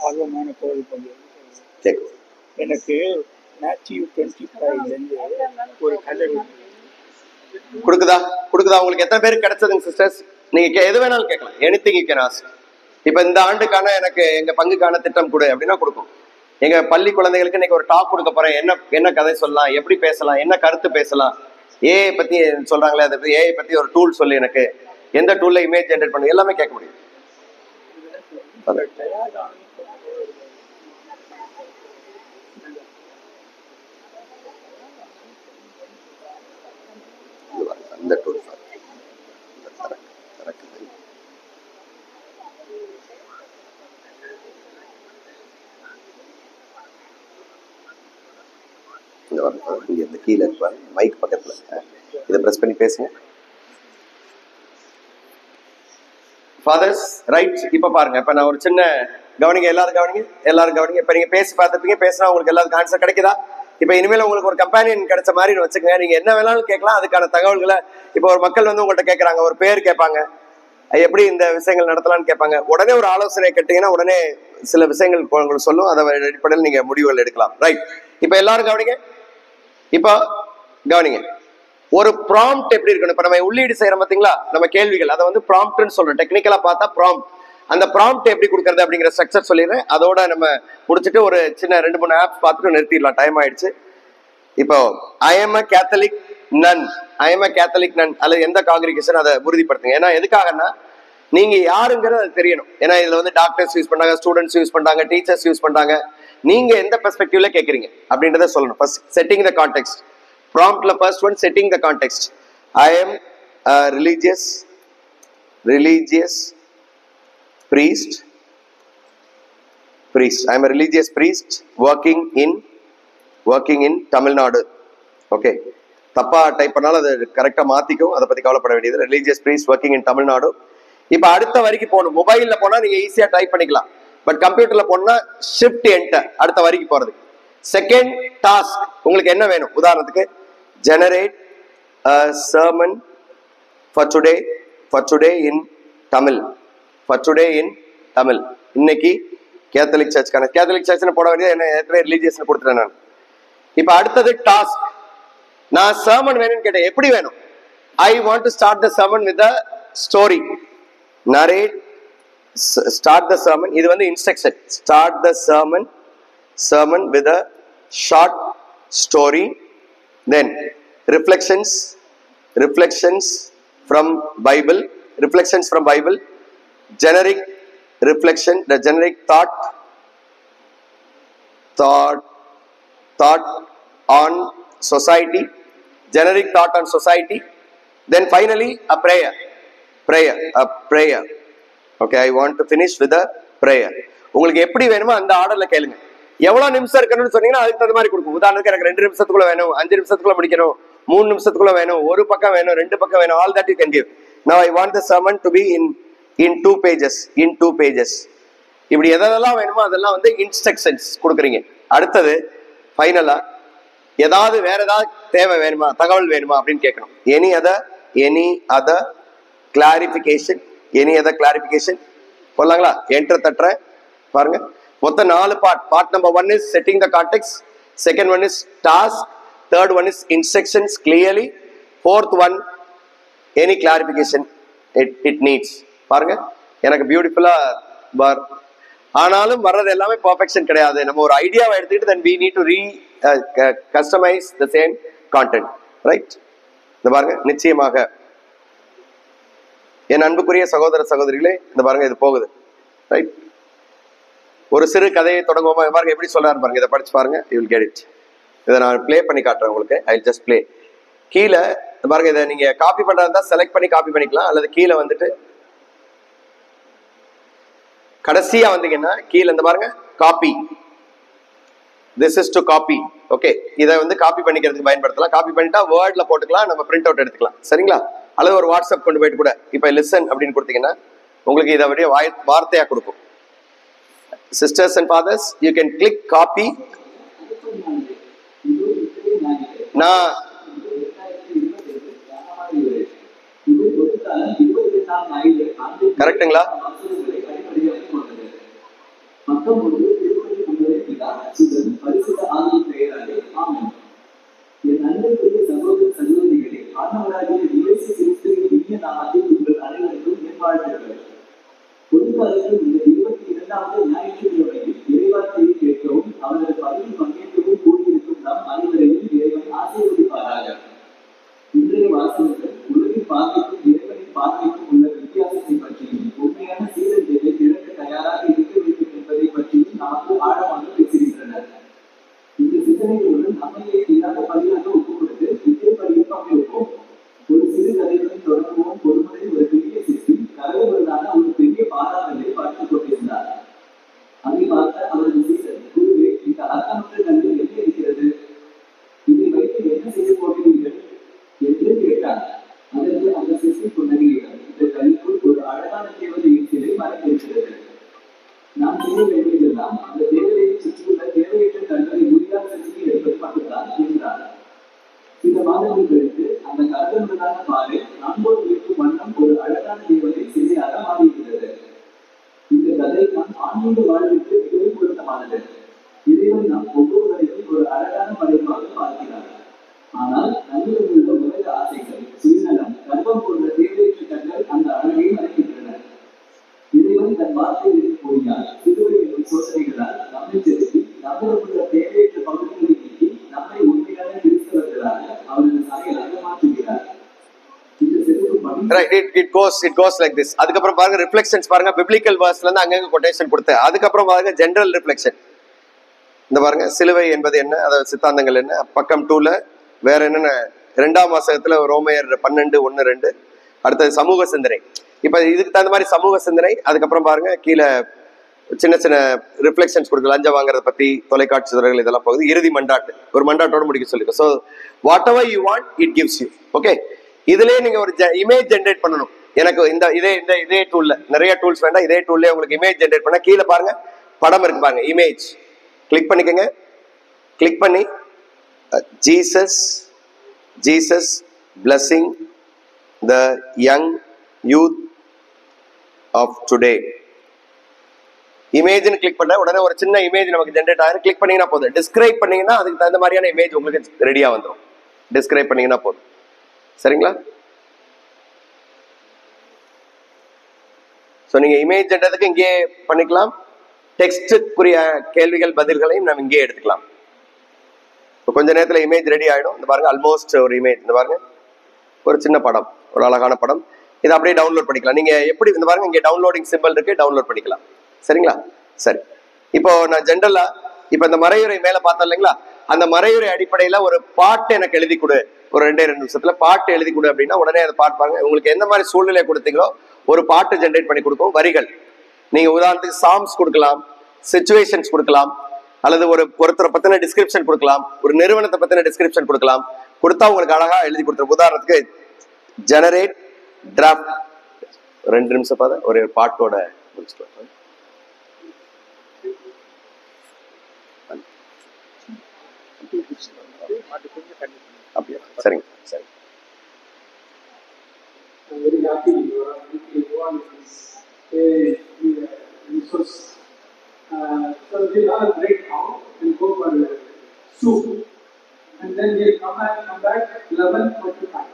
ஆர்வமான கோவில் பகுதி. எனக்கு Matthew 25 ஒரு கதை கொடுக்குதா? உங்களுக்கு எத்தனை பேருக்கு கிடைச்சதுங்க சிஸ்டர்ஸ்? நீங்க எது வேணாலும் கேட்கலாம். Anything you can ask. இப்ப இந்த ஆண்டுக்கான எனக்கு எங்க பங்குக்கான திட்டம் கொடு அப்படின்னா கொடுக்கும். எங்க பள்ளி குழந்தைகளுக்கு இன்னைக்கு ஒரு டாக் கொடுக்க போறேன், என்ன கதை சொல்லலாம், எப்படி பேசலாம், என்ன கருத்து பேசலாம், ஏஐ பத்தி சொல்றாங்களே, அதை ஏஐ பத்தி ஒரு டூல் சொல்லி எனக்கு எந்த டூல்ல இமேஜ் ஜெனரேட் பண்ணு எல்லாமே கேட்க முடியும். அந்த டூல் இங்க கீழே இருப்பாரு மைக் பக்கத்துல, இதை பிரஸ் பண்ணி பேசுங்க. Fathers right. இப்ப பாருங்க, இப்ப நான் ஒரு சின்ன கவனிங்க, எல்லாரும் கவனிங்க. இப்ப நீங்க பேசி பார்த்துருப்பீங்க, பேசினா உங்களுக்கு எல்லாருக்கும் ஆன்சர் கிடைக்குதா? இப்ப இனிமேல் உங்களுக்கு ஒரு கம்பெனியன் கிடைச்ச மாதிரி வச்சுக்கோங்க. நீங்க என்ன வேணாலும் கேட்கலாம், அதுக்கான தகவல்களை. இப்ப ஒரு மக்கள் வந்து உங்கள்கிட்ட கேட்கறாங்க, ஒரு பேர் கேட்பாங்க, எப்படி இந்த விஷயங்கள் நடத்தலாம்னு கேட்பாங்க. உடனே ஒரு ஆலோசனை கேட்டீங்கன்னா உடனே சில விஷயங்கள் உங்களுக்கு சொல்லும். அதை அடிப்படையில் நீங்க முடிவுகள் எடுக்கலாம். ரைட். இப்ப எல்லாரும் கவனிங்க. இப்ப கவனிங்க, ஒரு ப்ராம்ப்ட் எப்படி இருக்கணும். இப்ப நம்ம உள்ளீடு செய்யறோம் பாத்தீங்களா, நம்ம கேள்விகள், அதை வந்து ப்ராம்ப்ட்னு சொல்றோம். டெக்னிக்கலா பார்த்தா ப்ராம்ப்ட். அந்த ப்ராம்ப்ட் எப்படி கொடுக்கறது அப்படிங்கிற ஸ்ட்ரக்சர் சொல்லிடுறேன். அதோட நம்ம முடிச்சுட்டு ஒரு சின்ன 2-3 ஆப்ஸ் பார்த்துட்டு நிறுத்திடலாம், டைம் ஆயிடுச்சு. இப்போ ஐ எம் அ கேத்தலிக் நன், அல்லது எந்த காங்கிரிகேஷன், அதை உறுதிப்படுத்துங்க. ஏன்னா எதுக்காகன்னா நீங்க யாருங்கிறது அது தெரியணும். ஏன்னா இதுல வந்து டாக்டர்ஸ் யூஸ் பண்றாங்க, ஸ்டூடெண்ட்ஸ் யூஸ் பண்றாங்க, டீச்சர்ஸ் யூஸ் பண்றாங்க. நீங்க எந்த பெர்ஸ்பெக்டிவ்ல கேட்கறீங்க அப்படின்றத சொல்லணும். First setting the context. ப்ராம்ப்ட்ல first one setting the context. I am religious priest. I am a religious priest working in Tamil Nadu. Okay, தப்பா டைப் பண்ணாலும் அது கரெக்டா மாத்திக்கும், அதை பத்தி கவலைப்பட வேண்டியது. Religious priest working in Tamil Nadu. இப்ப அடுத்த வரிக்கு போகணும். மொபைல்ல போனா நீங்க ஈஸியா டைப் பண்ணிக்கலாம். பட் கம்ப்யூட்டர்ல போனா ஷிஃப்ட் என்டர், அடுத்த வரிக்கு போறது. செகண்ட் டாஸ்க், உங்களுக்கு என்ன வேணும்? உதாரணத்துக்கு generate a sermon for today in Tamil. இன்னைக்கு கேத்தலிக் சர்ச்சுன்னு போட வேண்டியது என்ன, ஏற்கனவே ரிலீஜியஸ்னு கொடுத்துட்டேன் நான். இப்ப அடுத்தது டாஸ்க். நான் sermon வேணும்னு கேட்டேன், எப்படி வேணும்? I want to start the sermon with a story. Narrate, start the sermon. இது வந்து instruction. Start the sermon with a short story. Then reflections from Bible. Generic reflection, the generic thought on society. Then finally a prayer. Okay, I want to finish with a prayer. உங்களுக்கு எப்படி வேணுமோ அந்த ஆர்டர்ல கேளுங்க. எவ்வளவு நிமிஷம் இருக்கணும்னு சொன்னீங்கன்னா அதுக்கு தகுந்த மாதிரி கொடுக்கும். உதாரணத்துக்கு எனக்கு 2 நிமிஷத்துக்குள்ள வேணும், 5 நிமிஷத்துக்குள்ள முடிக்கணும், 3 நிமிஷத்துக்குள்ள வேணும், 1 பக்கம் வேணும், 2 பக்கம் வேணும். All that you can give. Now I want the sermon to be in 2 pages. இப்படி எதெல்லாம் வேணுமோ அதெல்லாம் வந்து இன்ஸ்ட்ரக்ஷன்ஸ் கொடுக்குறீங்க. அடுத்தது ஃபைனலா ஏதாவது வேற ஏதாவது தேவை வேணுமா, தகவல் வேணுமா அப்படின்னு கேட்கணும். எனி அதர் கிளாரிபிகேஷன் போடலாங்களா? என்டர் தட்டுற பாருங்க. மொத்தம் 4 part number 1 is setting the context, second one is task, third one is instructions clearly, fourth one any clarification it needs. பாருங்க, எனக்கு பியூட்டிஃபுல்லா ஆனாலும் வர்றது எல்லாமே பர்ஃபெக்ஷன் கிடையாது. நம்ம ஒரு ஐடியாவை எடுத்துக்கிட்டு then we need to customize the same content, right? இந்த பாருங்க, நிச்சயமாக என் அன்புக்குரிய சகோதர சகோதரிகளே, இந்த பாருங்க இது போகுது, ரைட்? ஒரு சிறு கதையை தொடங்குவோமா? பாருங்க எப்படி சொல்றாரு பாருங்க, இதை படிச்சு பாருங்க, you will get it. இதை நான் பிளே பண்ணி காட்டுறேன் உங்களுக்கு. I will just play. கீழே பாருங்க, இதை நீங்க காப்பி பண்றதா இருந்தா செலக்ட் பண்ணி காப்பி பண்ணிக்கலாம், அல்லது கீழே வந்துட்டு கடைசியா வந்தீங்கன்னா கீழே இந்த பாருங்க copy, this is to copy. Okay, இதை வந்து காப்பி பண்ணிக்கிறதுக்கு பயன்படுத்தலாம். காப்பி பண்ணிட்டா வேர்ட்ல போட்டுக்கலாம், நம்ம பிரிண்ட் அவுட் எடுத்துக்கலாம், சரிங்களா? அல்லது ஒரு வாட்ஸ்அப் கொண்டு போயிட்டு கூட இப்ப லிசன் அப்படின்னு கொடுத்தீங்கன்னா உங்களுக்கு இதை அப்படியே வார்த்தையா கொடுக்கும். Sisters and fathers, you can click copy. நான் கரெக்டுங்களா? வாழ்த்துக்கள். பொதுக்காலத்தில் இந்த 22வது ஞாயிற்றுக்கிழமையில் இறைவார்த்தையை கேட்கவும் அவரது பணியில் பங்கேற்கவும் கூடியிருக்கும் நம் அனைவரையும் இறைவன் ஆசீர்வதிப்பாராக. இன்றைய வாசகங்கள் உலகின் பார்வைக்கும் இறைவனின் பார்வைக்கும் உள்ள வித்தியாசத்தை பற்றியும் உண்மையான சீரழிவை திறக்க தயாராக இருக்க வேண்டும் என்பதை பற்றியும் நமக்கு ஆழமாக பேசுகின்றனர். இந்த சிந்தனைகளுடன் நம்மையே இல்லாத பணியாக ஒப்புக் கொடுத்து விஜயப்படியில் பங்கெடுப்போம். ஒரு சிறு கதையுடன் தொடங்குவோம். ஒருமுறை ஒரு பெரிய சிற்பி கடவுளான ஒரு பெரிய பாறாங்கல்லை பார்த்துக் கொண்டிருந்தார். அதை பார்த்த அவரது சீடர், குருவே, இந்த அர்த்தமற்ற கல்லில் என்ன இருக்கிறது? இதை வைத்து என்ன செய்ய போகிறீர்கள் என்று கேட்டார். அதற்கு அந்த சிற்பி புன்னகையிடம், இந்த கல்லுக்குள் ஒரு அழகான தேவதையின் சிலை மறைந்திருக்கிறது. நாம் செய்ய வேண்டியதெல்லாம் அந்த தேவதையை சுற்றியுள்ள தேவையற்ற கல்களை உரியால் செலுத்தி எடுப்பது மட்டும்தான் என்றார். சில மாதங்கள் கழித்து அந்த கருதலுடனான பாறை நான்கோடு இருக்கும் வண்ணம் ஒரு அழகான தேவதை சிலையாக மாறியிருக்கிறது. இந்த கதை நம் ஆன்மீக வாழ்விற்கு மிகவும் பொருத்தமானது. இறைவன் நம் ஒவ்வொருவரையும் ஒரு அழகான படைப்பாக பார்க்கிறார். ஆனால் நம்மிடம் உள்ள உலக ஆசைகள், சுயநலம், கர்வம் போன்ற தேவையற்ற கண்கள் அந்த அழகை மறைக்கின்றன. இறைவன் தன் வார்த்தைகளின் பொய்யால் சிறுவை என்னும் சோதனைகளால் நம்மை செலுத்தி நம்மிடம் உள்ள தேவையற்ற பகுதிகளை நீக்கி நம்மை உண்மையான கிறிஸ்தவர்களாக அவரது சாயலாக மாற்றுகிறார். It goes like this. அதுக்கப்புறம் பாருங்க ரிஃப்ளெக்ஷன்ஸ் பாருங்க, பிப்ளிக்கல் வேர்ஸ்ல இருந்து அங்கங்க கொட்டேஷன் கொடுத்து, அதுக்கப்புறம் பாருங்க ஜெனரல் ரிஃப்ளெக்ஷன். இந்த பாருங்க சிலுவை என்பது என்ன, அதாவது சித்தாந்தங்கள் என்ன. பக்கம் 2ல வேற என்னென்ன, 2ஆம் வாசகத்துல ரோமையர் 12:1-2. அடுத்தது சமூக சிந்தனை. இப்ப இதுக்கு தகுந்த மாதிரி சமூக சிந்தனை. அதுக்கப்புறம் பாருங்க கீழே சின்ன சின்ன ரிஃப்ளெக்ஷன்ஸ் கொடுக்கு, லஞ்சம் வாங்குறத பத்தி, தொலைக்காட்சி தொடர்கள் இதெல்லாம் போகுது. இறுதி மண்டாட்டு, ஒரு மண்டாட்டோட முடிக்க சொல்லிருக்கோம். So whatever you want it gives you. Okay, இதுலயே நீங்க ஒரு இமேஜ் ஜென்ரேட் பண்ணணும். எனக்கு இதே டூல்ல நிறைய டூல்ஸ் வேண்டாம், இதே டூல்ல உங்களுக்கு இமேஜ் ஜென்ரேட் பண்ண கீழே பாருங்க படம் இருக்கு பாருங்க, இமேஜ் கிளிக் பண்ணிக்கோங்க. கிளிக் பண்ணி Jesus blessing the young youth of today. இமேஜ்னு கிளிக் பண்ண உடனே ஒரு சின்ன இமேஜ் நமக்கு ஜென்ரேட் ஆயிரும். கிளிக் பண்ணீங்கன்னா போதும். டிஸ்கிரைப் பண்ணீங்கன்னா அதுக்கு தகுந்த மாதிரியான இமேஜ் உங்களுக்கு ரெடியா வந்துடும். டிஸ்கிரைப் பண்ணீங்கன்னா போதும். சரிங்களா? ஸோ நீங்க இமேஜ் ஜென்ரேட்டுக்கு இங்கே பண்ணிக்கலாம். டெக்ஸ்டுக்குரிய கேள்விகள் பதில்களையும் நம்ம இங்கே எடுத்துக்கலாம். இப்போ கொஞ்ச நேரத்தில் இமேஜ் ரெடி ஆகிடும். இந்த பாருங்க, ஆல்மோஸ்ட் ஒரு இமேஜ். இந்த பாருங்க ஒரு சின்ன படம், ஒரு அழகான படம். இதை அப்படியே டவுன்லோட் பண்ணிக்கலாம். நீங்க எப்படி இந்த பாருங்க இங்கே டவுன்லோடிங் சிம்பிள் இருக்கு, டவுன்லோட் பண்ணிக்கலாம். சரிங்களா? சரி, இப்போ நான் ஜென்ரலா இப்போ இந்த மறையுரை மேல பார்த்தோம் இல்லைங்களா, அந்த மறையுரை அடிப்படையில ஒரு பாட்டு எனக்கு எழுதி கொடு, ஒரு 2 நிமிஷத்துல பாட்டு எழுதி கொடு அப்படின்னா உடனே அதை பாட்டு பாருங்க. உங்களுக்கு எந்த மாதிரி சூழ்நிலை கொடுத்தீங்களோ ஒரு பாட்டு ஜென்ரேட் பண்ணி கொடுக்கும். வரிகள் நீங்க உதாரணத்துக்கு சாங்ஸ் கொடுக்கலாம், சிச்சுவேஷன்ஸ் கொடுக்கலாம், அல்லது ஒருத்தரை பத்தின டிஸ்கிரிப்ஷன் கொடுக்கலாம், ஒரு நிறுவனத்தை பத்தின டிஸ்கிரிப்ஷன் கொடுக்கலாம். கொடுத்தா உங்களுக்கு அழகா எழுதி கொடுத்துரும். உதாரணத்துக்கு ஜெனரேட் டிராஃப்ட் 2 நிமிஷம் பார்த்து ஒரு பாட்டோட முடிச்சுக்கலாம். அப்படியா? சரிங்க, சரி. Very happy you are involved in this resource. So we'll have a break now. We'll go for soup, and then we'll come back 11:45.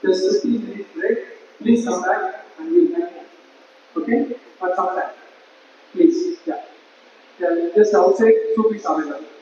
Just 15 minutes break. Please come back and we'll make it. Okay? For some time, please. Yeah. Just outside soup is available.